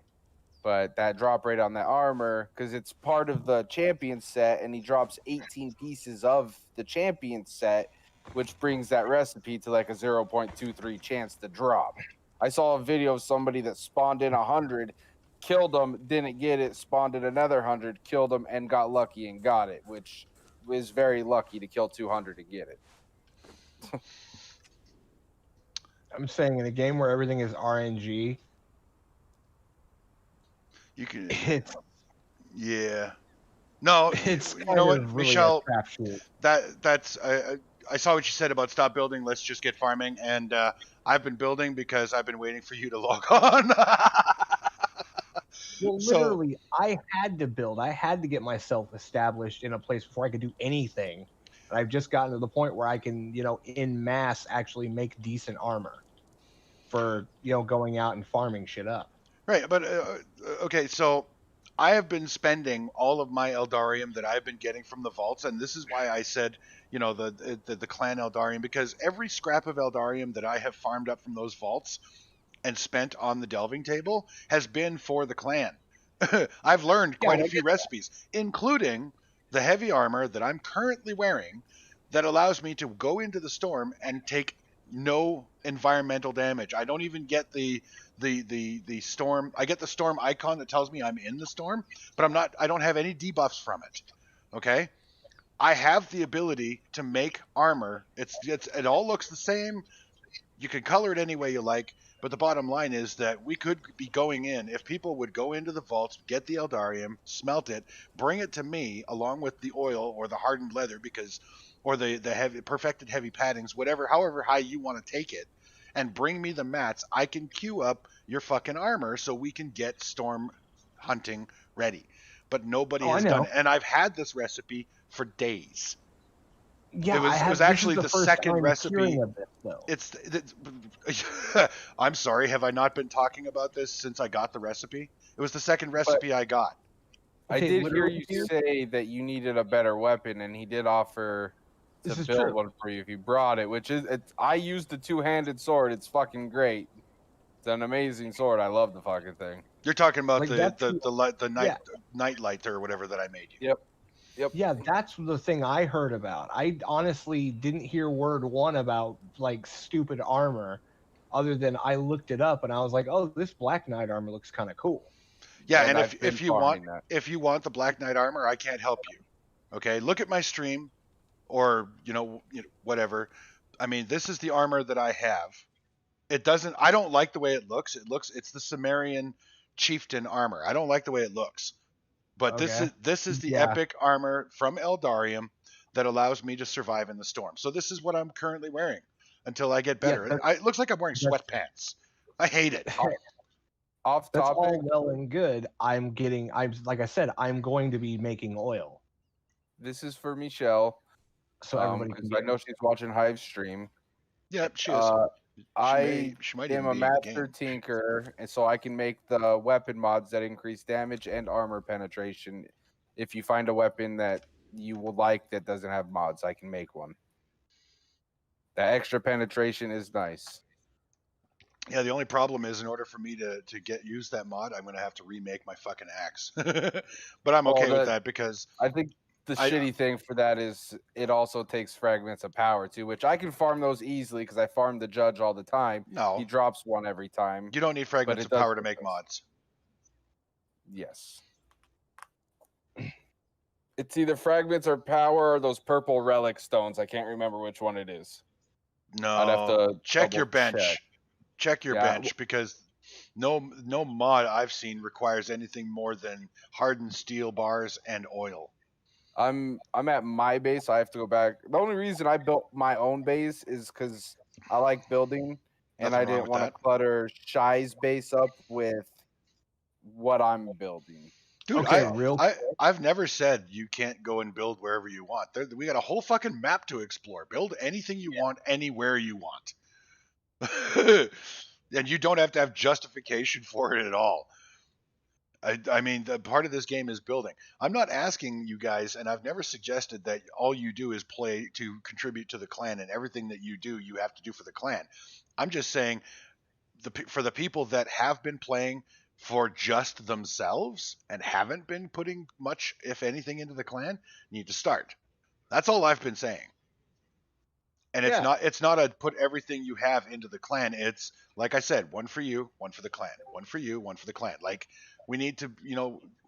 But that drop rate on that armor, because it's part of the champion set, and he drops 18 pieces of the champion set, which brings that recipe to like a 0.23 chance to drop. I saw a video of somebody that spawned in 100, killed them, didn't get it, spawned in another 100, killed them, and got lucky and got it, which is very lucky to kill 200 to get it.
I'm saying in a game where everything is RNG,
You can.
it's
Yeah. No.
it's
You
kind
know what,
of really
Michelle?
a crapshoot.
That's. I saw what you said about stop building. Let's just get farming. And I've been building because I've been waiting for you to log on.
Well, literally, I had to build. I had to get myself established in a place before I could do anything. And I've just gotten to the point where I can, in mass actually make decent armor for, going out and farming shit up.
Right, but okay, so I have been spending all of my Eldarium that I've been getting from the vaults, and this is why I said, the clan Eldarium, because every scrap of Eldarium that I have farmed up from those vaults and spent on the delving table has been for the clan. I've learned quite a few recipes, including the heavy armor that I'm currently wearing that allows me to go into the storm and take no environmental damage. I don't even get the storm. I get the storm icon that tells me I'm in the storm, but I don't have any debuffs from it. Okay? I have the ability to make armor. It all looks the same. You can color it any way you like, but the bottom line is that we could be going in, if people would go into the vaults, get the Eldarium, smelt it, bring it to me along with the oil or the hardened leather, or the heavy perfected heavy paddings, however high you want to take it, and bring me the mats, I can queue up your fucking armor so we can get storm hunting ready. But nobody has done it. And I've had this recipe for days.
Yeah,
it was actually the second recipe.
This,
I'm sorry, have I not been talking about this since I got the recipe? It was the second recipe I got.
I did hear you say that you needed a better weapon, and he did offer to build one for you if you brought it, I used the two-handed sword. It's fucking great. It's an amazing sword. I love the fucking thing.
You're talking about the night light or whatever that I made you.
Yep.
Yeah, that's the thing I heard about. I honestly didn't hear word one about like stupid armor, other than I looked it up and I was like, oh, this Black Knight armor looks kind of cool.
Yeah, and if you want the Black Knight armor, I can't help you. Okay, look at my stream, or whatever. I mean, this is the armor that I have. I don't like the way it looks. It's the Sumerian chieftain armor. I don't like the way it looks. But this is the epic armor from Eldarium that allows me to survive in the storm. So this is what I'm currently wearing until I get better. It looks like I'm wearing sweatpants. I hate it.
Off topic.
That's all well and good. Like I said, I'm going to be making oil.
This is for Michelle.
So everybody can
I know she's watching Hive stream.
Yeah, she is.
I am a master tinker, and so I can make the weapon mods that increase damage and armor penetration. If you find a weapon that you will like that doesn't have mods, I can make one. That extra penetration is nice.
Yeah, the only problem is in order for me to use that mod, I'm going to have to remake my fucking axe. But I'm okay with that because
I think the shitty thing for that is it also takes fragments of power too, which I can farm those easily because I farm the judge all the time.
No,
he drops one every time.
You don't need fragments of power to make mods.
Yes, it's either fragments or power or those purple relic stones. I can't remember which one it is.
No,
I'd have to
check your
double
bench.
check.
Check your
Yeah,
bench because no mod I've seen requires anything more than hardened steel bars and oil.
I'm at my base. So I have to go back. The only reason I built my own base is because I like building, and
Nothing
I
wrong
didn't
with
want to
that.
clutter Shy's base up with what I'm building.
Dude,
Okay, real
I've never said you can't go and build wherever you want. We got a whole fucking map to explore. Build anything you want, anywhere you want. And you don't have to have justification for it at all. I mean, the part of this game is building. I'm not asking you guys, and I've never suggested that all you do is play to contribute to the clan, and everything that you do, you have to do for the clan. I'm just saying, for the people that have been playing for just themselves and haven't been putting much, if anything, into the clan, need to start. That's all I've been saying. And
Yeah.
it's not a put everything you have into the clan. It's like I said, one for you, one for the clan, one for you, one for the clan. Like we need to,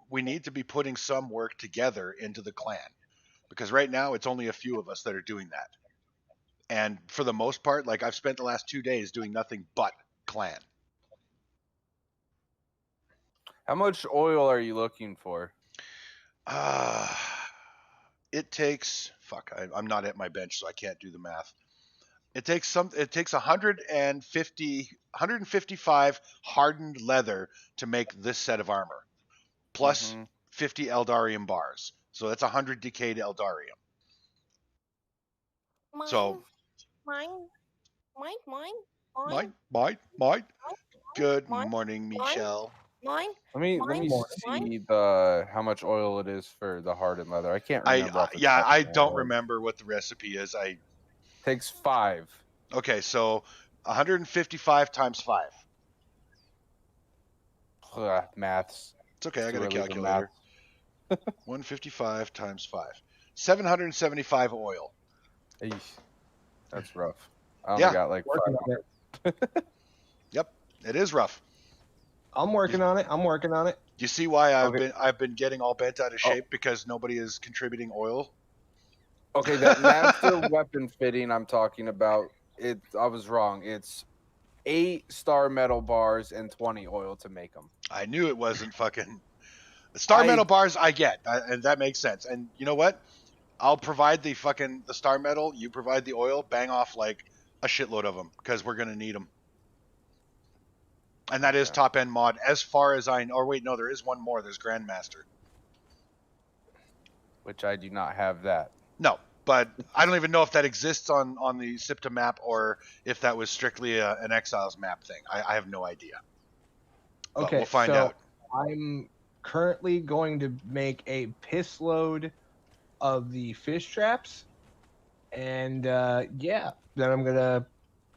we need to be putting some work together into the clan because right now it's only a few of us that are doing that. And for the most part, like I've spent the last 2 days doing nothing but clan.
How much oil are you looking for?
It takes I'm not at my bench, so I can't do the math. It takes 155 hardened leather to make this set of armor, plus 50 Eldarium bars. So that's 100 decayed Eldarium. Mine. Good morning, Michelle.
Mine.
Let me see how much oil it is for the hardened leather. I can't remember.
I don't remember what the recipe is.
Takes 5.
Okay, so 155 times 5.
Maths.
It's okay, I got a calculator. 155 times 5. 775 oil.
Eesh. That's rough. I only got like 500.
Yep, it is rough.
I'm working on it.
You see why I've been getting all bent out of shape because nobody is contributing oil?
Okay, that master weapon fitting I'm talking about, I was wrong. It's 8 star metal bars and 20 oil to make them.
I knew it wasn't fucking the star metal bars. I get, and that makes sense. And you know what? I'll provide the star metal. You provide the oil. Bang off like a shitload of them because we're gonna need them. And that is top end mod, as far as I know. Or wait, no, there is one more. There's Grandmaster,
which I do not have that.
No, but I don't even know if that exists on the Siptah map or if that was strictly an Exiles map thing. I have no idea. But
Okay,
we'll find out.
I'm currently going to make a piss load of the fish traps, and then I'm gonna.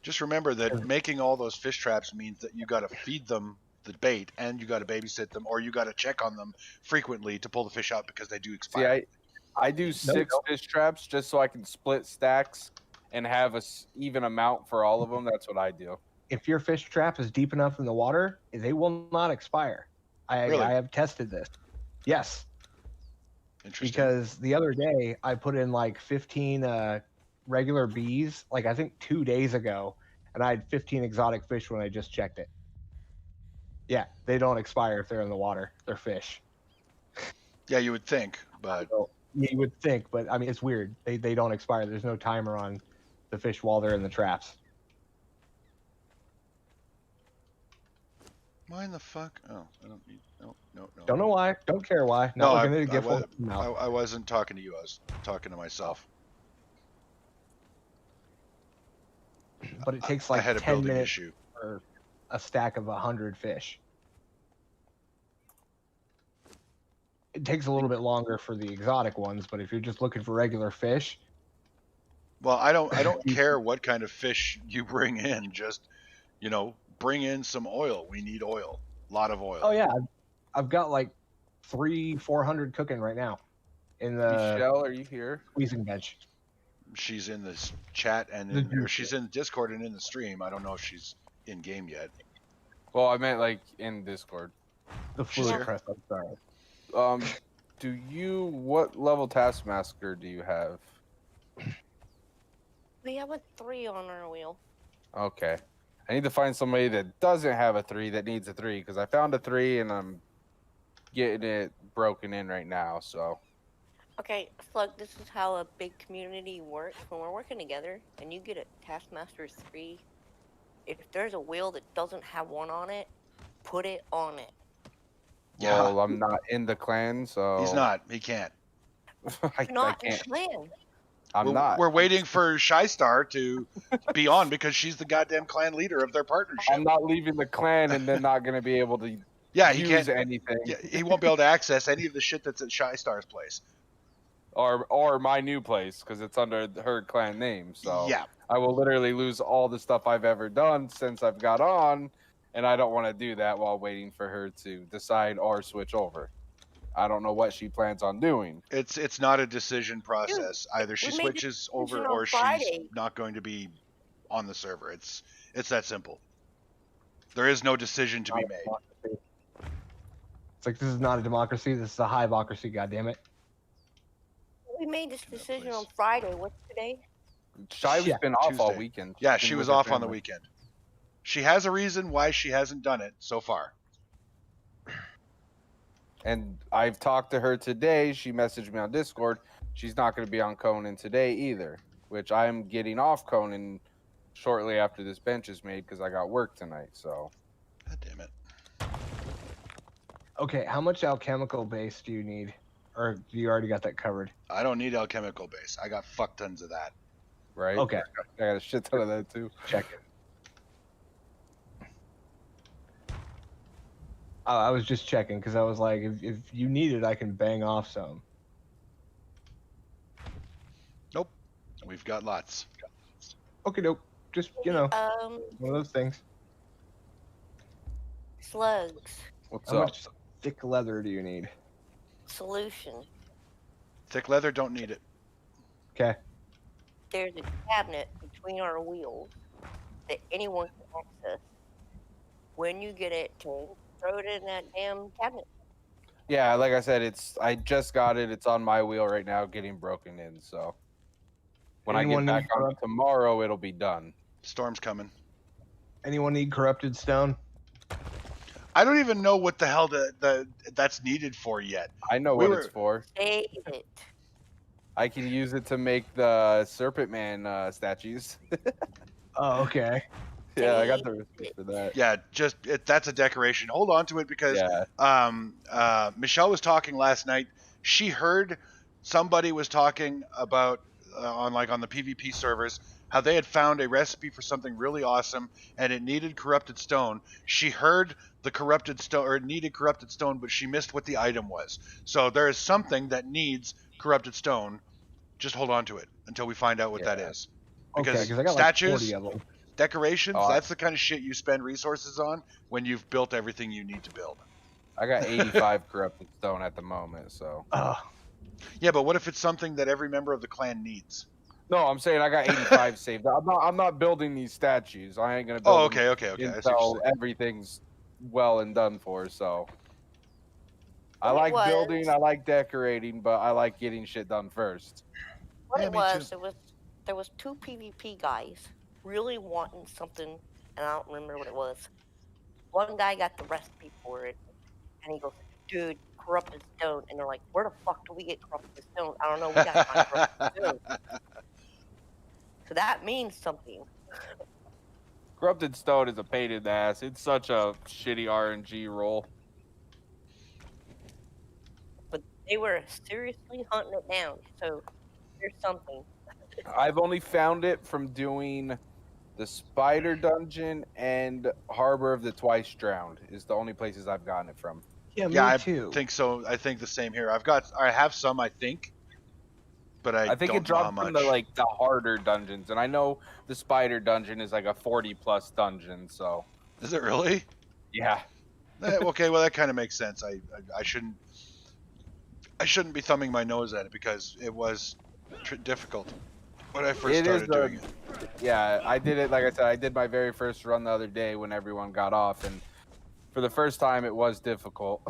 Just remember that making all those fish traps means that you got to feed them the bait and you got to babysit them, or you got to check on them frequently to pull the fish out because they do expire.
See, I do 6 fish traps just so I can split stacks and have a even amount for all of them. That's what I do.
If your fish trap is deep enough in the water, they will not expire.
Really?
I have tested this. Yes.
Interesting.
Because the other day I put in like 15 regular bees, like I think 2 days ago, and I had 15 exotic fish when I just checked it. Yeah, they don't expire if they're in the water. They're fish.
Yeah, you would think, but
you would think, but I mean, it's weird. They don't expire. There's no timer on the fish while they're in the traps.
Why in the fuck? Oh, I don't need. No.
Don't know why. Don't care why.
No,
I
wasn't talking to you. I was talking to myself.
But it takes like
I had a
10
building
minutes
issue.
for a stack of 100 fish. It takes a little bit longer for the exotic ones, but if you're just looking for regular fish,
well, I don't care what kind of fish you bring in. Just bring in some oil. We need oil. A lot of oil.
Oh yeah, I've got like 300-400 cooking right now in the
Michelle, are you here?
squeezing bench.
She's in this chat or she's in Discord and in the stream. I don't know if she's in game yet.
Well, I meant like in Discord.
The fluid press. I'm sorry.
What level Taskmaster do you have?
We have a 3 on our wheel.
Okay. I need to find somebody that doesn't have a 3 that needs a 3 because I found a 3 and I'm getting it broken in right now. So
Okay, Slug, this is how a big community works. When we're working together and you get a Taskmaster 3, if there's a wheel that doesn't have 1 on it, put it on it.
Yeah.
well, I'm not in the clan, so
He's not. He can't.
I
Not in
can't.
clan.
I'm
we're,
not.
We're waiting for Shystar to be on because she's the goddamn clan leader of their partnership.
I'm not leaving the clan and then not going to be able to
Yeah, he
use
can't.
anything
Yeah, he won't be able to access any of the shit that's at Shystar's place.
or my new place because it's under her clan name. So
Yeah.
I will literally lose all the stuff I've ever done since I've got on, and I don't want to do that while waiting for her to decide or switch over. I don't know what she plans on doing.
It's not a decision process. Either she
we made the
switches over
decision on
or she's
Friday.
not going to be on the server. It's that simple. There is no decision to be
Not a
made.
democracy. It's like, this is not a democracy. This is a hivocracy. goddammit.
We made this decision
please.
on Friday. What's today?
Shive's
Yeah,
been off all
Tuesday.
weekend.
Yeah,
Been
she
with
was
her
off on the
family.
weekend. She has a reason why she hasn't done it so far.
And I've talked to her today. She messaged me on Discord. She's not going to be on Conan today either, which I'm getting off Conan shortly after this bench is made because I got work tonight. So
God damn it.
Okay, how much alchemical base do you need? Or do you already got that covered?
I don't need alchemical base. I got fuck tons of that.
right?
Okay,
I got a shit ton of that too.
check it. I was just checking because I was like, if you need it, I can bang off some.
Nope. We've got lots.
Okay, nope. Just, you know,
Um,
one of those things.
Slugs.
What's
How
up?
much thick leather do you need?
Solution.
Thick leather, don't need it.
Okay.
There's a cabinet between our wheels that anyone can access. When you get it, throw it in that damn cabinet.
Yeah, like I said, I just got it. It's on my wheel right now, getting broken in. So when
Anyone
I
need
get back on tomorrow, it'll be done.
Storm's coming.
Anyone need corrupted stone?
I don't even know what the hell that's needed for yet.
I know
We
what
were-
it's for.
Save it.
I can use it to make the Serpent Man statues.
Oh, okay.
Yeah, I got the receipt for that.
Yeah, that's a decoration. Hold on to it because
Yeah,
Michelle was talking last night. She heard somebody was talking about on the PvP servers how they had found a recipe for something really awesome and it needed corrupted stone. She heard the corrupted stone or it needed corrupted stone, but she missed what the item was. So there is something that needs corrupted stone. Just hold on to it until we find out what that is.
Okay,
Because
because I got
statues,
like 40 of them.
decorations,
Oh,
that's the kind of shit you spend resources on when you've built everything you need to build.
I got 85 corrupted stone at the moment. So
Oh,
Yeah, but what if it's something that every member of the clan needs?
no, I'm saying I got 85 saved. I'm not building these statues. I ain't gonna build
Oh,
them
okay. I see what
until
you're saying.
everything's well and done for. So I
What it
like
was-
building, I like decorating, but I like getting shit done first.
What
Yeah,
it
me
was,
too.
there was 2 PvP guys really wanting something, and I don't remember what it was. One guy got the recipe for it, and he goes, "Dude, corrupted stone," and they're like, "Where the fuck do we get corrupted stone? I don't know. We gotta find corrupted stone." So that means something.
Corrupted stone is a pain in the ass. It's such a shitty RNG roll.
But they were seriously hunting it down. So there's something.
I've only found it from doing the Spider Dungeon and Harbor of the Twice Drowned is the only places I've gotten it from.
yeah, me
Yeah, I
too.
think so. I think the same here. I have some, I think, but I
think
don't
it
know how
dropped
much.
from the harder dungeons, and I know the Spider Dungeon is like a 40+ dungeon. So
Is it really?
yeah,
Okay, well that kind of makes sense. I shouldn't be thumbing my nose at it because it was difficult when I first
It is
started doing it.
yeah. I did it like I said. I did my very first run the other day when everyone got off, and for the first time it was difficult.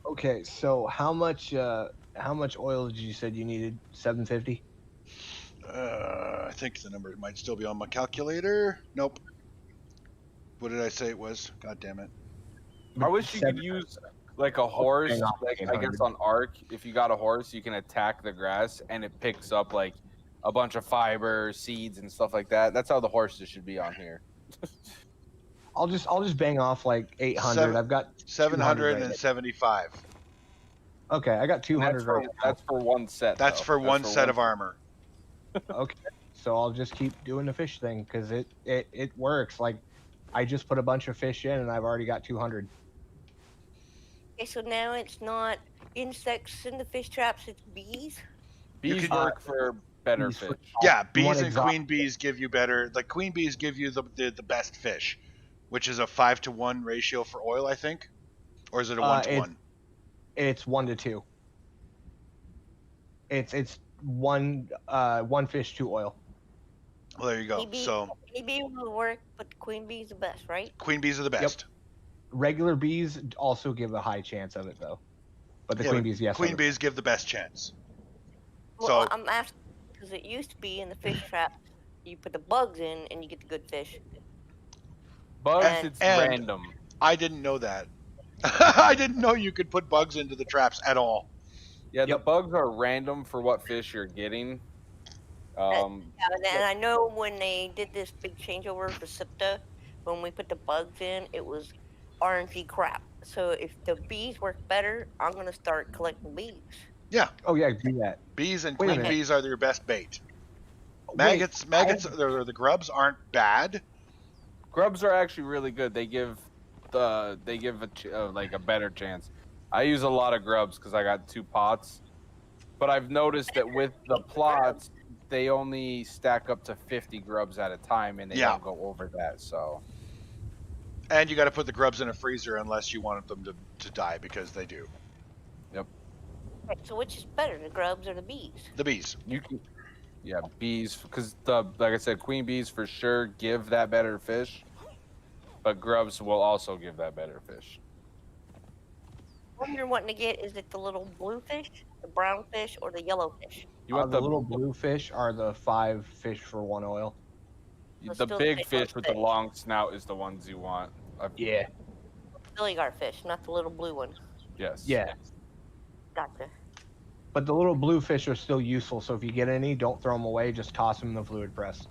Okay, so how much oil did you said you needed? 750?
I think the number might still be on my calculator. Nope. What did I say it was? God damn it.
I wish you could use like a horse,
hang on,
like I guess
800.
on Ark. If you got a horse, you can attack the grass and it picks up like a bunch of fiber, seeds, and stuff like that. That's how the horses should be on here.
I'll just bang off like 800. I've got
775.
Okay, I got 200 right now.
That's for one set.
That's
though.
for one set of armor.
Okay, so I'll just keep doing the fish thing because it works. Like, I just put a bunch of fish in and I've already got 200.
Okay, so now it's not insects in the fish traps, it's bees.
Bees
could-
work for better
bees for-
fish.
Yeah,
You
bees
want
and
exotic
queen bees give you better. Like queen bees give you the best fish, which is a 5-to-1 ratio for oil, I think, or is it a 1-to-1?
It's 1 to 2. It's one fish, 2 oil.
Well, there you go.
Maybe-
So
Maybe it will work, but the queen bee is the best, right?
queen bees are the best.
Regular bees also give a high chance of it though, but the
Yeah,
queen
but
bees, yes.
Queen bees give the best chance.
Well,
So-
I'm asking because it used to be in the fish trap, you put the bugs in and you get the good fish.
Bugs,
And-
it's
and-
random.
I didn't know that. I didn't know you could put bugs into the traps at all.
Yeah, the
Yep.
bugs are random for what fish you're getting.
Yeah, and I know when they did this big changeover for Siptah, when we put the bugs in, it was RNG crap. So if the bees work better, I'm gonna start collecting bees.
Oh yeah, do that.
Bees and
Wait a
queen
minute.
bees are your best bait.
Wait,
Maggots, the grubs aren't bad.
Grubs are actually really good. They give like a better chance. I use a lot of grubs because I got 2 pots, but I've noticed that with the plots, they only stack up to 50 grubs at a time, and they
Yeah.
don't go over that. So
And you got to put the grubs in a freezer unless you want them to die, because they do.
Right, so which is better, the grubs or the bees?
The bees.
you can, yeah, bees because like I said, queen bees for sure give that better fish, but grubs will also give that better fish.
What you're wanting to get, is it the little blue fish, the brown fish, or the yellow fish?
You want
the little blue fish are the 5 fish for 1 oil.
So
the
still
big
the big
fish with the
fish.
long snout is the ones you want.
Yeah.
Billy gar fish, not the little blue one.
Yes.
Yeah.
Gotcha.
But the little blue fish are still useful, so if you get any, don't throw them away, just toss them in the fluid press.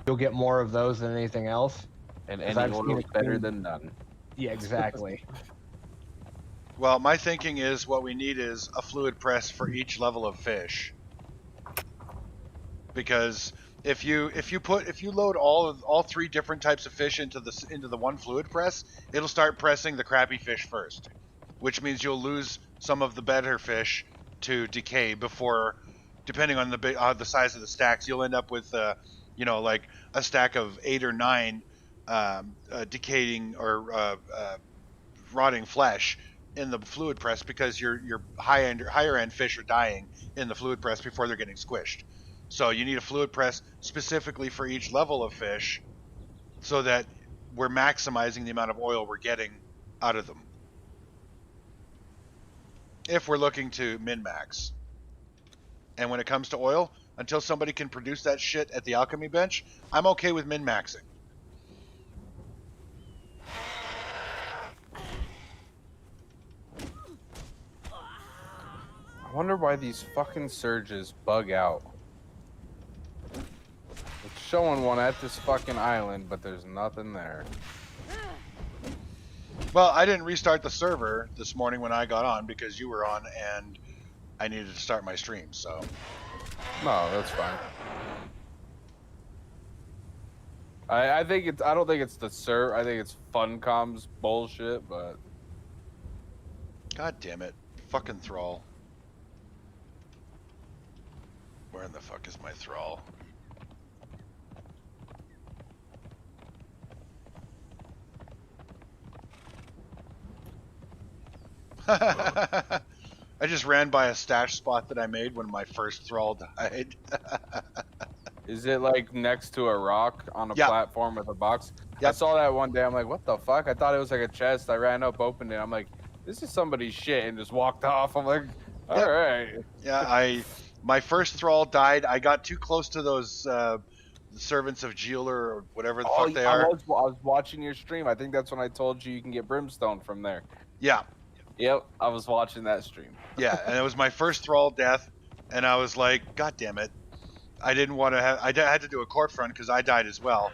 You'll get more of those than anything else.
And
'Cause
any
I've seen
oil is
it
better
clean.
than none.
Yeah, exactly.
Well, my thinking is what we need is a fluid press for each level of fish. Because if you load all 3 different types of fish into the one fluid press, it'll start pressing the crappy fish first, which means you'll lose some of the better fish to decay before, depending on the size of the stacks, you'll end up with like a stack of 8 or 9 decaying or rotting flesh in the fluid press, because your higher end fish are dying in the fluid press before they're getting squished. So you need a fluid press specifically for each level of fish, so that we're maximizing the amount of oil we're getting out of them, if we're looking to min-max. And when it comes to oil, until somebody can produce that shit at the alchemy bench, I'm okay with min-maxing.
I wonder why these fucking surges bug out. It's showing one at this fucking island, but there's nothing there.
Well, I didn't restart the server this morning when I got on, because you were on and I needed to start my stream, so.
No, that's fine. I think it's. I don't think it's the server. I think it's Funcom's bullshit. But
God damn it. Fucking thrall. Where in the fuck is my thrall? I just ran by a stash spot that I made when my first thrall died.
is it like next to a rock on a
Yeah.
platform with a box? I
Yep.
saw that one day. I'm like, what the fuck? I thought it was like a chest. I ran up, opened it. I'm like, this is somebody's shit, and just walked off. I'm like, All
Yep.
right.
Yeah, my first thrall died. I got too close to those servants of Jeeler or whatever the fuck they
I
are.
was watching your stream. I think that's when I told you can get brimstone from there.
Yeah,
Yep, I was watching that stream.
yeah, and it was my first thrall death, and I was like, God damn it! I didn't want to have. had to do a corpse run because I died as well,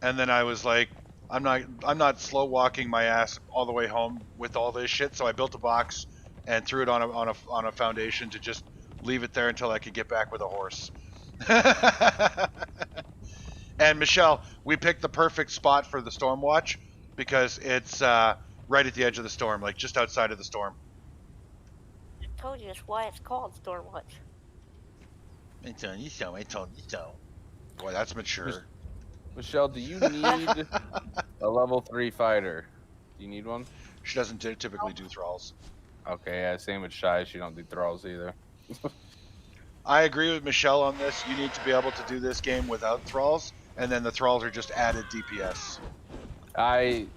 and then I was like, I'm not slow walking my ass all the way home with all this shit. So I built a box and threw it on a foundation to just leave it there until I could get back with a horse. And Michelle, we picked the perfect spot for the storm watch because it's right at the edge of the storm, like just outside of the storm.
I told you that's why it's called Stormwatch.
I told you so. Boy, that's mature.
Michelle, do you need a level 3 fighter? Do you need one?
She doesn't typically do thralls.
Okay, yeah, same with Shy. She don't do thralls either.
I agree with Michelle on this. You need to be able to do this game without thralls, and then the thralls are just added DPS.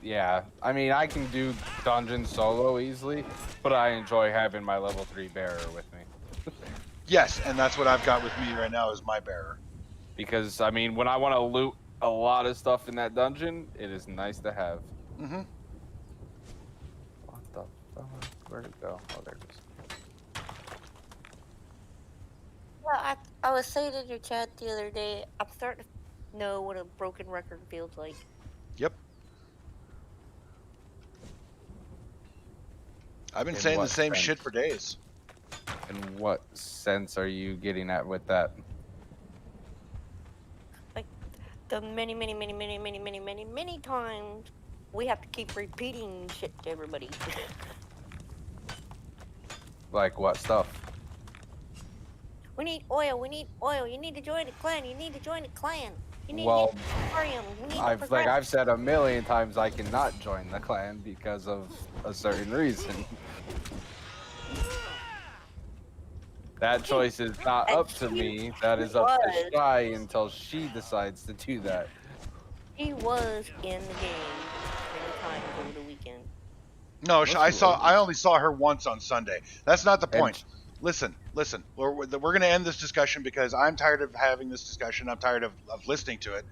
Yeah. I mean, I can do dungeon solo easily, but I enjoy having my level 3 bearer with me.
Yes, and that's what I've got with me right now is my bearer.
Because, I mean, when I want to loot a lot of stuff in that dungeon, it is nice to have.
Mm-hmm.
What the fuck? Where'd it go? Oh, there it is.
Yeah, I was saying in your chat the other day, I'm starting to know what a broken record feels like.
Yep. I've been
In
saying the
what
same
sense?
shit for days.
In what sense are you getting at with that?
The many times we have to keep repeating shit to everybody.
Like what stuff?
We need oil. We need oil. You need to join the clan. You need to join the clan. You need
Well,
to get Aquarium. You need to
I've
progress.
said a million times I cannot join the clan because of a certain reason. That choice is not up to me. That is up to Shy until she decides to do that.
He was in the game many times over the weekend.
No, I only saw her once on Sunday. That's not the point. Listen. We're going to end this discussion because I'm tired of having this discussion. I'm tired of listening to it.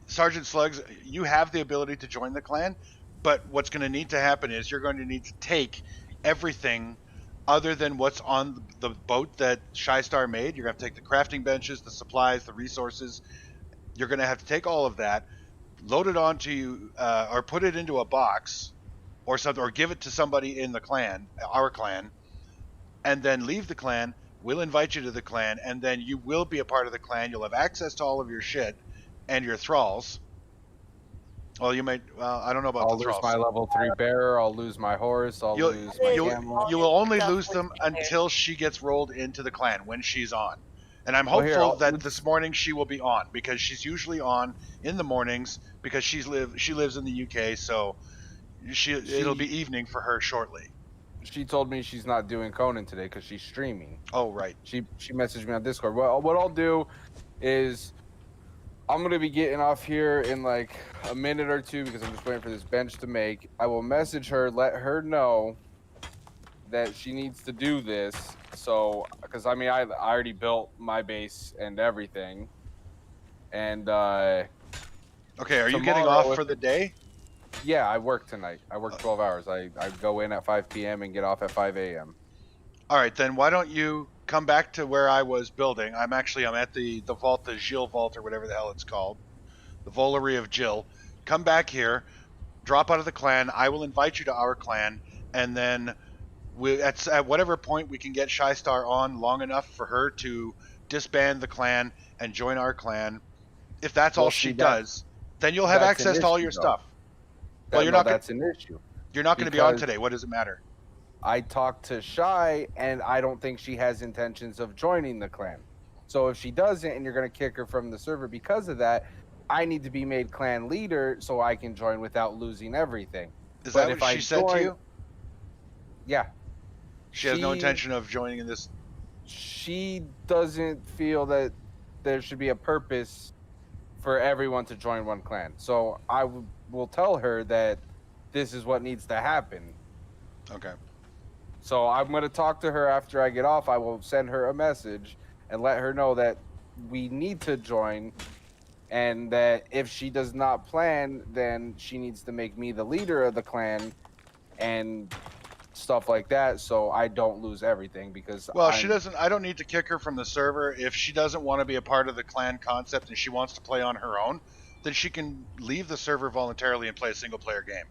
Sergeant Slugs, you have the ability to join the clan, but what's going to need to happen is you're going to need to take everything other than what's on the boat that Shystar made. You're going to have to take the crafting benches, the supplies, the resources. You're going to have to take all of that, load it onto you, or put it into a box or something, or give it to somebody in the clan, our clan, and then leave the clan. We'll invite you to the clan, and then you will be a part of the clan. You'll have access to all of your shit and your thralls. Well, you might. Well, I don't know about
I'll
the
lose
thralls.
my level 3 bearer. I'll lose my horse. I'll lose my camel.
You will only lose them until she gets rolled into the clan when she's on. And I'm hopeful that this morning she will be on because she's usually on in the mornings because she lives in the UK, so it'll be evening for her shortly.
She told me she's not doing Conan today because she's streaming.
Oh, right.
She messaged me on Discord. Well, what I'll do is I'm going to be getting off here in like a minute or two because I'm just waiting for this bench to make. I will message her, let her know that she needs to do this. So, because I mean, I already built my base and everything. And,
okay, are you getting off for the day?
Yeah, I work tonight. I work 12 hours. I go in at 5 p.m. and get off at 5 a.m.
All right, then why don't you come back to where I was building? I'm at the vault, the Jill vault or whatever the hell it's called. The Volery of Jill. Come back here, drop out of the clan. I will invite you to our clan, and then at whatever point we can get Shystar on long enough for her to disband the clan and join our clan. If that's all she does, then you'll have access to all your stuff. Well, you're not. That's
an issue.
You're not going to be on today. What does it matter?
I talked to Shy, and I don't think she has intentions of joining the clan. So if she doesn't, and you're going to kick her from the server because of that, I need to be made clan leader so I can join without losing everything.
Is that what she said to you?
Yeah.
She has no intention of joining in this.
She doesn't feel that there should be a purpose for everyone to join one clan. So I will tell her that this is what needs to happen.
Okay.
So I'm gonna talk to her after I get off. I will send her a message and let her know that we need to join, and that if she does not plan, then she needs to make me the leader of the clan and stuff like that, so I don't lose everything because
Well, she doesn't. I don't need to kick her from the server. If she doesn't want to be a part of the clan concept and she wants to play on her own, then she can leave the server voluntarily and play a single player game.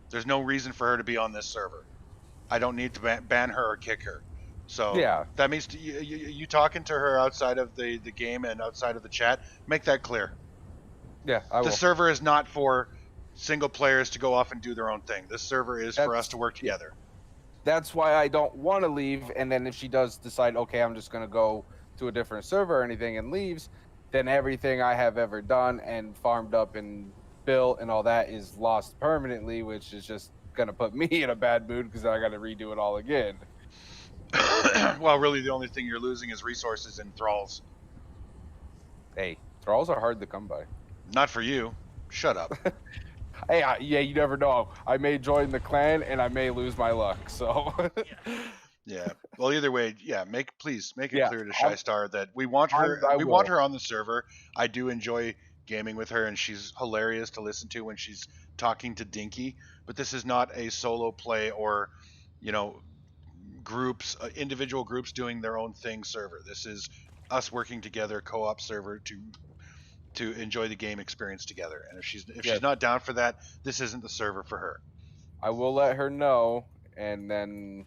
There's no reason for her to be on this server. I don't need to ban her or kick her. So
Yeah.
that means you talking to her outside of the game and outside of the chat, make that clear.
Yeah, I will.
The server is not for single players to go off and do their own thing. This server is for us to work together.
That's why I don't want to leave. And then if she does decide, okay, I'm just going to go to a different server or anything and leaves, then everything I have ever done and farmed up and built and all that is lost permanently, which is just going to put me in a bad mood because I got to redo it all again.
Well, really, the only thing you're losing is resources and thralls.
Hey, thralls are hard to come by.
Not for you. Shut up.
Hey, yeah, you never know. I may join the clan and I may lose my luck. So,
yeah. Well, either way, yeah. Please make it clear to
I'm-
Shystar that we want her.
I
We
will.
want her on the server. I do enjoy gaming with her, and she's hilarious to listen to when she's talking to Dinky. But this is not a solo play or, groups, individual groups doing their own thing server. This is us working together, co-op server to enjoy the game experience together. And if she's not down for that, this isn't the server for her.
I will let her know, and then,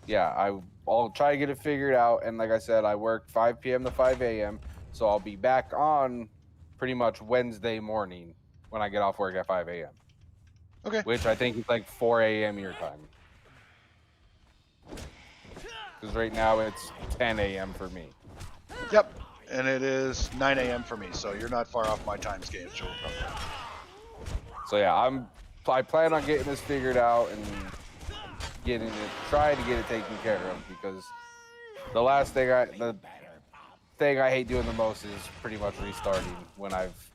yeah, I'll try to get it figured out. And like I said, I work 5 p.m. to 5 a.m., so I'll be back on pretty much Wednesday morning when I get off work at 5 a.m.
Okay.
Which I think is like 4 a.m. your time. Because right now it's 10 a.m. for me.
Yep. And it is 9 a.m. for me, so you're not far off my time scale, Joel.
So yeah, I plan on getting this figured out and trying to get it taken care of, because the thing I hate doing the most is pretty much restarting when I've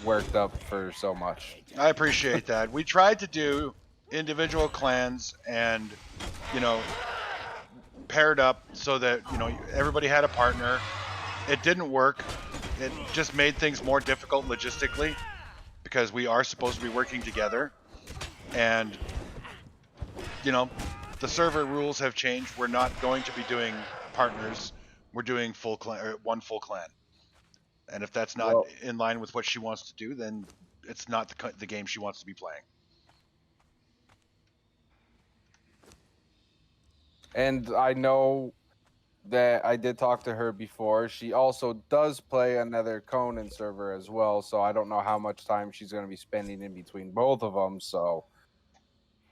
worked up for so much.
I appreciate that. We tried to do individual clans and, paired up so that, everybody had a partner. It didn't work. It just made things more difficult logistically because we are supposed to be working together. And, the server rules have changed. We're not going to be doing partners. We're doing one full clan. And if that's not in line with what she wants to do, then it's not the game she wants to be playing.
And I know that I did talk to her before. She also does play another Conan server as well, so I don't know how much time she's going to be spending in between both of them, so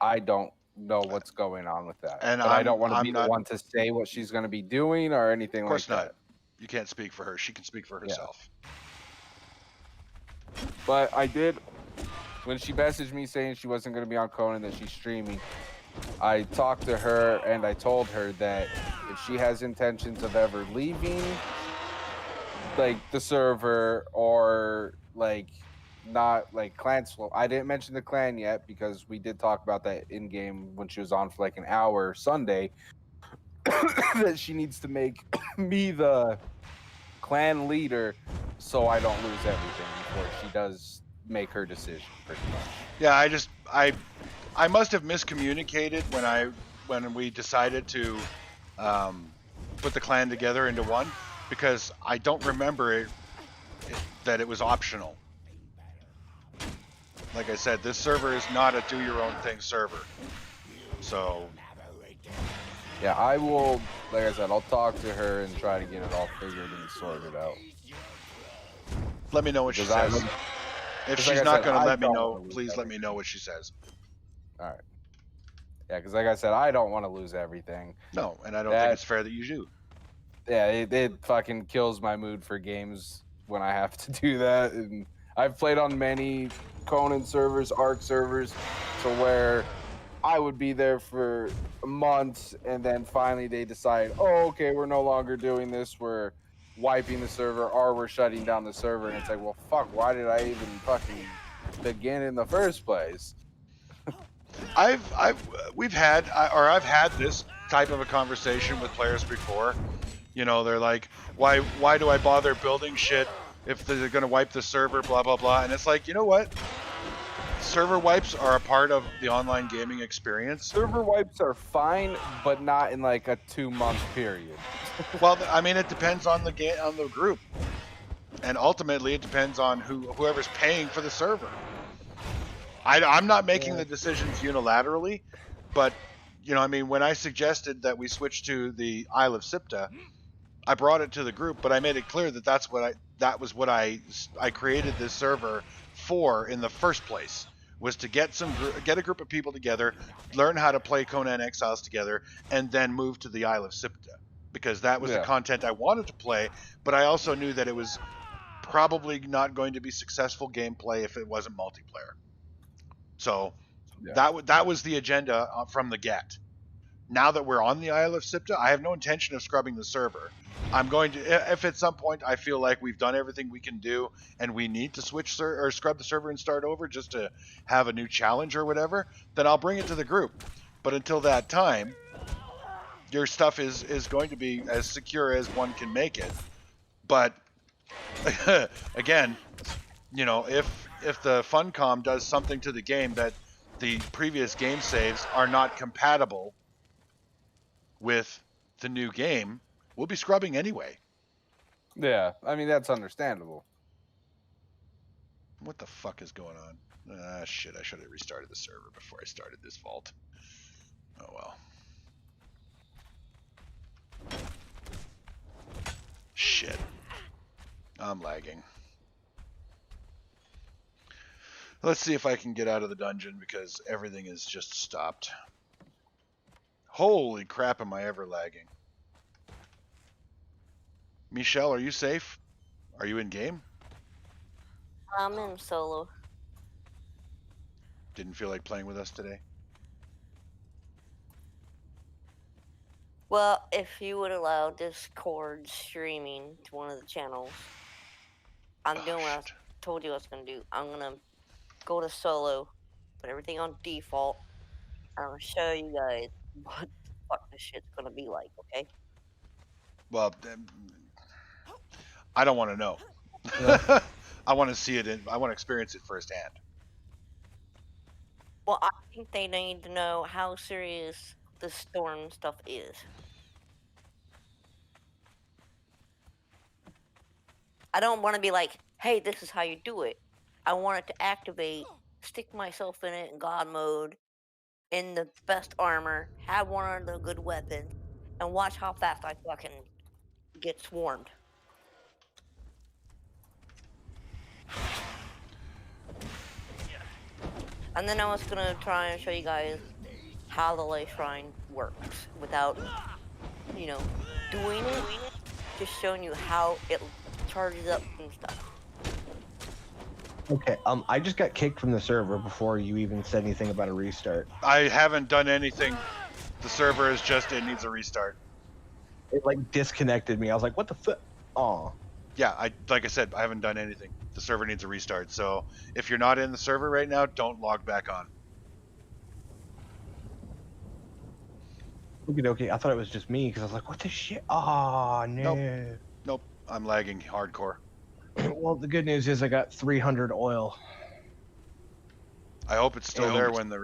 I don't know what's going on with that.
And
I don't want to be the one to say what she's going to be doing or anything like that.
Of course not. You can't speak for her. She can speak for herself.
Yeah. But I did, when she messaged me saying she wasn't going to be on Conan, that she's streaming, I talked to her and I told her that if she has intentions of ever leaving, like, the server or, like, not, like, clan swap. I didn't mention the clan yet because we did talk about that in-game when she was on for, like, an hour Sunday, that she needs to make me the clan leader so I don't lose everything before she does make her decision, pretty much.
Yeah, I must have miscommunicated when we decided to put the clan together into one, because I don't remember that it was optional. Like I said, this server is not a do-your-own-thing server. So,
yeah, I will, like I said, I'll talk to her and try to get it all figured and sorted out.
Let me know what she says. If she's not going to let me know, please let me know what she says.
All right. Yeah, because like I said, I don't want to lose everything.
No, and I don't think it's fair that you do.
Yeah, it fucking kills my mood for games when I have to do that. And I've played on many Conan servers, Arc servers, to where I would be there for months, and then finally they decide, oh, okay, we're no longer doing this. We're wiping the server, or we're shutting down the server. And it's like, well, fuck, why did I even fucking begin in the first place?
I've had this type of a conversation with players before. You know, they're like, why do I bother building shit if they're going to wipe the server, blah blah blah. And it's like, you know what? Server wipes are a part of the online gaming experience.
Server wipes are fine, but not in like a 2-month period.
Well, I mean, it depends on the group, and ultimately it depends on whoever's paying for the server. I'm not making the decisions unilaterally, but you know, I mean, when I suggested that we switch to the Isle of Siptah, I brought it to the group, but I made it clear that that was what I created this server for in the first place, was to get a group of people together, learn how to play Conan Exiles together, and then move to the Isle of Siptah, because that was the content I wanted to play, but I also knew that it was probably not going to be successful gameplay if it wasn't multiplayer. So that was the agenda from the get. Now that we're on the Isle of Siptah, I have no intention of scrubbing the server. I'm going to, if at some point I feel like we've done everything we can do and we need to switch or scrub the server and start over just to have a new challenge or whatever, then I'll bring it to the group. But until that time, your stuff is going to be as secure as one can make it. But again, you know, if the Funcom does something to the game that the previous game saves are not compatible with the new game, we'll be scrubbing anyway.
Yeah, I mean, that's understandable.
What the fuck is going on? Ah, shit, I should have restarted the server before I started this vault. Oh well. Shit. I'm lagging. Let's see if I can get out of the dungeon, because everything is just stopped. Holy crap, am I ever lagging. Michelle, are you safe? Are you in game?
I'm in solo.
Didn't feel like playing with us today?
Well, if you would allow Discord streaming to one of the channels, I'm doing what I told you I was going to do. I'm going to go to solo, put everything on default, and I'm going to show you guys what the fuck this shit's going to be like, okay?
Well, I don't want to know. I want to see it. I want to experience it firsthand.
Well, I think they need to know how serious the storm stuff is. I don't want to be like, hey, this is how you do it. I want it to activate, stick myself in it in God mode, in the best armor, have one of the good weapons, and watch how fast I fucking get swarmed. And then I was gonna try and show you guys how the Life Shrine works without, you know, doing it. Just showing you how it charges up and stuff.
Okay, I just got kicked from the server before you even said anything about a restart.
I haven't done anything. The server is just, it needs a restart.
It like disconnected me. I was like, what the fuck? Aw.
Yeah, like I said, I haven't done anything. The server needs a restart. So if you're not in the server right now, don't log back on.
Okay, I thought it was just me because I was like, what the shit? Oh, no.
Nope, I'm lagging hardcore.
Well, the good news is I got 300 oil.
I hope it's still there when the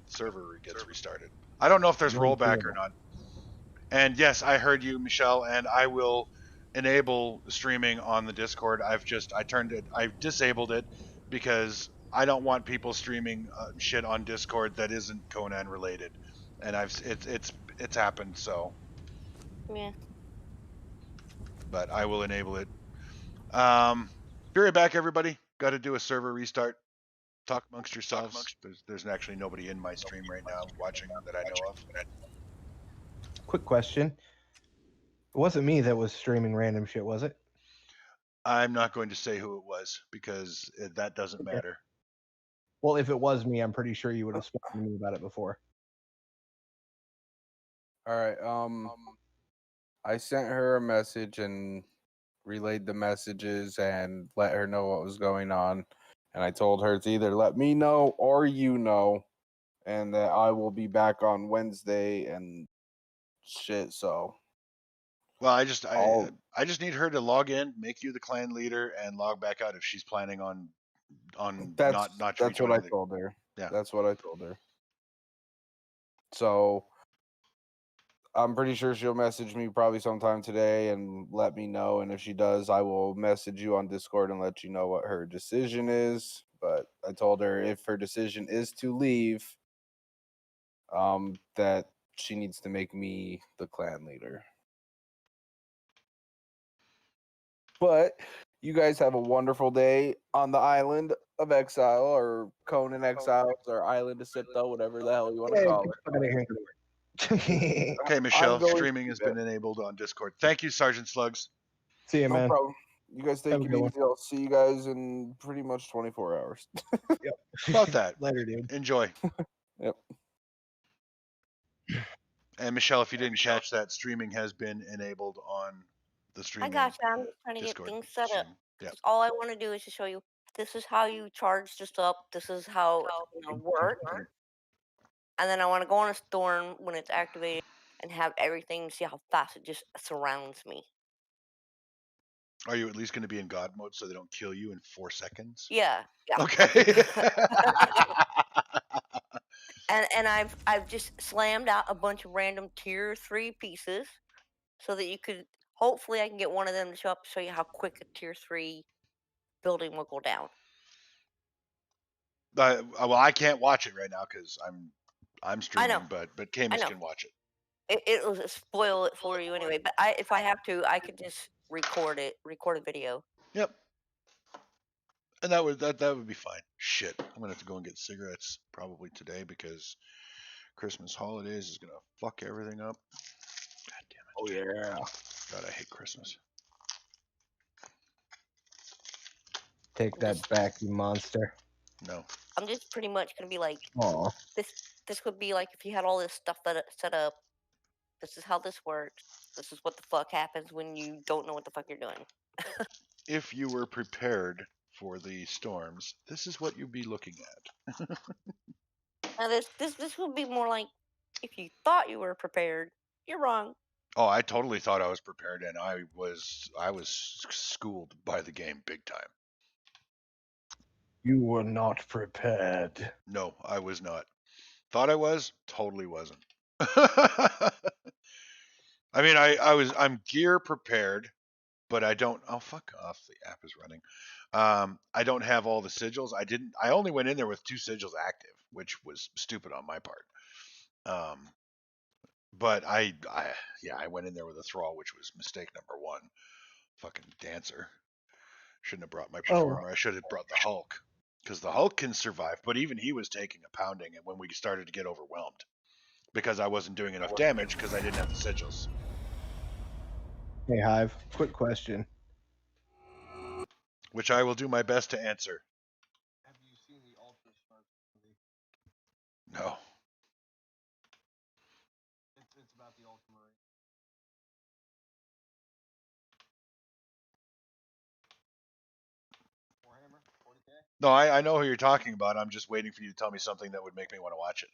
server gets restarted. I don't know if there's rollback or not. And yes, I heard you, Michelle, and I will enable streaming on the Discord. I've disabled it because I don't want people streaming shit on Discord that isn't Conan related, and it's happened. So
yeah.
But I will enable it. Be right back, everybody. Got to do a server restart. Talk amongst yourselves. There's actually nobody in my stream right now watching that I know of.
Quick question. It wasn't me that was streaming random shit, was it?
I'm not going to say who it was because that doesn't matter.
Well, if it was me, I'm pretty sure you would have spoken to me about it before.
All right. I sent her a message and relayed the messages and let her know what was going on. And I told her to either let me know or you know. and that I will be back on Wednesday and shit. So
Well, I just need her to log in, make you the clan leader, and log back out if she's planning on not
that's what I
rejoining the.
told her.
Yeah.
That's what I told her. So I'm pretty sure she'll message me probably sometime today and let me know. And if she does, I will message you on Discord and let you know what her decision is. But I told her if her decision is to leave, that she needs to make me the clan leader. But you guys have a wonderful day on the island of Exile, or Conan Exiles, or Island of Siptah, whatever the hell you want to call it.
Okay, Michelle,
going
streaming
to
has
bed.
been enabled on Discord. Thank you, Sergeant Slugs.
See you,
No
man.
problem. You guys take
Have a
it
good one.
easy. I'll see you guys in pretty much 24 hours.
About that.
Later, dude.
Enjoy.
Yep.
And Michelle, if you didn't catch that, streaming has been enabled on the
I
streaming
got you. I'm just trying to
Discord.
get things set up.
Yeah.
All I want to do is to show you this is how you charge this up. This is how it's going to work. And then I want to go on a storm when it's activated and have everything, see how fast it just surrounds me.
Are you at least going to be in God mode so they don't kill you in 4 seconds?
Yeah.
Okay.
And I've just slammed out a bunch of random tier 3 pieces so that you could hopefully I can get one of them to show up to show you how quick a tier 3 building will go down.
Well, I can't watch it right now because I'm streaming,
know.
but Camus can watch it.
It'll spoil it for you anyway. But if I have to, I could just record a video.
Yep. And that would be fine. Shit, I'm gonna have to go and get cigarettes probably today because Christmas holidays is gonna fuck everything up. God damn it.
Oh yeah.
God, I hate Christmas.
Take that back, you monster.
No.
I'm just pretty much gonna be like,
Aw.
this would be like if you had all this stuff set up. This is how this works. This is what the fuck happens when you don't know what the fuck you're doing.
If you were prepared for the storms, this is what you'd be looking at.
Now this would be more like if you thought you were prepared, you're wrong.
Oh, I totally thought I was prepared, and I was schooled by the game big time.
You were not prepared.
No, I was not. Thought I was, totally wasn't. I mean, I'm gear prepared, but I don't. Oh, fuck off! The app is running. I don't have all the sigils. I only went in there with 2 sigils active, which was stupid on my part. But I went in there with a thrall, which was mistake number 1. Fucking dancer. Shouldn't have brought my performer. I should have brought the Hulk, because the Hulk can survive. But even he was taking a pounding, and when we started to get overwhelmed, because I wasn't doing enough damage because I didn't have the sigils.
Hey, Hive, quick question.
Which I will do my best to answer.
Have you seen the Ultra Shark movie?
No.
It's about the Ultramarine. Warhammer 40K?
No, I know who you're talking about. I'm just waiting for you to tell me something that would make me want to watch it.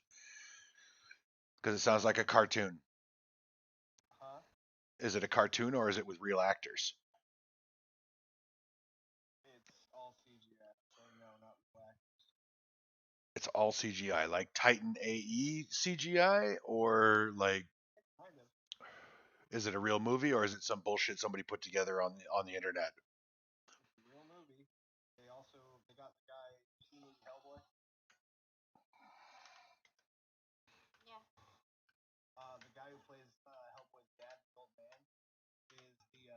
Because it sounds like a cartoon.
Huh?
Is it a cartoon or is it with real actors?
It's all CGI, so no, not black.
It's all CGI, like Titan AE CGI, or like,
Kind of.
is it a real movie or is it some bullshit somebody put together on the internet?
It's a real movie. They got the guy, you seen Hellboy?
Yeah.
The guy who plays Hellboy's dad, the old man, is the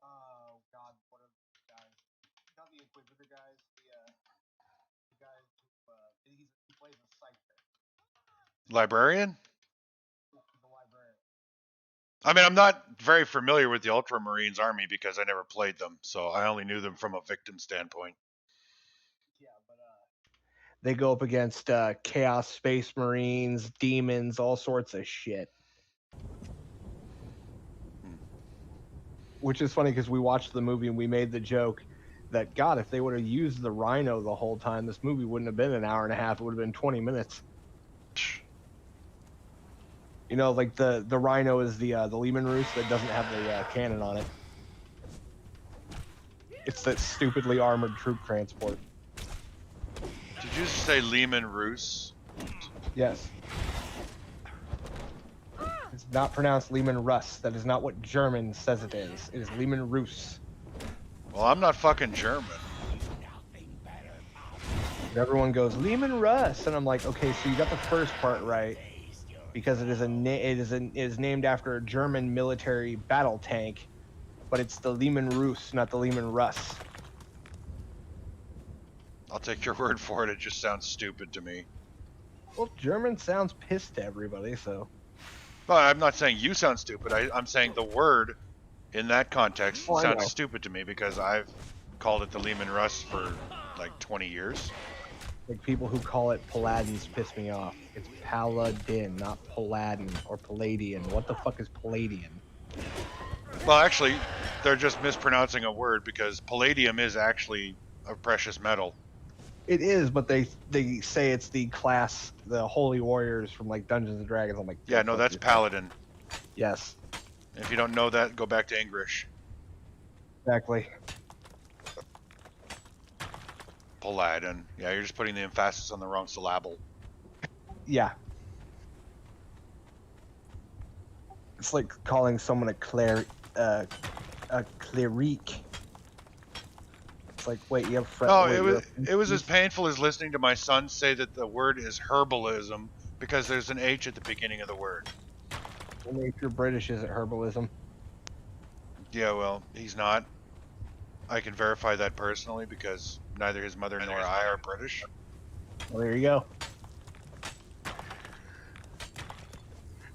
oh god, what are these guys? Not the Inquisitor guys, the guys who he plays a Scyther,
Librarian?
the librarian.
I mean, I'm not very familiar with the Ultramarines army because I never played them, so I only knew them from a victim standpoint.
Yeah, but they go up against Chaos Space Marines, demons, all sorts of shit. Which is funny because we watched the movie and we made the joke that, God, if they would have used the rhino the whole time, this movie wouldn't have been an hour and a half. It would have been 20 minutes. You know, like the rhino is the Lehman Roos that doesn't have the cannon on it. It's that stupidly armored troop transport.
Did you say Lehman Roos?
Yes. It's not pronounced Lehman Russ. That is not what German says it is. It is Lehman Roos.
Well, I'm not fucking German.
Everyone goes Lehman Russ, and I'm like, okay, so you got the first part right, because it is named after a German military battle tank, but it's the Lehman Roos, not the Lehman Russ.
I'll take your word for it. It just sounds stupid to me.
Well, German sounds pissed to everybody, so.
Well, I'm not saying you sound stupid. I'm saying the word in that context
Oh, I know.
sounds stupid to me because I've called it the Lehman Russ for like 20 years.
Like people who call it Paladins piss me off. It's Paladin, not Paladin or Palladian. What the fuck is Palladian?
Well, actually, they're just mispronouncing a word because palladium is actually a precious metal.
It is, but they say it's the class, the holy warriors from like Dungeons and Dragons. I'm like,
Yeah, no, that's paladin.
Yes,
If you don't know that, go back to English.
exactly.
Paladin. Yeah, you're just putting the emphasis on the wrong syllable.
Yeah. It's like calling someone a cleric. It's like, wait, you have
No, it was as painful as listening to my son say that the word is herbalism because there's an H at the beginning of the word.
Only if you're British is it herbalism.
Yeah, well, he's not. I can verify that personally because neither his mother nor I are British.
Well, there you go.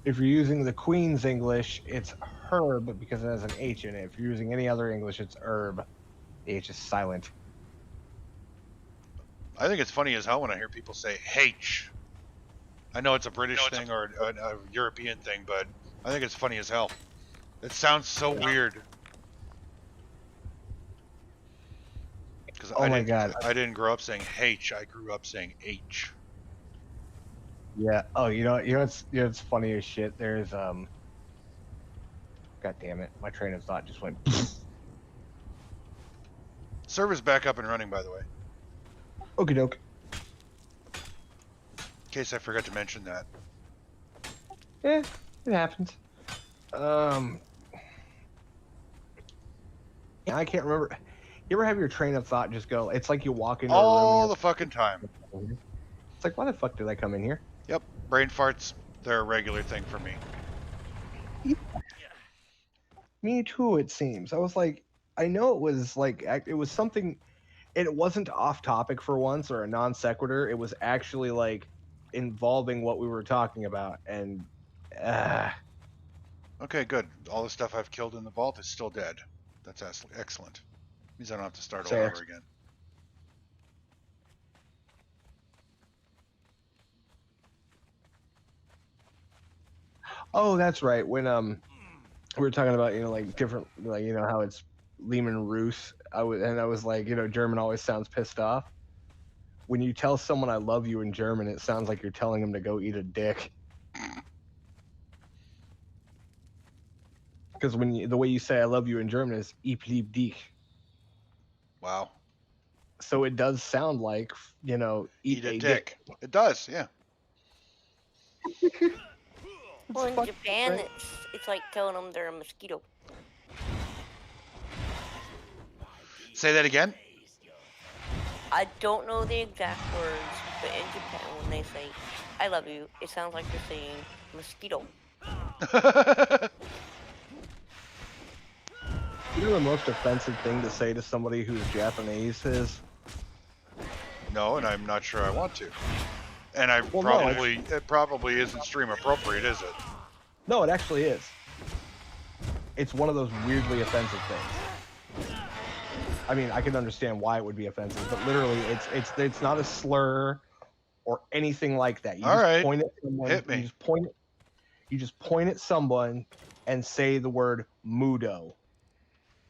If you're using the Queen's English, it's herb because it has an H in it. If you're using any other English, it's herb. The H is silent.
I think it's funny as hell when I hear people say H. I know it's a British thing or a European thing, but I think it's funny as hell. It sounds so weird. Because
Oh my God.
I didn't grow up saying H. I grew up saying H.
Yeah. Oh, you know it's funny as shit. There's God damn it, my train of thought just went.
Server's back up and running, by the way.
Okie doke.
In case I forgot to mention that.
Yeah, it happens. Yeah, I can't remember. You ever have your train of thought just go? It's like you walk into a room.
All the fucking time.
It's like, why the fuck did I come in here?
Yep, brain farts, they're a regular thing for me.
Me too, it seems. I was like, I know it was like, it was something, it wasn't off topic for once or a non sequitur. It was actually like involving what we were talking about. And,
Okay, good. All the stuff I've killed in the vault is still dead. That's excellent. Means I don't have to start all over again.
Oh, that's right. When we were talking about, like different, like, how it's Lehman Roos. I was like, German always sounds pissed off. When you tell someone I love you in German, it sounds like you're telling them to go eat a dick. Because the way you say I love you in German is ich lieb dich.
Wow.
So it does sound like, eat a dick.
It does, yeah.
Well, in Japan, it's like telling them they're a mosquito.
Say that again?
I don't know the exact words, but in Japan, when they say, I love you, it sounds like they're saying mosquito.
You know the most offensive thing to say to somebody who's Japanese is?
No, and I'm not sure I want to. And it probably isn't stream appropriate, is it?
No, it actually is. It's one of those weirdly offensive things. I mean, I can understand why it would be offensive, but literally, it's not a slur or anything like that. You just point at someone.
Hit me.
You just point at someone and say the word "mudo."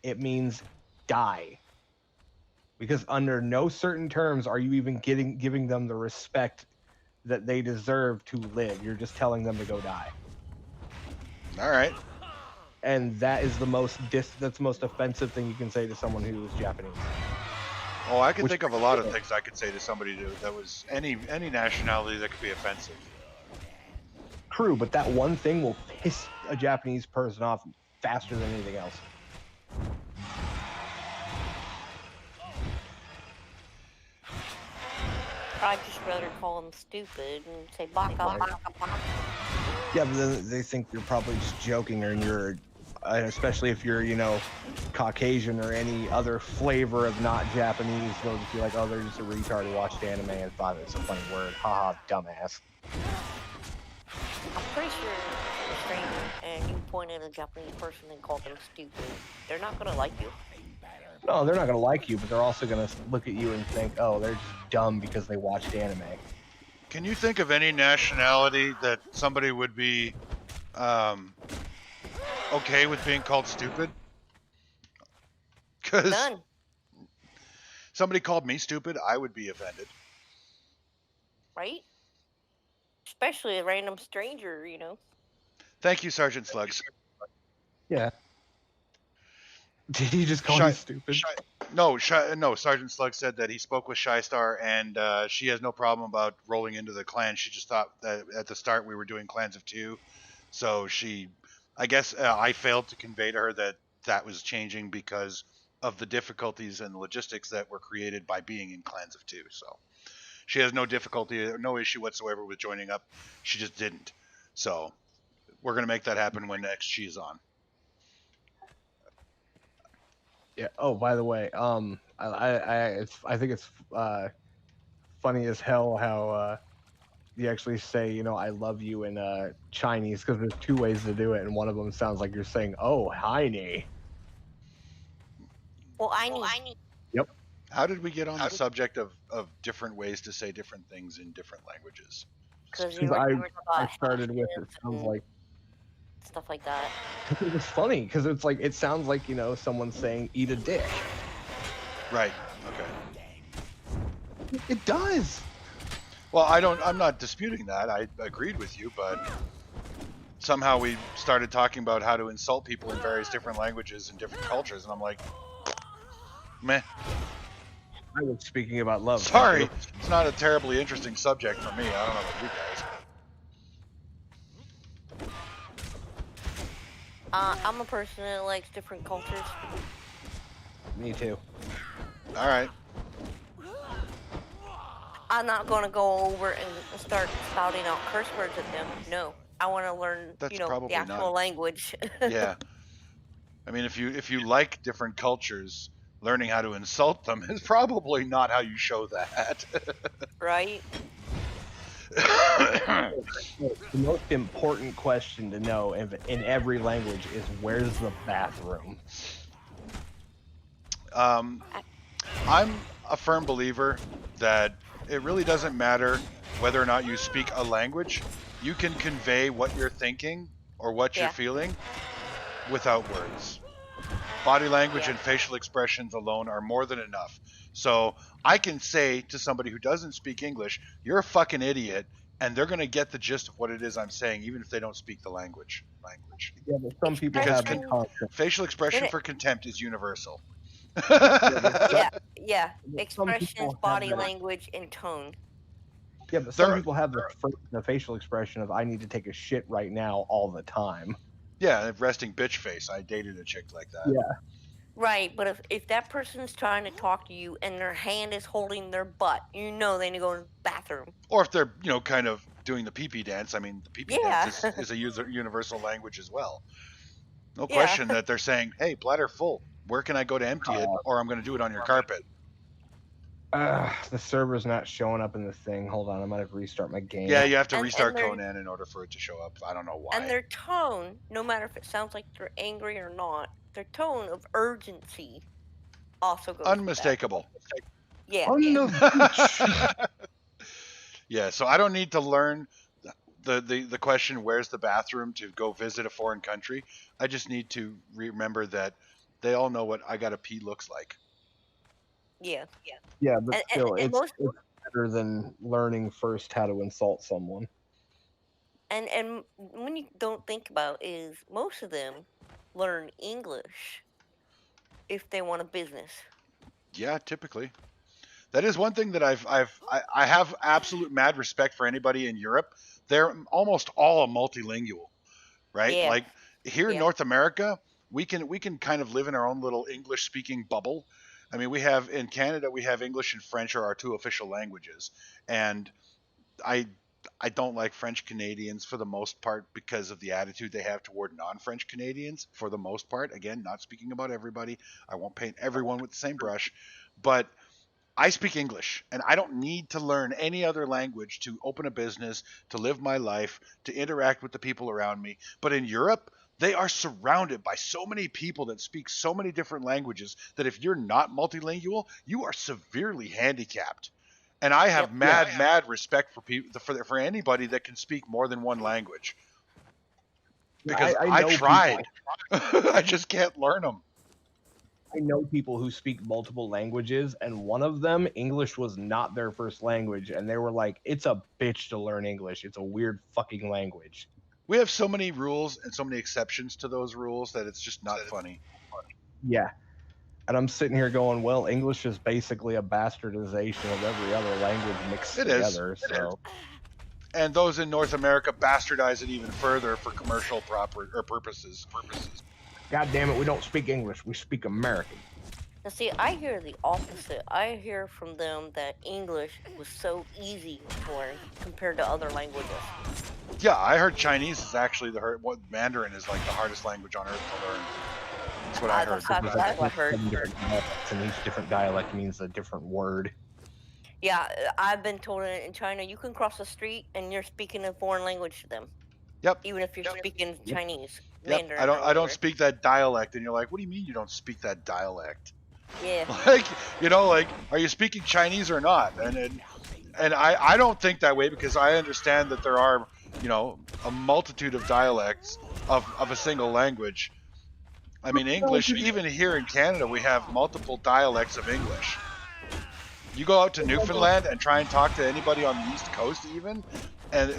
It means die. because under no certain terms are you even giving them the respect that they deserve to live. You're just telling them to go die.
All right.
And that is the most that's the most offensive thing you can say to someone who is Japanese.
Oh, I can
Which-
think of a lot of things I could say to somebody that was any nationality that could be offensive.
True, but that one thing will piss a Japanese person off faster than anything else.
I'd just rather call them stupid and say baka baka baka.
Yeah, but then they think you're probably just joking, or you're, especially if you're, Caucasian or any other flavor of not Japanese, they'll just be like, oh, they're just a retard who watched anime and thought it's a funny word. Haha, dumbass.
I'm pretty sure if you're a stranger and you point at a Japanese person and call them stupid, they're not gonna like you.
No, they're not going to like you, but they're also going to look at you and think, oh, they're just dumb because they watched anime.
Can you think of any nationality that somebody would be okay with being called stupid? Because
None.
somebody called me stupid, I would be offended.
Right? Especially a random stranger,
Thank you, Sergeant Slugs.
Yeah. Did he just call
Shy-
you stupid?
No, Sergeant Slug said that he spoke with Shy Star, and she has no problem about rolling into the clan. She just thought that at the start we were doing clans of 2, so I guess I failed to convey to her that was changing because of the difficulties and logistics that were created by being in clans of 2. So she has no difficulty, no issue whatsoever with joining up. She just didn't. So we're gonna make that happen when next she's on.
Yeah. Oh, by the way, I think it's funny as hell how you actually say, I love you in Chinese, because there's 2 ways to do it, and one of them sounds like you're saying, oh, Heine.
Well, I need.
How did we get on the subject of different ways to say different things in different languages?
Because
I started with it sounds like
stuff like that.
it's funny because it's like it sounds like someone saying eat a dick.
Right. Okay.
It does.
Well, I'm not disputing that. I agreed with you, but somehow we started talking about how to insult people in various different languages and different cultures, and I'm like, meh.
I was speaking about love.
Sorry, it's not a terribly interesting subject for me. I don't know about you guys.
I'm a person that likes different cultures.
Me too.
All right.
I'm not going to go over and start spouting out curse words at them. No, I want to learn,
That's
the
probably
actual
not.
language.
Yeah. I mean, if you like different cultures, learning how to insult them is probably not how you show that.
Right?
The most important question to know in every language is where's the bathroom?
I'm a firm believer that it really doesn't matter whether or not you speak a language. You can convey what you're thinking or what you're feeling without words. Body language and facial expressions alone are more than enough. So I can say to somebody who doesn't speak English, you're a fucking idiot, and they're going to get the gist of what it is I'm saying, even if they don't speak the language.
Yeah, but some people
Because
have the concept.
facial expression for contempt is universal.
Yeah.
Some
Expressions,
people have
body
that.
language, and tone.
Yeah, but some people have the facial expression of I need to take a shit right now all the time.
Yeah, resting bitch face. I dated a chick like that.
Yeah.
Right, but if that person's trying to talk to you and their hand is holding their butt, they need to go in the bathroom.
Or if they're, kind of doing the pee-pee dance. I mean, the pee-pee dance is a universal language as well. No question that they're saying, hey, bladder full. Where can I go to empty it? Or I'm going to do it on your carpet.
The server's not showing up in the thing. Hold on, I might have to restart my game.
Yeah, you have to restart Conan in order for it to show up. I don't know why.
And their tone, no matter if it sounds like they're angry or not, their tone of urgency also goes
unmistakable.
Yeah.
Yeah, so I don't need to learn the question, where's the bathroom, to go visit a foreign country. I just need to remember that they all know what I gotta pee looks like.
Yeah,
Yeah, but still,
and
it's
most
better than learning first how to insult someone.
and when you don't think about is most of them learn English if they want a business.
Yeah, typically. That is one thing that I have absolute mad respect for anybody in Europe. They're almost all multilingual, right?
Yeah,
Like here in
yeah,
North America, we can kind of live in our own little English speaking bubble. I mean, we have in Canada we have English and French are our two official languages, and I I don't like French Canadians for the most part because of the attitude they have toward non-French Canadians. For the most part, again, not speaking about everybody. I won't paint everyone with the same brush, but I speak English and I don't need to learn any other language to open a business, to live my life, to interact with the people around me. But in Europe, they are surrounded by so many people that speak so many different languages that if you're not multilingual, you are severely handicapped. And I have
yep.
mad respect for people for anybody that can speak more than one language because
I
I
know people.
tried. I just can't learn them.
I know people who speak multiple languages, and one of them, English was not their first language, and they were like, "It's a bitch to learn English. It's a weird fucking language."
We have so many rules and so many exceptions to those rules that it's just not funny.
Yeah, and I'm sitting here going, "Well, English is basically a bastardization of every other language mixed
It is.
together." So
And those in North America bastardize it even further for commercial purposes.
God damn it, we don't speak English. We speak American.
Now, see, I hear the opposite. I hear from them that English was so easy to learn compared to other languages.
Yeah, I heard Chinese is actually what Mandarin is like the hardest language on earth to learn. That's what I heard.
That's what I heard.
And each different dialect means a different word.
Yeah, I've been told in China you can cross the street and you're speaking a foreign language to them,
Yep.
even if you're speaking Chinese,
Yep.
Mandarin.
I
or
don't
whatever.
speak that dialect, and you're like, what do you mean you don't speak that dialect?
Yeah.
Like, like, are you speaking Chinese or not? And I don't think that way because I understand that there are, a multitude of dialects of a single language. I mean, English, even here in Canada, we have multiple dialects of English. You go out to Newfoundland and try and talk to anybody on the East Coast even, and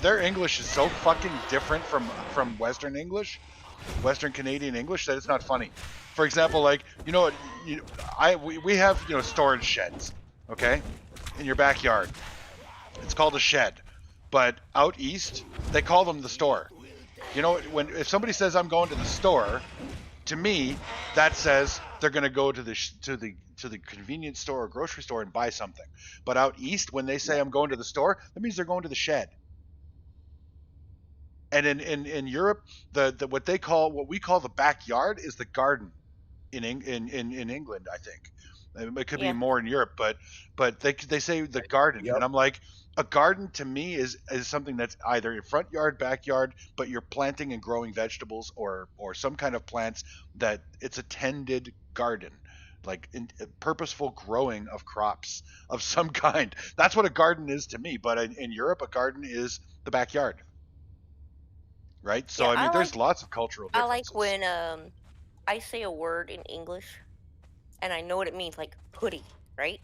their English is so fucking different from Western English, Western Canadian English, that it's not funny. For example, like, we have, storage sheds, okay, in your backyard. It's called a shed, but out east they call them the store. If somebody says I'm going to the store, to me that says they're going to go to the convenience store or grocery store and buy something. But out east, when they say I'm going to the store, that means they're going to the shed. And in Europe, what we call the backyard is the garden. In England, I think it could be
Yeah.
more in Europe, but they say the garden,
Yep.
and I'm like, a garden to me is something that's either your front yard, backyard, but you're planting and growing vegetables or some kind of plants that it's a tended garden, like purposeful growing of crops of some kind. That's what a garden is to me. But in Europe, a garden is the backyard, right? So
Yeah,
I mean, there's lots of cultural
I
differences.
like when I say a word in English and I know what it means, like hoodie, right?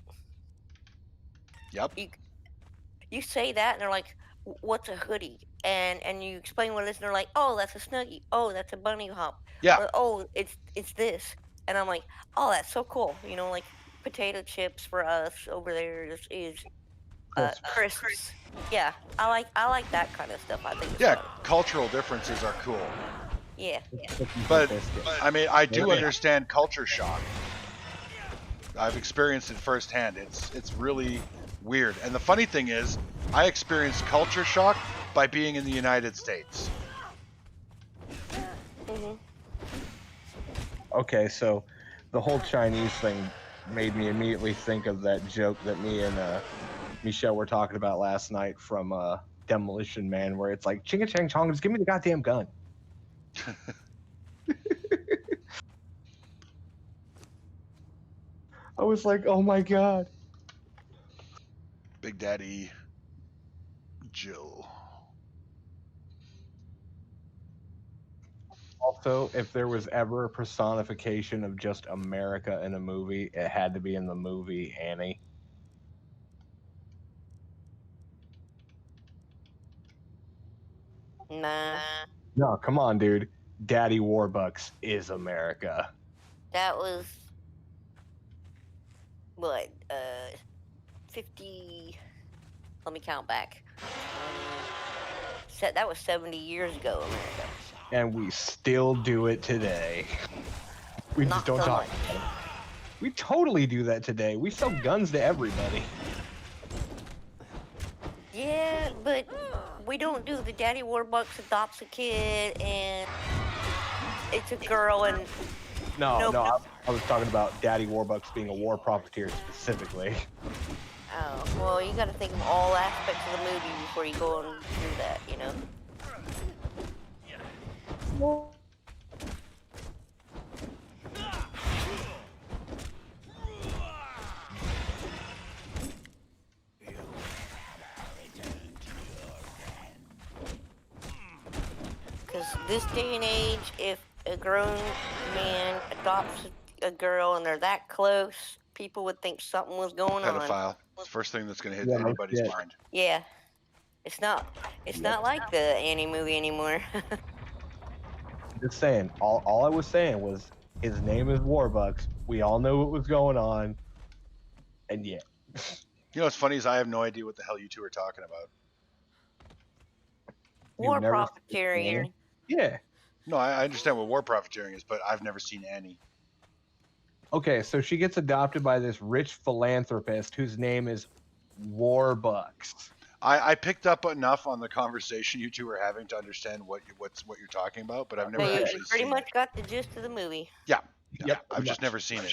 Yep.
You say that and they're like, "What's a hoodie?" And you explain what it is, and they're like, "Oh, that's a snuggie. Oh, that's a bunny hop.
Yeah.
Or oh, it's this." And I'm like, "Oh, that's so cool." Like potato chips for us over there is crisps. Yeah, I like that kind of stuff. I think it's fun.
Cultural differences are cool.
Yeah.
But I mean, I do understand culture shock. I've experienced it firsthand. It's really weird. And the funny thing is, I experienced culture shock by being in the United States.
Mhm.
Okay, so the whole Chinese thing made me immediately think of that joke that me and Michelle were talking about last night from Demolition Man, where it's like, "Chinga chang chong, just give me the goddamn gun." I was like, "Oh my god."
Big Daddy Jill.
Also, if there was ever a personification of just America in a movie, it had to be in the movie Annie.
Nah,
No, come on, dude. Daddy Warbucks is America.
that was what 50. Let me count back. That was 70 years ago, America.
And we still do it today. We
Not
just don't
so
talk
much.
about it. We totally do that today. We sell guns to everybody.
Yeah, but we don't do the Daddy Warbucks adopts a kid and it's a girl and
No,
Nope.
I was talking about Daddy Warbucks being a war profiteer specifically.
oh, well, you got to think of all aspects of the movie before you go on through that, you know. Because this day and age, if a grown man adopts a girl and they're that close, people would think something was going on.
Pedophile. It's the first thing that's going to hit
Yeah, no
anybody's
shit.
mind.
Yeah, it's not like the Annie movie anymore.
Just saying. All I was saying was his name is Warbucks. We all know what was going on. And yeah.
You know what's funny is I have no idea what the hell you two are talking about.
War
never seen
profiteering.
Annie? Yeah.
No, I understand what war profiteering is, but I've never seen Annie.
Okay, so she gets adopted by this rich philanthropist whose name is Warbucks.
I picked up enough on the conversation you two were having to understand what you're talking about, but I've never
So you
actually
pretty
seen
much
it.
got the gist of the movie.
Yeah,
Yep,
I've just never seen it.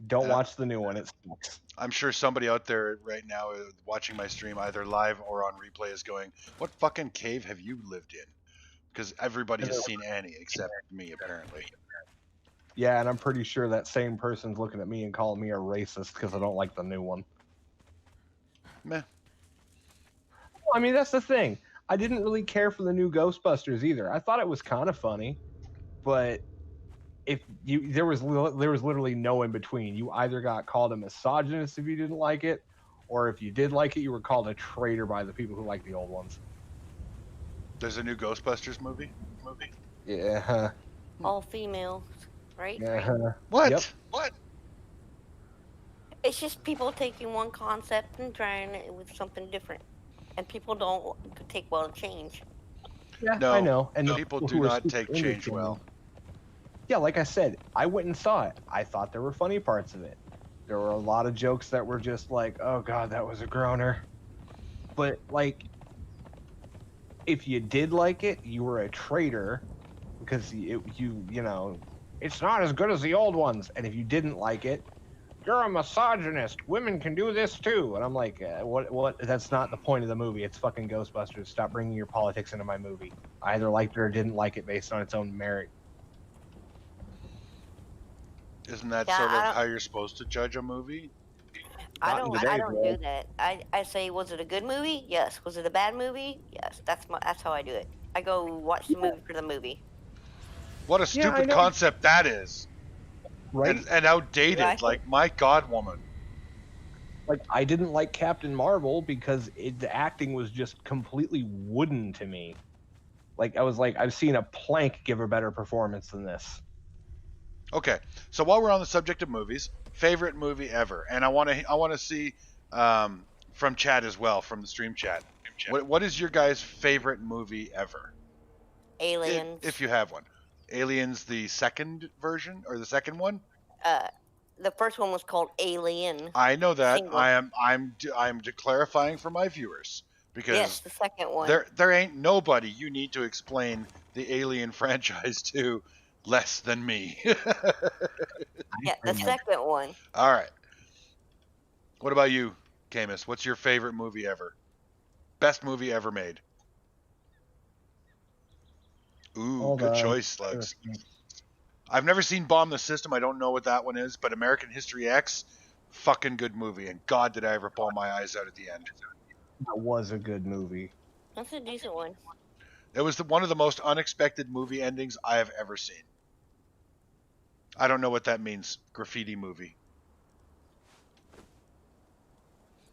Don't watch the new one. It sucks.
I'm sure somebody out there right now watching my stream, either live or on replay, is going, "What fucking cave have you lived in?" Because everybody has seen Annie except me, apparently.
Yeah, and I'm pretty sure that same person's looking at me and calling me a racist because I don't like the new one.
Meh.
Well, I mean, that's the thing. I didn't really care for the new Ghostbusters either. I thought it was kind of funny, but there was literally no in between. You either got called a misogynist if you didn't like it, or if you did like it, you were called a traitor by the people who like the old ones.
There's a new Ghostbusters movie.
Yeah.
All females, right?
Yeah.
What?
Yep.
What?
It's just people taking one concept and trying it with something different, and people don't take well to change.
Yeah,
No,
I know. And the
people
who
do
are
not
super
take
into
change
it,
well.
Yeah, like I said, I went and saw it. I thought there were funny parts of it. There were a lot of jokes that were just like, oh god, that was a groaner. But like, if you did like it, you were a traitor because you know, it's not as good as the old ones. And if you didn't like it, you're a misogynist. Women can do this too. And I'm like, what? That's not the point of the movie. It's fucking Ghostbusters. Stop bringing your politics into my movie. I either liked it or didn't like it based on its own merit.
Isn't that
Yeah,
sort
I
of
don't-
how you're supposed to judge a movie?
I
Not in
don't
today's world.
do that. I say, was it a good movie? Yes. Was it a bad movie? Yes. That's how I do it. I go watch the movie for the movie.
What a
Yeah, I
stupid
know.
concept that is.
Right?
And outdated.
Right.
Like, my God, woman.
Like, I didn't like Captain Marvel because the acting was just completely wooden to me. Like, I was like, I've seen a plank give a better performance than this.
Okay, so while we're on the subject of movies, favorite movie ever, and I want to see from chat as well, from the stream chat. What is your guys' favorite movie ever?
Aliens.
If you have one. Aliens, the second version or the second one?
The first one was called Alien.
I know that.
Single.
I'm clarifying for my viewers because
Yes, the second one.
there ain't nobody you need to explain the Alien franchise to less than me.
Yeah, the second one.
All right. What about you, Camus? What's your favorite movie ever? Best movie ever made? Ooh,
Hold
good
on.
choice, Slugs. I've never seen Bomb the System. I don't know what that one is, but American History X, fucking good movie. And God, did I ever bawl my eyes out at the end.
That was a good movie.
That's a decent one.
It was one of the most unexpected movie endings I have ever seen. I don't know what that means. Graffiti movie.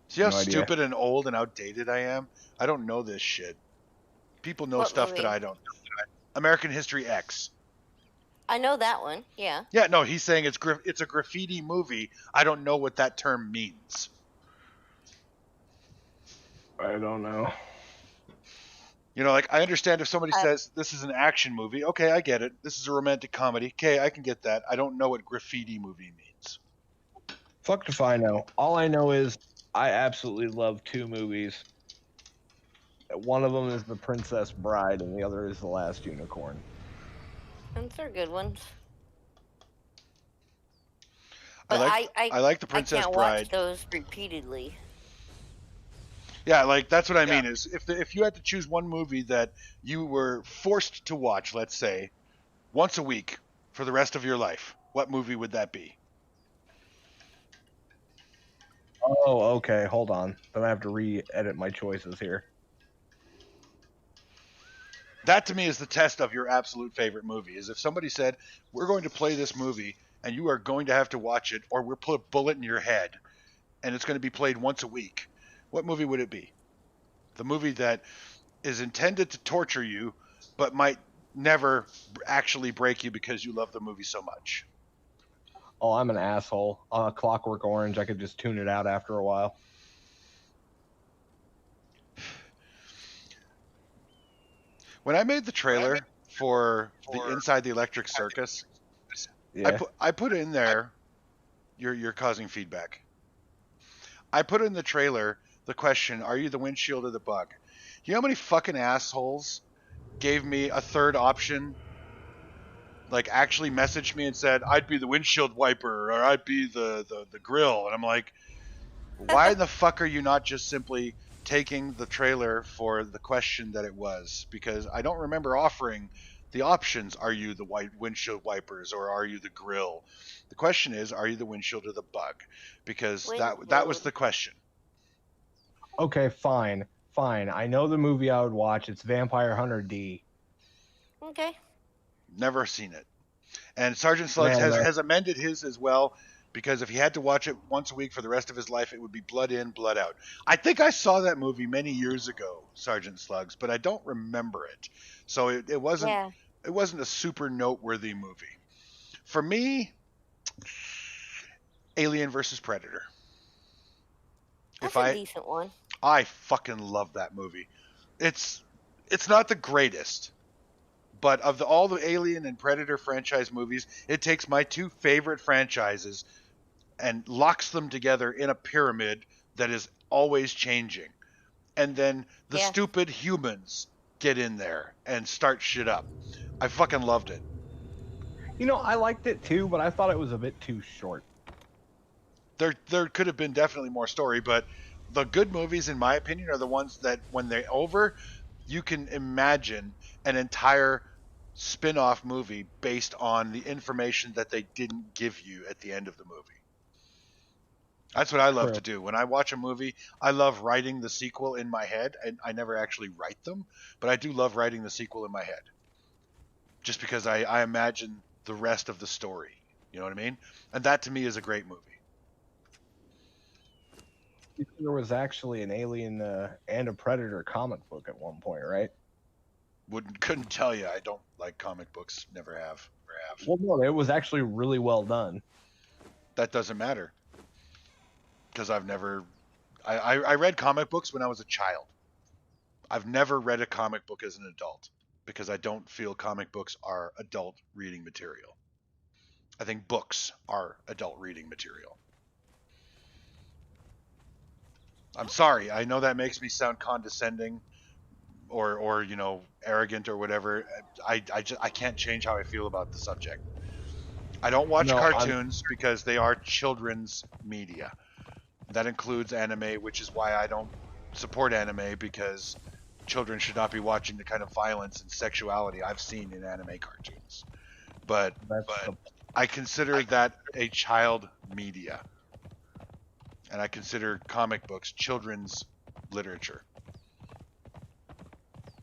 See how
No idea.
stupid and old and outdated I am? I don't know this shit. People know
What
stuff that
movie?
I don't. American History X.
I know that one. Yeah.
Yeah, no, he's saying it's a graffiti movie. I don't know what that term means.
I don't know.
You know, like I understand if somebody
I-
says this is an action movie. Okay, I get it. This is a romantic comedy. Okay, I can get that. I don't know what graffiti movie means.
Fuck if I know. All I know is I absolutely love two movies. One of them is The Princess Bride, and the other is The Last Unicorn.
Those are good ones.
I
But
like The
I
Princess
can't
Bride.
watch those repeatedly.
Yeah, like that's what I mean is if you had to choose one movie that you were forced to watch, let's say, once a week for the rest of your life, what movie would that be?
Oh, okay. Hold on. Then I have to re-edit my choices here.
That to me is the test of your absolute favorite movie. Is if somebody said, "We're going to play this movie and you are going to have to watch it or we'll put a bullet in your head and it's going to be played once a week." What movie would it be? The movie that is intended to torture you but might never actually break you because you love the movie so much.
Oh, I'm an asshole. Clockwork Orange. I could just tune it out after a while.
When I made the trailer for the Inside the Electric Circus,
Yeah.
I put in there. You're causing feedback. I put in the trailer the question: Are you the windshield or the bug? You know how many fucking assholes gave me a third option? Like actually messaged me and said I'd be the windshield wiper or I'd be the grill, and I'm like, why the fuck are you not just simply taking the trailer for the question that it was? Because I don't remember offering the options. Are you the white windshield wipers or are you the grill? The question is, are you the windshield or the bug? Because that was the question.
Okay, fine. Fine. I know the movie I would watch. It's Vampire Hunter D.
Okay.
Never seen it. And Sergeant Slugs has amended his as well, because if he had to watch it once a week for the rest of his life, it would be blood in, blood out. I think I saw that movie many years ago, Sergeant Slugs, but I don't remember it. So it wasn't a super noteworthy movie. For me, Alien versus Predator.
That's a decent one.
I fucking love that movie. It's not the greatest, but of all the Alien and Predator franchise movies, it takes my two favorite franchises and locks them together in a pyramid that is always changing. And then the stupid humans get in there and start shit up. I fucking loved it.
You know, I liked it too, but I thought it was a bit too short.
There could have been definitely more story, but the good movies, in my opinion, are the ones that when they're over, you can imagine an entire spin-off movie based on the information that they didn't give you at the end of the movie. That's what I love to do. When I watch a movie, I love writing the sequel in my head, and I never actually write them, but I do love writing the sequel in my head. Just because I imagine the rest of the story. You know what I mean? And that to me is a great movie.
There was actually an Alien and a Predator comic book at one point, right?
Couldn't tell you. I don't like comic books. Never have.
Well, no, it was actually really well done.
That doesn't matter. Because I've never... I read comic books when I was a child. I've never read a comic book as an adult. Because I don't feel comic books are adult reading material. I think books are adult reading material. I'm sorry. I know that makes me sound condescending or you know, arrogant or whatever. I can't change how I feel about the subject. I don't watch cartoons because they are children's media. That includes anime, which is why I don't support anime, because children should not be watching the kind of violence and sexuality I've seen in anime cartoons. But I consider that a child media. And I consider comic books children's literature.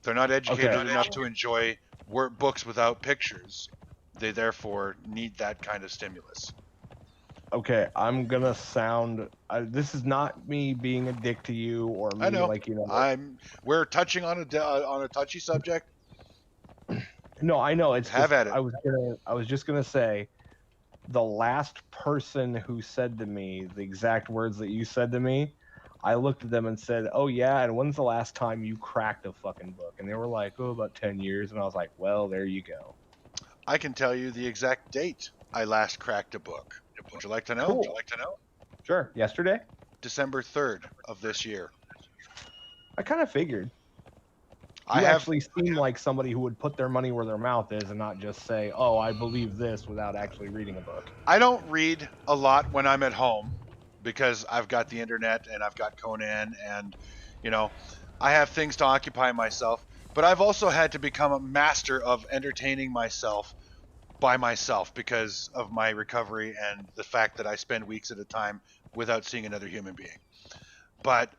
They're not educated
Okay.
enough to enjoy books without pictures. They therefore need that kind of stimulus.
Okay, I'm gonna sound. This is not me being a dick to you or me
I know.
like
We're touching on a touchy subject.
No, I know. It's
Have
just
at it.
I was just gonna say, the last person who said to me the exact words that you said to me, I looked at them and said, "Oh yeah, and when's the last time you cracked a fucking book?" And they were like, "Oh, about 10 years." And I was like, "Well, there you go."
I can tell you the exact date I last cracked a book. Would you like to know?
Cool.
Would you like to know?
Sure. Yesterday?
December 3rd of this year.
I kind of figured.
I
You
have
actually seem like somebody who would put their money where their mouth is and not just say, "Oh, I believe this," without actually reading a book.
I don't read a lot when I'm at home because I've got the internet and I've got Conan and, you know, I have things to occupy myself. But I've also had to become a master of entertaining myself by myself because of my recovery and the fact that I spend weeks at a time without seeing another human being. But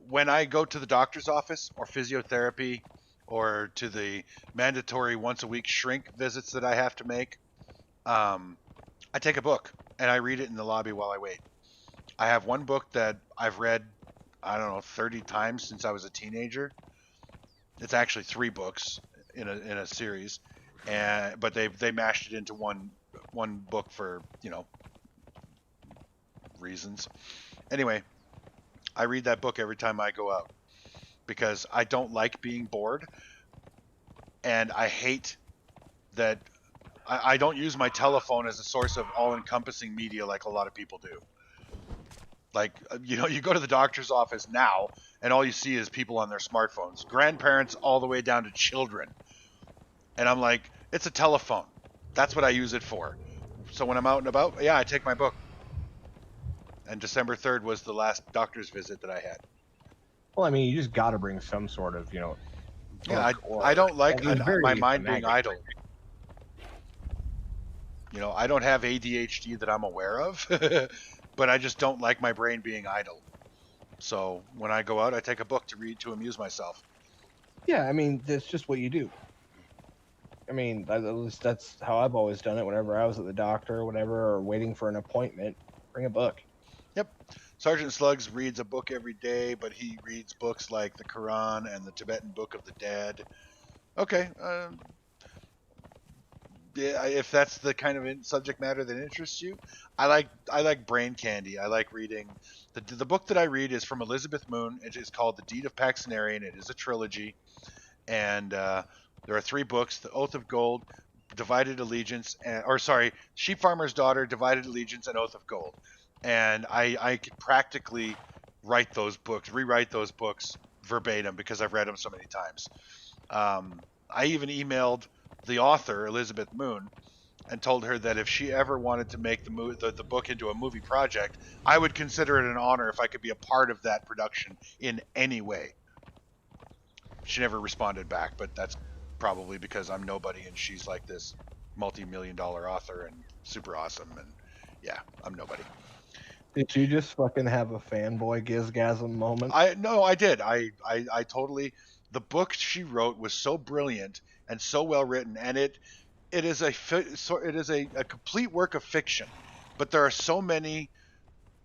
when I go to the doctor's office or physiotherapy or to the mandatory once a week shrink visits that I have to make, I take a book and I read it in the lobby while I wait. I have one book that I've read, I don't know, 30 times since I was a teenager. It's actually 3 books in a series, but they mashed it into one book for, reasons. Anyway, I read that book every time I go out because I don't like being bored, and I hate that I don't use my telephone as a source of all-encompassing media like a lot of people do. Like, you go to the doctor's office now, and all you see is people on their smartphones, grandparents all the way down to children. And I'm like, it's a telephone. That's what I use it for. So when I'm out and about, yeah, I take my book. And December 3rd was the last doctor's visit that I had.
Well, I mean, you just got to bring some sort of,
Yeah, I don't like my mind being idle. I don't have ADHD that I'm aware of, but I just don't like my brain being idle. So when I go out, I take a book to read to amuse myself.
Yeah, I mean, that's just what you do. I mean, that's how I've always done it. Whenever I was at the doctor or whatever, or waiting for an appointment, bring a book.
Yep. Sergeant Slugs reads a book every day, but he reads books like the Quran and the Tibetan Book of the Dead. Okay. Yeah, if that's the kind of subject matter that interests you, I like brain candy. I like reading. The book that I read is from Elizabeth Moon. It is called The Deed of Paxenarian. It is a trilogy, and there are 3 books: The Oath of Gold, Divided Allegiance, Sheep Farmer's Daughter, Divided Allegiance, and Oath of Gold. And I could practically rewrite those books verbatim because I've read them so many times. I even emailed the author, Elizabeth Moon, and told her that if she ever wanted to make the book into a movie project, I would consider it an honor if I could be a part of that production in any way. She never responded back, but that's probably because I'm nobody and she's like this multi-million-dollar author and super awesome, and yeah, I'm nobody.
Did you just fucking have a fanboy gizgasm moment?
No, I did. I totally. The book she wrote was so brilliant and so well written, and it is a complete work of fiction. But there are so many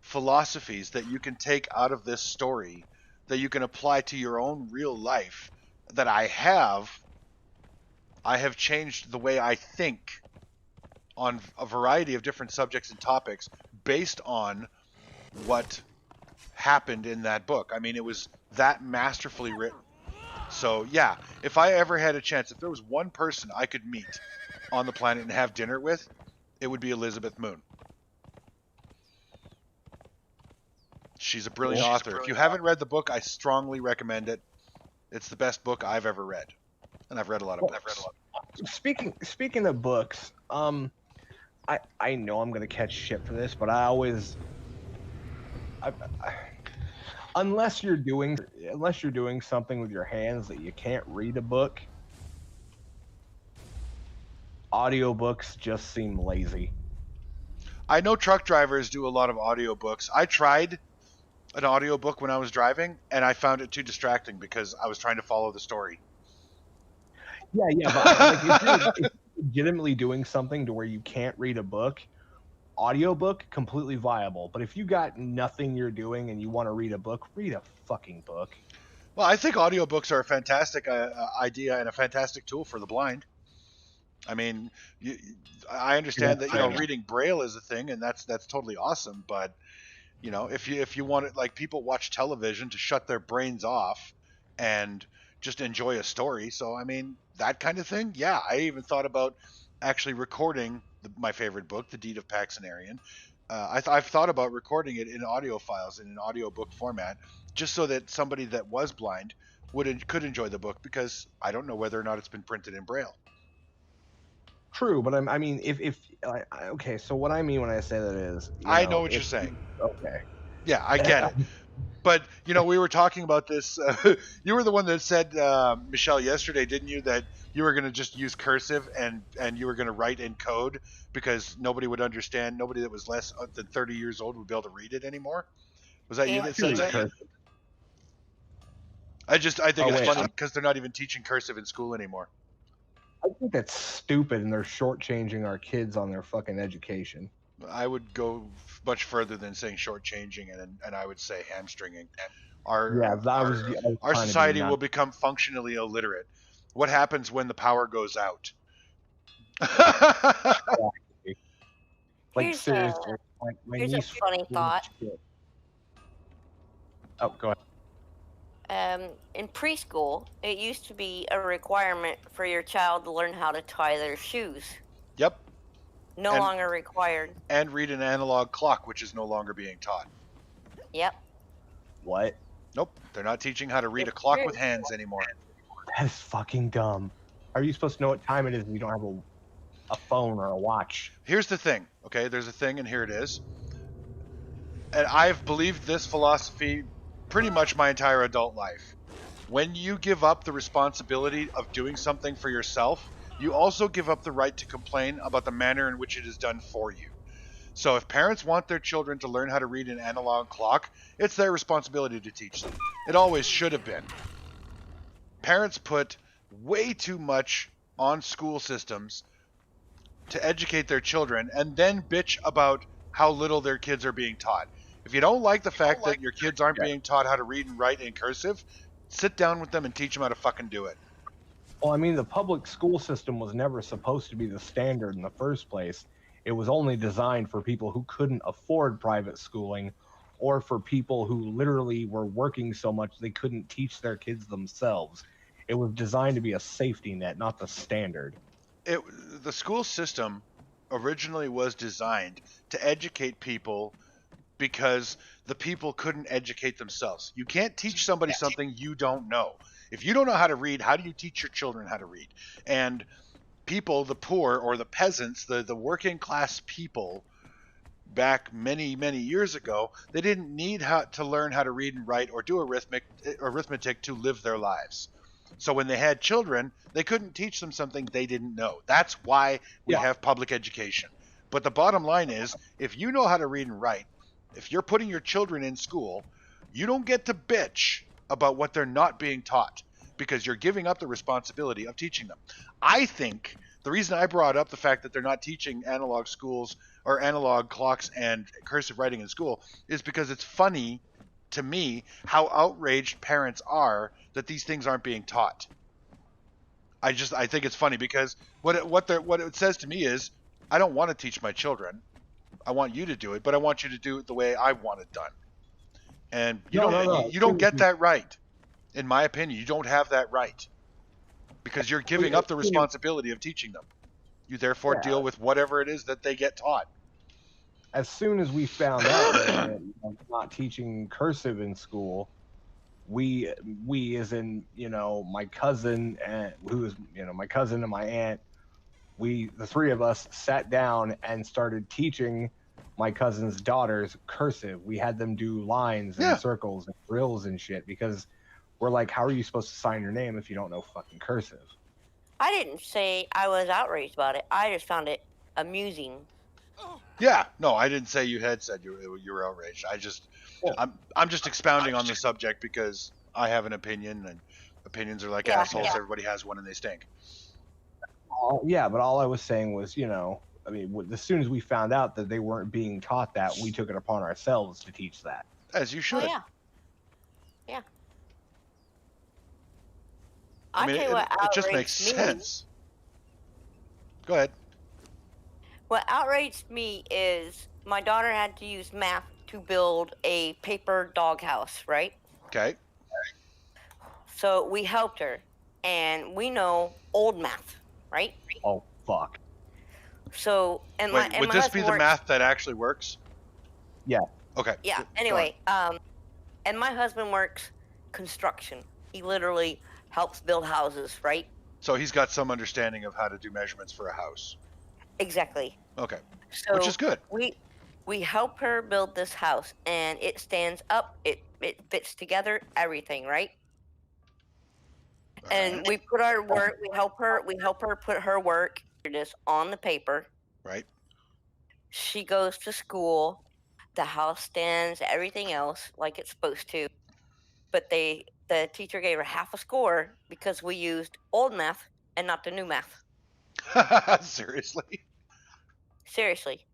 philosophies that you can take out of this story that you can apply to your own real life. That I have changed the way I think on a variety of different subjects and topics based on what happened in that book. I mean, it was that masterfully written. So yeah, if I ever had a chance, if there was one person I could meet on the planet and have dinner with, it would be Elizabeth Moon. She's a brilliant author. If you haven't read the book, I strongly recommend it. It's the best book I've ever read, and I've read a lot of books.
Speaking of books, I know I'm gonna catch shit for this, but unless you're doing something with your hands that you can't read a book, audiobooks just seem lazy.
I know truck drivers do a lot of audiobooks. I tried an audiobook when I was driving, and I found it too distracting because I was trying to follow the story.
Yeah, but like if you're legitimately doing something to where you can't read a book, audiobook completely viable. But if you got nothing you're doing and you want to read a book, read a fucking book.
Well, I think audiobooks are a fantastic idea and a fantastic tool for the blind. I mean, you, I understand that reading Braille is a thing, and that's totally awesome. But if you want it, like people watch television to shut their brains off and just enjoy a story. So I mean, that kind of thing. Yeah, I even thought about actually recording my favorite book, The Deed of Paxenarian. I've thought about recording it in audio files in an audiobook format, just so that somebody that was blind could enjoy the book, because I don't know whether or not it's been printed in Braille.
True, but I mean, okay, so what I mean when I say that is,
I know what you're saying.
Okay.
Yeah, I get it. But we were talking about this. You were the one that said, Michelle, yesterday, didn't you, that you were going to just use cursive and you were going to write in code because nobody would understand. Nobody that was less than 30 years old would be able to read it anymore. Was that you that said that? I think it's funny because they're not even teaching cursive in school anymore.
I think that's stupid, and they're shortchanging our kids on their fucking education.
I would go much further than saying shortchanging, and I would say hamstringing. Our society will become functionally illiterate. What happens when the power goes out?
Like, seriously. Here's a funny thought.
Oh, go ahead.
In preschool, it used to be a requirement for your child to learn how to tie their shoes.
Yep.
No longer required.
And read an analog clock, which is no longer being taught.
Yep.
What?
Nope. They're not teaching how to read a clock with hands anymore.
That is fucking dumb. How are you supposed to know what time it is if you don't have a phone or a watch?
Here's the thing, okay? There's a thing, and here it is. And I've believed this philosophy pretty much my entire adult life. When you give up the responsibility of doing something for yourself, you also give up the right to complain about the manner in which it is done for you. So if parents want their children to learn how to read an analog clock, it's their responsibility to teach them. It always should have been. Parents put way too much on school systems to educate their children and then bitch about how little their kids are being taught. If you don't like the fact that your kids aren't being taught how to read and write in cursive, sit down with them and teach them how to fucking do it.
Well, I mean, the public school system was never supposed to be the standard in the first place. It was only designed for people who couldn't afford private schooling, or for people who literally were working so much they couldn't teach their kids themselves. It was designed to be a safety net, not the standard.
The school system originally was designed to educate people because the people couldn't educate themselves. You can't teach somebody something you don't know. If you don't know how to read, how do you teach your children how to read? And people, the poor or the peasants, the working class people back many, many years ago, they didn't need to learn how to read and write or do arithmetic to live their lives. So when they had children, they couldn't teach them something they didn't know. That's why we have public education. But the bottom line is, if you know how to read and write, if you're putting your children in school, you don't get to bitch about what they're not being taught, because you're giving up the responsibility of teaching them. I think the reason I brought up the fact that they're not teaching analog schools or analog clocks and cursive writing in school is because it's funny to me how outraged parents are that these things aren't being taught. I think it's funny because what it says to me is, I don't want to teach my children. I want you to do it, but I want you to do it the way I want it done. And you don't get that right. In my opinion, you don't have that right, because you're giving up the responsibility of teaching them. You therefore deal with whatever it is that they get taught.
As soon as we found out that not teaching cursive in school, we as in, my cousin and my cousin and my aunt, the three of us sat down and started teaching my cousin's daughters cursive. We had them do lines and circles and drills and shit, because we're like, how are you supposed to sign your name if you don't know fucking cursive? I
didn't say I was outraged about it. I just found it amusing.
Yeah, no, I didn't say you had said you were outraged. I'm just expounding on the subject because I have an opinion, and opinions are like assholes. Yeah. Everybody has one and they stink.
but all I was saying was, I mean, as soon as we found out that they weren't being taught that, we took it upon ourselves to teach that.
As you
Oh
should.
yeah, yeah.
I mean,
tell you what
it just makes
outraged me.
sense. Go ahead.
What outraged me is my daughter had to use math to build a paper doghouse, right?
Okay.
So we helped her, and we know old math, right?
Oh fuck.
So and
Wait, would
my
this be
husband
the
works-
math that actually works?
Yeah.
Okay.
Yeah.
Go on.
Anyway, and my husband works construction. He literally helps build houses, right?
So he's got some understanding of how to do measurements for a house.
Exactly.
Okay.
So
Which is good.
We help her build this house, and it stands up. It fits together, everything, right? And we put our work. We help her put her work this on the paper.
Right.
She goes to school. The house stands, everything else like it's supposed to. But the teacher gave her half a score because we used old math and not the new math.
Seriously.
Seriously.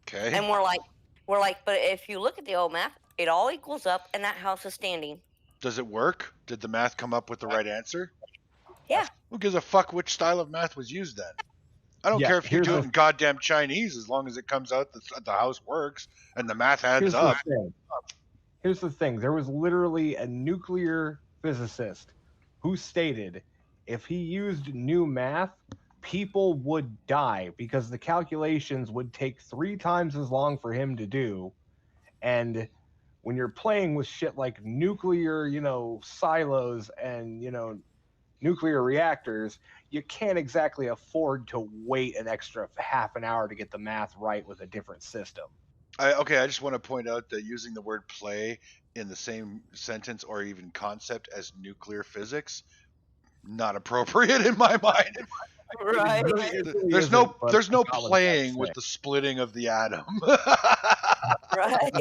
Okay.
And we're like, but if you look at the old math, it all equals up, and that house is standing.
Does it work? Did the math come up with the right answer?
Yeah.
Who gives a fuck which style of math was used then? I don't
Yeah,
care if you
here's
do it
the-
in goddamn Chinese, as long as it comes out the house works and the math adds
Here's
up.
the thing. Here's the thing. There was literally a nuclear physicist who stated if he used new math, people would die because the calculations would take 3 times as long for him to do. And when you're playing with shit like nuclear, silos and, nuclear reactors, you can't exactly afford to wait an extra half an hour to get the math right with a different system.
I just want to point out that using the word play in the same sentence or even concept as nuclear physics, not appropriate in my mind.
Right.
There's no playing with the splitting of the atom.
Right.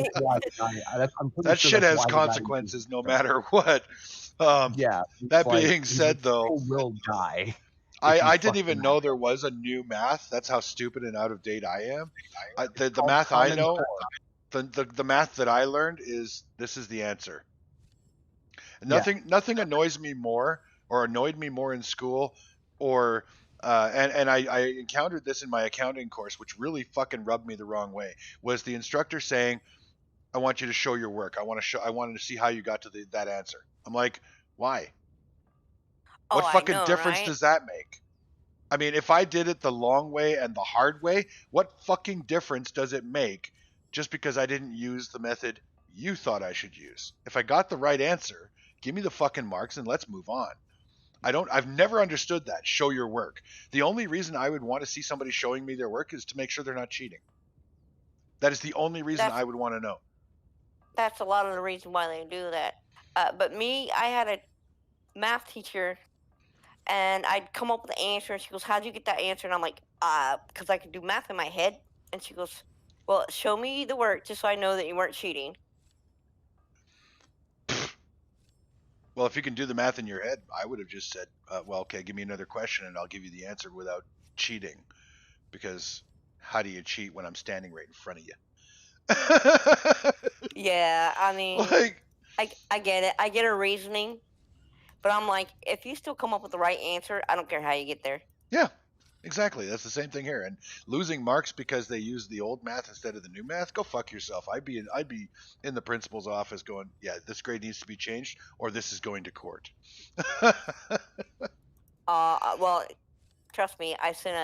That shit has consequences no matter what.
Yeah.
That being said, though,
people will die.
I didn't even know there was a new math. That's how stupid and out of date I am. The math I know, the math that I learned is this is the answer. Nothing annoys me more or annoyed me more in school, or and I encountered this in my accounting course, which really fucking rubbed me the wrong way. Was the instructor saying, "I want you to show your work. I wanted to see how you got to that answer." I'm like, why? What fucking difference does that make? I mean, if I did it the long way and the hard way, what fucking difference does it make just because I didn't use the method you thought I should use? If I got the right answer, give me the fucking marks and let's move on. I've never understood that. Show your work. The only reason I would want to see somebody showing me their work is to make sure they're not cheating. That is the only reason I would want to know.
That's a lot of the reason why they do that. But me, I had a math teacher, and I'd come up with the answer, and she goes, "How'd you get that answer?" And I'm like, because I could do math in my head. And she goes, "Well, show me the work just so I know that you weren't cheating."
Well, if you can do the math in your head, I would have just said, well, okay, give me another question and I'll give you the answer without cheating. Because how do you cheat when I'm standing right in front of you?
Yeah, I mean,
Like,
I get it. I get her reasoning. But I'm like, if you still come up with the right answer, I don't care how you get there.
yeah, exactly. That's the same thing here. And losing marks because they use the old math instead of the new math, go fuck yourself. I'd be in the principal's office going, yeah, this grade needs to be changed or this is going to court.
Well, trust me, I sent a